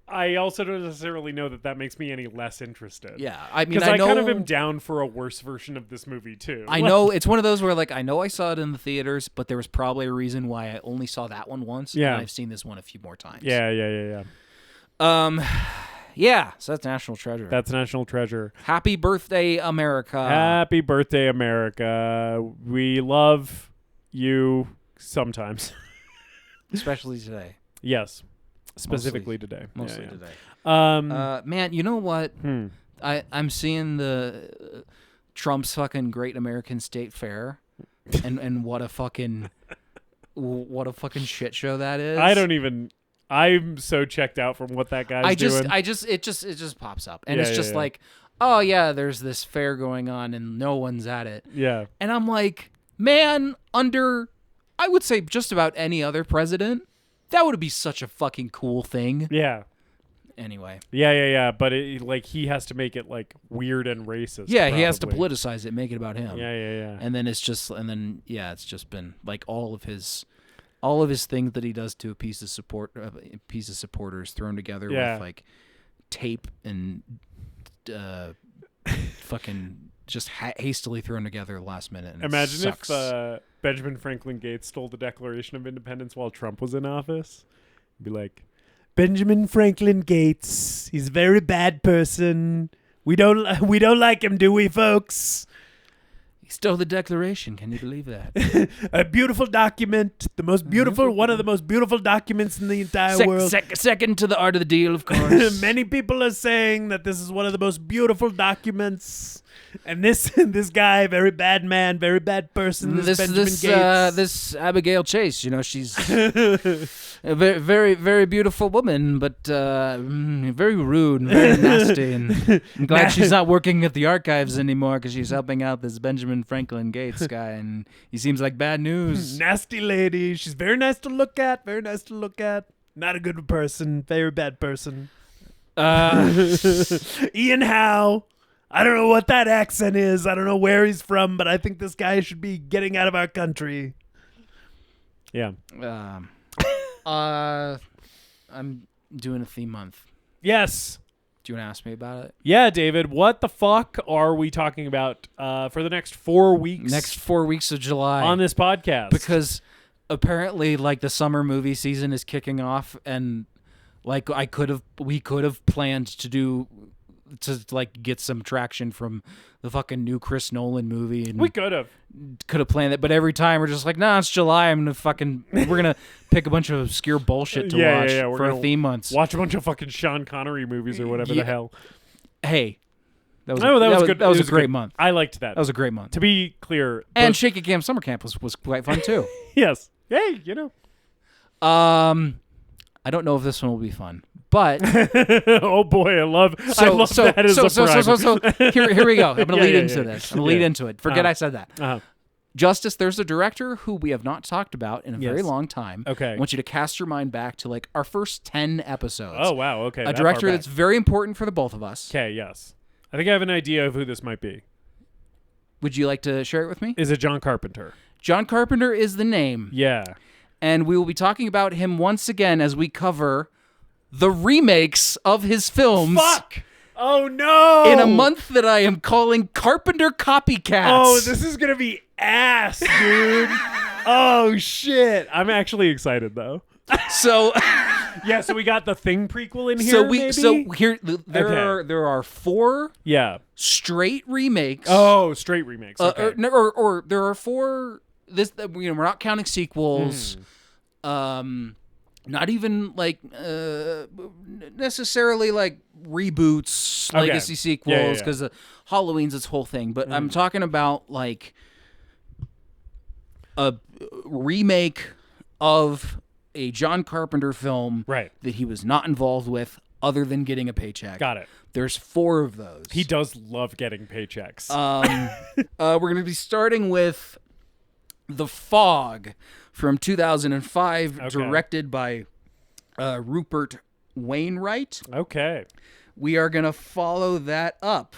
I also don't necessarily know that makes me any less interested. Yeah, I mean, because I kind of am down for a worse version of this movie too. I know it's one of those where like I know I saw it in the theaters, but there was probably a reason why I only saw that one once. Yeah, and I've seen this one a few more times. Yeah. Yeah, so that's National Treasure. That's National Treasure. Happy birthday, America. Happy birthday, America. We love you sometimes. Especially today. Yes. Specifically today. Mostly today. Man, you know what? I'm seeing the Trump's fucking Great American State Fair, and what a fucking shit show that is. I'm so checked out from what that guy's doing. It just pops up, and it's just like, oh yeah, there's this fair going on, and no one's at it. Yeah, and I'm like, man, under, I would say just about any other president, that would be such a fucking cool thing. Yeah. Anyway. Yeah. But he has to make it like weird and racist. Yeah, probably. He has to politicize it, make it about him. Yeah. And then it's just been like all of his things that he does to a piece of supporters thrown together with like tape and fucking just hastily thrown together last minute. And Imagine it sucks. if Benjamin Franklin Gates stole the Declaration of Independence while Trump was in office. He'd be like, Benjamin Franklin Gates, he's a very bad person. We don't like him, do we, folks? He stole the Declaration. Can you believe that? A beautiful document, the most beautiful, one of the most beautiful documents in the entire world. Second to the art of the deal, of course. Many people are saying that this is one of the most beautiful documents. And this guy, very bad man, very bad person. This Benjamin Gates. This Abigail Chase, she's a very, very, very beautiful woman, but very rude and very nasty. And I'm glad she's not working at the archives anymore because she's helping out this Benjamin Franklin Gates guy, and he seems like bad news. Nasty lady. She's very nice to look at. Very nice to look at. Not a good person. Very bad person. Ian Howe. I don't know what that accent is. I don't know where he's from, but I think this guy should be getting out of our country. Yeah. I'm doing a theme month. Yes. Do you want to ask me about it? Yeah, David. What the fuck are we talking about for the next 4 weeks? Next 4 weeks of July. On this podcast. Because apparently, the summer movie season is kicking off, and we could have planned to get some traction from the fucking new Chris Nolan movie, and we could have planned it, but every time we're just like, nah, it's July. We're gonna pick a bunch of obscure bullshit to watch for a theme month. Watch a bunch of fucking Sean Connery movies or whatever the hell. Hey, that was good. That was a great month. I liked that. That was a great month. To be clear, and Shaky Cam Summer Camp was quite fun too. Yes. Hey, I don't know if this one will be fun. But oh boy, I love that as a prime. Here we go. I'm gonna lead into this. I'm gonna lead into it. Forget I said that. Justice, there's a director who we have not talked about in a very long time. Okay. I want you to cast your mind back to our first 10 episodes. Oh wow, okay. A director that's very important for the both of us. Okay, yes. I think I have an idea of who this might be. Would you like to share it with me? Is it John Carpenter? John Carpenter is the name. Yeah. And we will be talking about him once again as we cover the remakes of his films. Fuck! Oh no! In a month that I am calling Carpenter Copycats. Oh, this is gonna be ass, dude. Oh shit! I'm actually excited though. So, yeah. So we got the Thing prequel in here. There are 4. Yeah. Straight remakes. Oh, straight remakes. Okay. Or there are 4. We're not counting sequels. Not even necessarily reboots, legacy sequels, because Halloween's its whole thing. But I'm talking about a remake of a John Carpenter film that he was not involved with, other than getting a paycheck. Got it. There's 4 of those. He does love getting paychecks. We're going to be starting with The Fog from 2005, directed by Rupert Wainwright. Okay. We are going to follow that up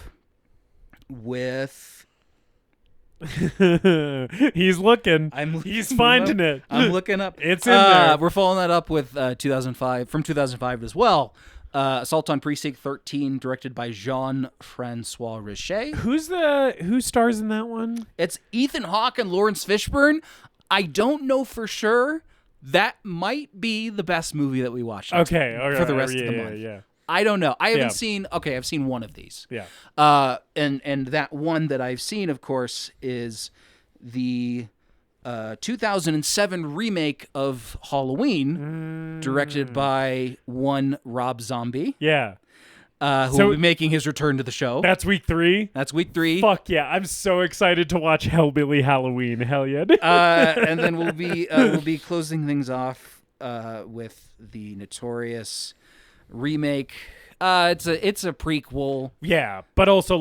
with... He's looking. He's finding it. I'm looking up. It's in there. We're following that up with 2005 as well. Assault on Precinct 13, directed by Jean-Francois Richet. Who stars in that one? It's Ethan Hawke and Lawrence Fishburne. I don't know for sure. That might be the best movie that we watched. For the rest of the month. Yeah. I don't know. I haven't seen. Okay, I've seen one of these. Yeah. And that one that I've seen, of course, is the 2007 remake of Halloween, directed by one Rob Zombie. Yeah. Who will be making his return to the show. That's week 3? That's week 3. Fuck yeah. I'm so excited to watch Hellbilly Halloween. Hell yeah. And then we'll be closing things off with the notorious remake. It's a prequel. Yeah, but also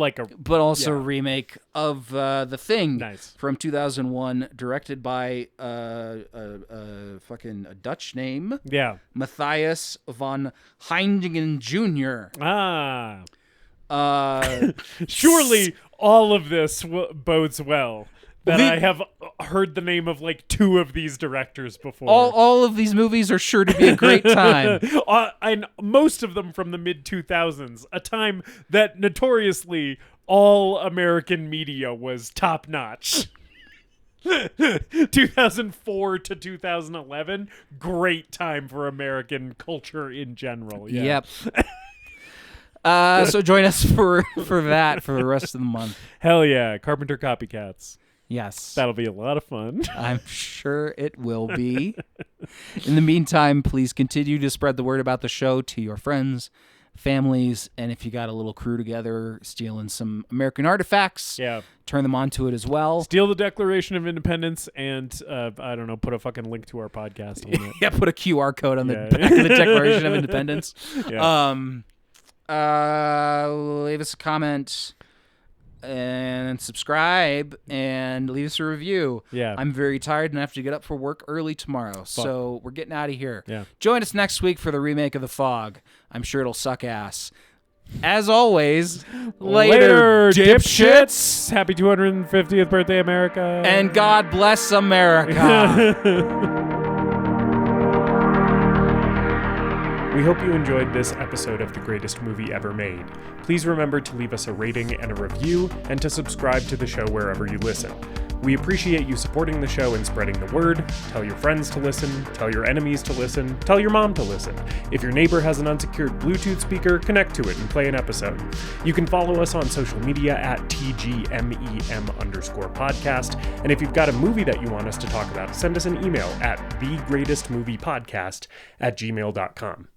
remake of The Thing. Nice. From 2001, directed by a Dutch name. Yeah. Matthias van Heindingen Jr. Surely all of this bodes well. I have heard the name of like 2 of these directors before. All of these movies are sure to be a great time. And most of them from the mid-2000s, a time that notoriously all American media was top-notch. 2004 to 2011, great time for American culture in general. Yeah. Yep. So join us for that for the rest of the month. Hell yeah, Carpenter Copycats. Yes. That'll be a lot of fun. I'm sure it will be. In the meantime, please continue to spread the word about the show to your friends, families, and if you got a little crew together stealing some American artifacts, turn them onto it as well. Steal the Declaration of Independence and, I don't know, put a fucking link to our podcast on it. Yeah, put a QR code on the back of the Declaration of Independence. Yeah. Leave us a comment and subscribe and leave us a review. Yeah. I'm very tired and I have to get up for work early tomorrow. So we're getting out of here. Yeah. Join us next week for the remake of The Fog. I'm sure it'll suck ass. As always, later dipshits. Happy 250th birthday, America. And God bless America. We hope you enjoyed this episode of The Greatest Movie Ever Made. Please remember to leave us a rating and a review, and to subscribe to the show wherever you listen. We appreciate you supporting the show and spreading the word. Tell your friends to listen, tell your enemies to listen, tell your mom to listen. If your neighbor has an unsecured Bluetooth speaker, connect to it and play an episode. You can follow us on social media at TGMEM_podcast. And if you've got a movie that you want us to talk about, send us an email at thegreatestmoviepodcast@gmail.com.